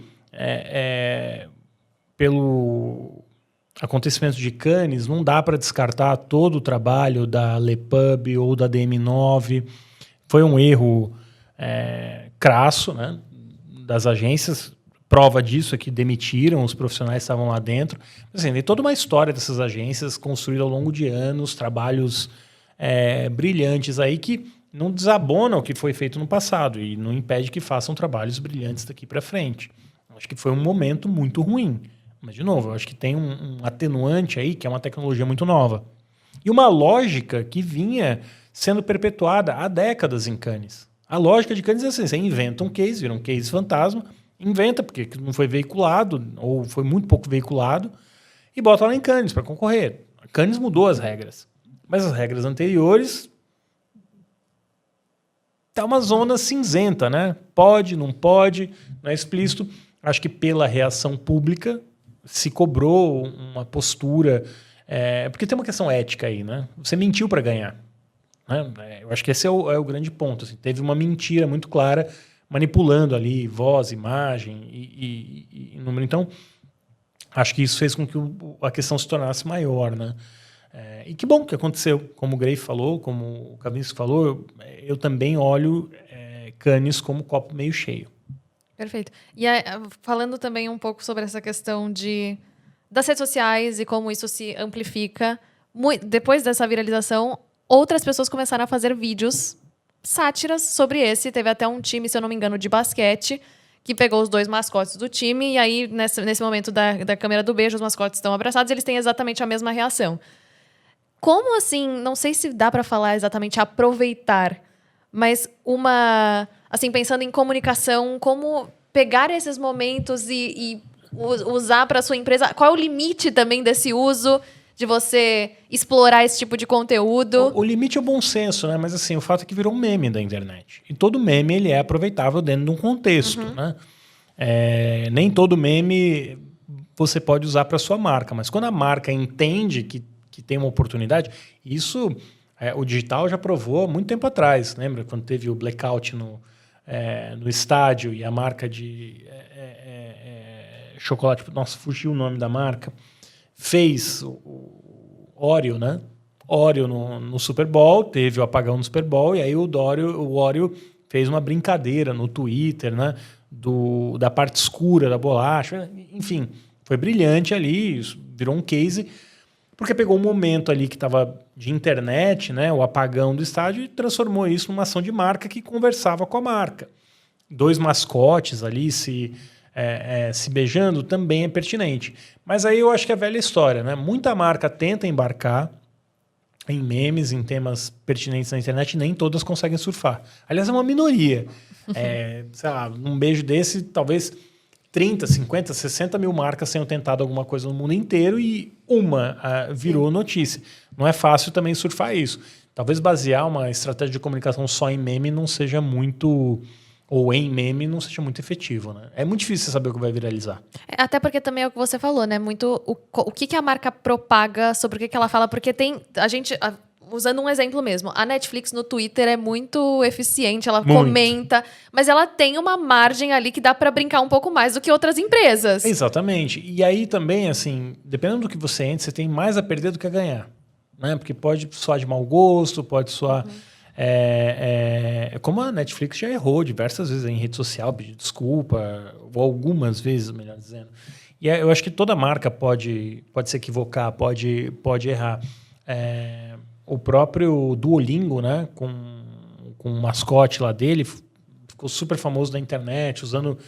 pelo acontecimento de Cannes, não dá para descartar todo o trabalho da Lepub ou da DM9. Foi um erro crasso, né, das agências. Prova disso é que demitiram os profissionais que estavam lá dentro. Assim, tem toda uma história dessas agências construída ao longo de anos, trabalhos brilhantes aí que não desabonam o que foi feito no passado e não impede que façam trabalhos brilhantes daqui para frente. Acho que foi um momento muito ruim, Mas, de novo, eu acho que tem um atenuante aí, que é uma tecnologia muito nova. E uma lógica que vinha sendo perpetuada há décadas em Cannes. A lógica de Cannes é assim, você inventa um case, vira um case fantasma, inventa, porque não foi veiculado, ou foi muito pouco veiculado, e bota lá em Cannes para concorrer. A Cannes mudou as regras. Mas as regras anteriores tá uma zona cinzenta, né? Pode, não é explícito. Acho que pela reação pública se cobrou uma postura... porque tem uma questão ética aí, né? Você mentiu para ganhar. Né? Eu acho que esse é o grande ponto. Assim. Teve uma mentira muito clara, manipulando ali voz, imagem e número. Então, acho que isso fez com que a questão se tornasse maior, né? E que bom que aconteceu. Como o Grafe falou, como o Kavinsky falou, eu também olho Cannes como copo meio cheio. Perfeito. E falando também um pouco sobre essa questão das redes sociais e como isso se amplifica, depois dessa viralização, outras pessoas começaram a fazer vídeos, sátiras sobre esse. Teve até um time, se eu não me engano, de basquete, que pegou os 2 mascotes do time, e aí, nesse momento da câmera do beijo, os mascotes estão abraçados, eles têm exatamente a mesma reação. Como assim, não sei se dá para falar exatamente aproveitar, mas assim, pensando em comunicação, como pegar esses momentos e usar para sua empresa? Qual é o limite também desse uso, de você explorar esse tipo de conteúdo? O limite é o bom senso, né? Mas assim, o fato é que virou um meme da internet. E todo meme ele é aproveitável dentro de um contexto, né? Nem todo meme você pode usar para sua marca, mas quando a marca entende que tem uma oportunidade, isso o digital já provou muito tempo atrás. Lembra quando teve o blackout no estádio e a marca de chocolate, nossa, fugiu o nome da marca, fez o Oreo, né? Oreo no Super Bowl, teve o apagão no Super Bowl, e aí o Oreo fez uma brincadeira no Twitter, né? Da parte escura da bolacha. Enfim, foi brilhante ali, virou um case, porque pegou um momento ali que estava de internet, né? O apagão do estádio, e transformou isso numa ação de marca que conversava com a marca. 2 mascotes ali se beijando também é pertinente. Mas aí eu acho que é a velha história, né? Muita marca tenta embarcar em memes, em temas pertinentes na internet, e nem todas conseguem surfar. Aliás, é uma minoria. Sei lá, um beijo desse, talvez 30, 50, 60 mil marcas tenham tentado alguma coisa no mundo inteiro e uma virou notícia. Não é fácil também surfar isso. Talvez basear uma estratégia de comunicação só em meme não seja muito... ou em meme não seja muito efetivo, né? É muito difícil saber o que vai viralizar. Até porque também é o que você falou, né? Muito o que a marca propaga, sobre o que ela fala, porque tem... usando um exemplo mesmo, a Netflix no Twitter é muito eficiente, ela comenta, mas ela tem uma margem ali que dá para brincar um pouco mais do que outras empresas. Exatamente. E aí também, assim, dependendo do que você entra, você tem mais a perder do que a ganhar. Né? Porque pode soar de mau gosto, pode soar... como a Netflix já errou diversas vezes em rede social, pedir desculpa, ou algumas vezes, melhor dizendo. E eu acho que toda marca pode se equivocar, pode errar. O próprio Duolingo, né, com o mascote lá dele, ficou super famoso na internet, usando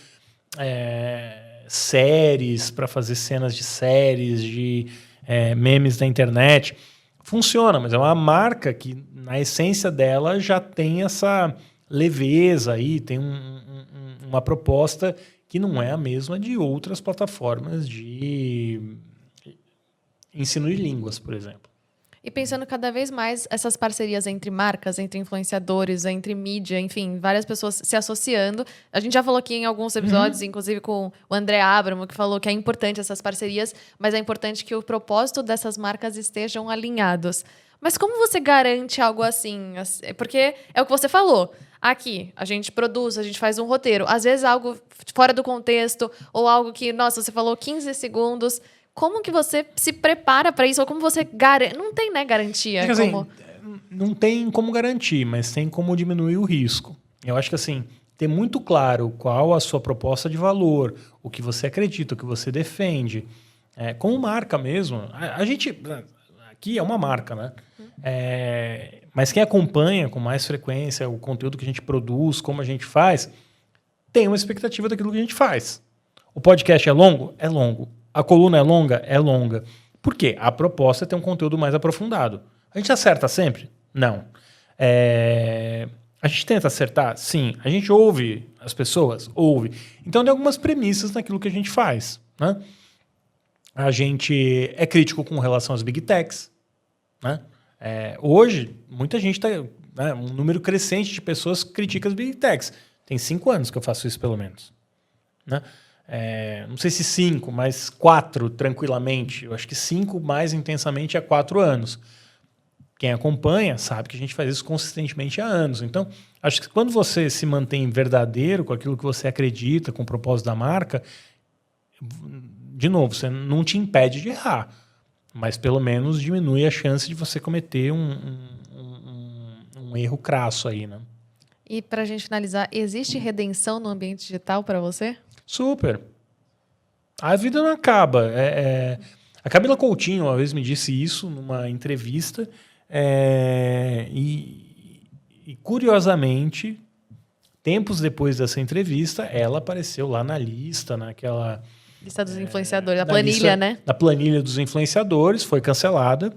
séries para fazer cenas de séries, de memes na internet. Funciona, mas é uma marca que, na essência dela, já tem essa leveza aí, tem uma proposta que não é a mesma de outras plataformas de ensino de línguas, por exemplo. E pensando cada vez mais essas parcerias entre marcas, entre influenciadores, entre mídia, enfim, várias pessoas se associando. A gente já falou aqui em alguns episódios, inclusive com o André Abramo, que falou que é importante essas parcerias, mas é importante que o propósito dessas marcas estejam alinhados. Mas como você garante algo assim? Porque é o que você falou. Aqui, a gente produz, a gente faz um roteiro. Às vezes algo fora do contexto, ou algo que, nossa, você falou 15 segundos... Como que você se prepara para isso? Ou como você garante? Não tem, né, garantia. Assim, não tem como garantir, mas tem como diminuir o risco. Eu acho que assim, ter muito claro qual a sua proposta de valor, o que você acredita, o que você defende. Como marca mesmo. A gente aqui é uma marca, né? Mas quem acompanha com mais frequência o conteúdo que a gente produz, como a gente faz, tem uma expectativa daquilo que a gente faz. O podcast é longo? É longo. A coluna é longa? É longa. Por quê? A proposta é ter um conteúdo mais aprofundado. A gente acerta sempre? Não. A gente tenta acertar? Sim. A gente ouve as pessoas? Ouve. Então tem algumas premissas naquilo que a gente faz, né? A gente é crítico com relação às big techs, né? Hoje, muita gente está... Né, um número crescente de pessoas critica as big techs. Tem 5 anos que eu faço isso, pelo menos. Né? Não sei se 5, mas 4 tranquilamente. Eu acho que 5 mais intensamente há 4 anos. Quem acompanha sabe que a gente faz isso consistentemente há anos. Então, acho que quando você se mantém verdadeiro com aquilo que você acredita, com o propósito da marca, de novo, você não te impede de errar, mas pelo menos diminui a chance de você cometer um erro crasso aí, né? E para a gente finalizar, existe redenção no ambiente digital para você? Super. A vida não acaba. A Camila Coutinho uma vez me disse isso numa entrevista e curiosamente, tempos depois dessa entrevista, ela apareceu lá na lista, naquela... Lista dos influenciadores, a planilha, né? Na planilha dos influenciadores, foi cancelada,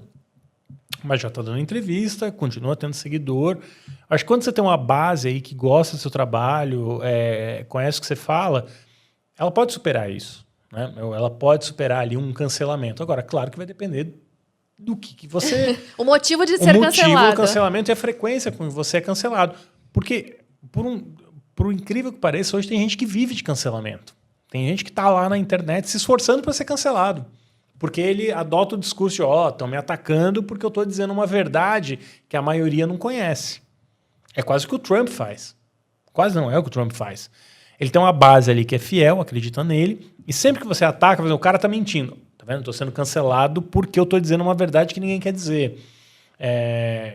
mas já está dando entrevista, continua tendo seguidor. Acho que quando você tem uma base aí que gosta do seu trabalho, conhece o que você fala, ela pode superar isso, né? Ela pode superar ali um cancelamento. Agora, claro que vai depender do que você... O motivo de ser cancelado. O motivo do cancelamento é a frequência com que você é cancelado. Porque, por incrível que pareça, hoje tem gente que vive de cancelamento. Tem gente que está lá na internet se esforçando para ser cancelado. Porque ele adota o discurso de, estão me atacando porque eu estou dizendo uma verdade que a maioria não conhece. É quase o que o Trump faz. Quase não é o que o Trump faz. Ele tem uma base ali que é fiel, acredita nele, e sempre que você ataca, o cara está mentindo. Tá vendo? Estou sendo cancelado porque eu estou dizendo uma verdade que ninguém quer dizer.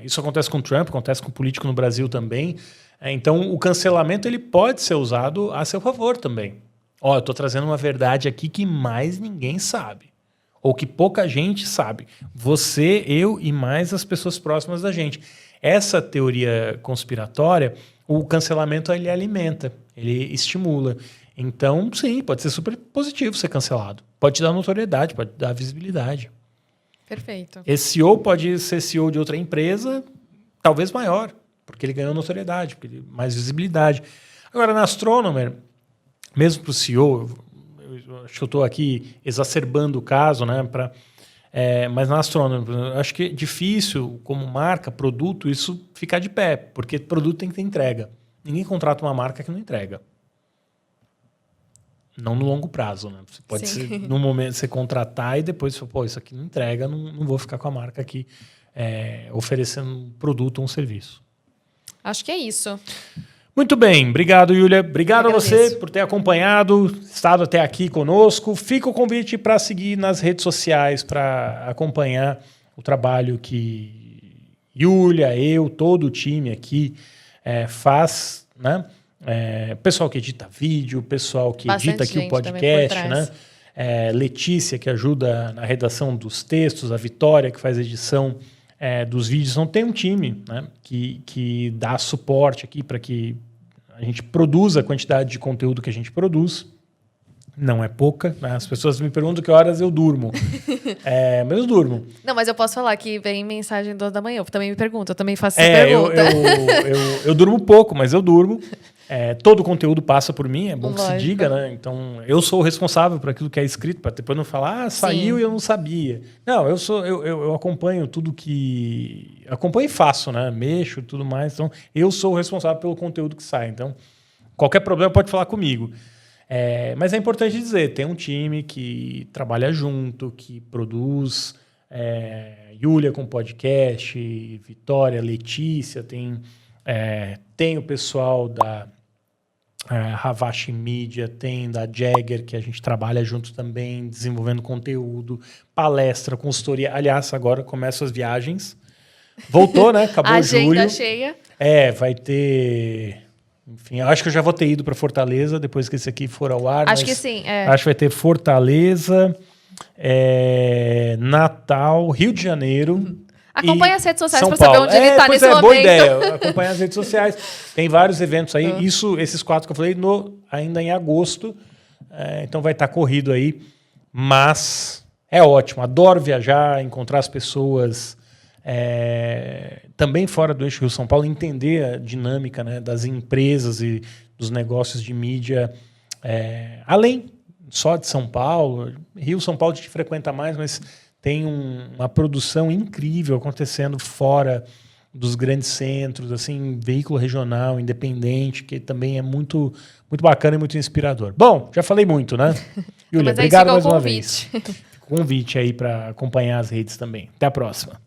Isso acontece com o Trump, acontece com o político no Brasil também. Então, o cancelamento ele pode ser usado a seu favor também. Eu estou trazendo uma verdade aqui que mais ninguém sabe. Ou que pouca gente sabe. Você, eu e mais as pessoas próximas da gente. Essa teoria conspiratória, o cancelamento ele alimenta, ele estimula. Então, sim, pode ser super positivo ser cancelado. Pode te dar notoriedade, pode dar visibilidade. Perfeito. Esse CEO pode ser CEO de outra empresa, talvez maior, porque ele ganhou notoriedade, porque ele mais visibilidade. Agora, na Astronomer, mesmo para o CEO, eu acho que eu estou aqui exacerbando o caso, né? Mas na Astronomer, eu acho que é difícil, como marca, produto, isso ficar de pé, porque produto tem que ter entrega. Ninguém contrata uma marca que não entrega. Não no longo prazo, né? Você pode ser, no momento você contratar e depois falar, isso aqui não entrega, não vou ficar com a marca aqui oferecendo um produto ou um serviço. Acho que é isso. Muito bem, obrigado, Yulia. Obrigado a você por ter acompanhado, estado até aqui conosco. Fica o convite para seguir nas redes sociais, para acompanhar o trabalho que Yulia, eu, todo o time aqui faz, né? Pessoal que edita vídeo, pessoal que edita aqui o podcast, né? Letícia, que ajuda na redação dos textos, a Vitória, que faz a edição dos vídeos. Então tem um time, né, que dá suporte aqui para que a gente produza a quantidade de conteúdo que a gente produz. Não é pouca, né? As pessoas me perguntam que horas eu durmo. Mas eu durmo. Não, mas eu posso falar que vem mensagem 2 da manhã. Eu também me pergunto, eu também faço essa pergunta. Eu durmo pouco, mas eu durmo. Todo o conteúdo passa por mim, é bom que se diga, né? Então, eu sou o responsável por aquilo que é escrito, para depois não falar, saiu. Sim. E eu não sabia. Não, eu acompanho tudo que... Acompanho e faço, né? Mexo e tudo mais. Então, eu sou o responsável pelo conteúdo que sai. Então, qualquer problema pode falar comigo. Mas é importante dizer, tem um time que trabalha junto, que produz, Yulia com podcast, Vitória, Letícia, tem o pessoal da Havashi Media, tem da Jagger, que a gente trabalha junto também, desenvolvendo conteúdo, palestra, consultoria. Aliás, agora começam as viagens. Voltou, né? Acabou julho. Agenda cheia. Vai ter... Enfim, acho que eu já vou ter ido para Fortaleza depois que esse aqui for ao ar. Acho que sim. Acho que vai ter Fortaleza, Natal, Rio de Janeiro. Acompanhe as redes sociais para São saber Paulo. onde ele está nesse momento. Boa ideia. Acompanhe as redes sociais. Tem vários eventos aí. Esses 4 que eu falei ainda em agosto. Então vai estar corrido aí mas é ótimo. Adoro viajar, encontrar as pessoas também fora do eixo Rio-São Paulo, entender a dinâmica, né, das empresas e dos negócios de mídia, além só de São Paulo. Rio-São Paulo a gente frequenta mais, mas tem uma produção incrível acontecendo fora dos grandes centros, assim, veículo regional, independente, que também é muito, muito bacana e muito inspirador. Bom, já falei muito, né? Júlia, obrigado mais uma vez. Convite aí para acompanhar as redes também. Até a próxima.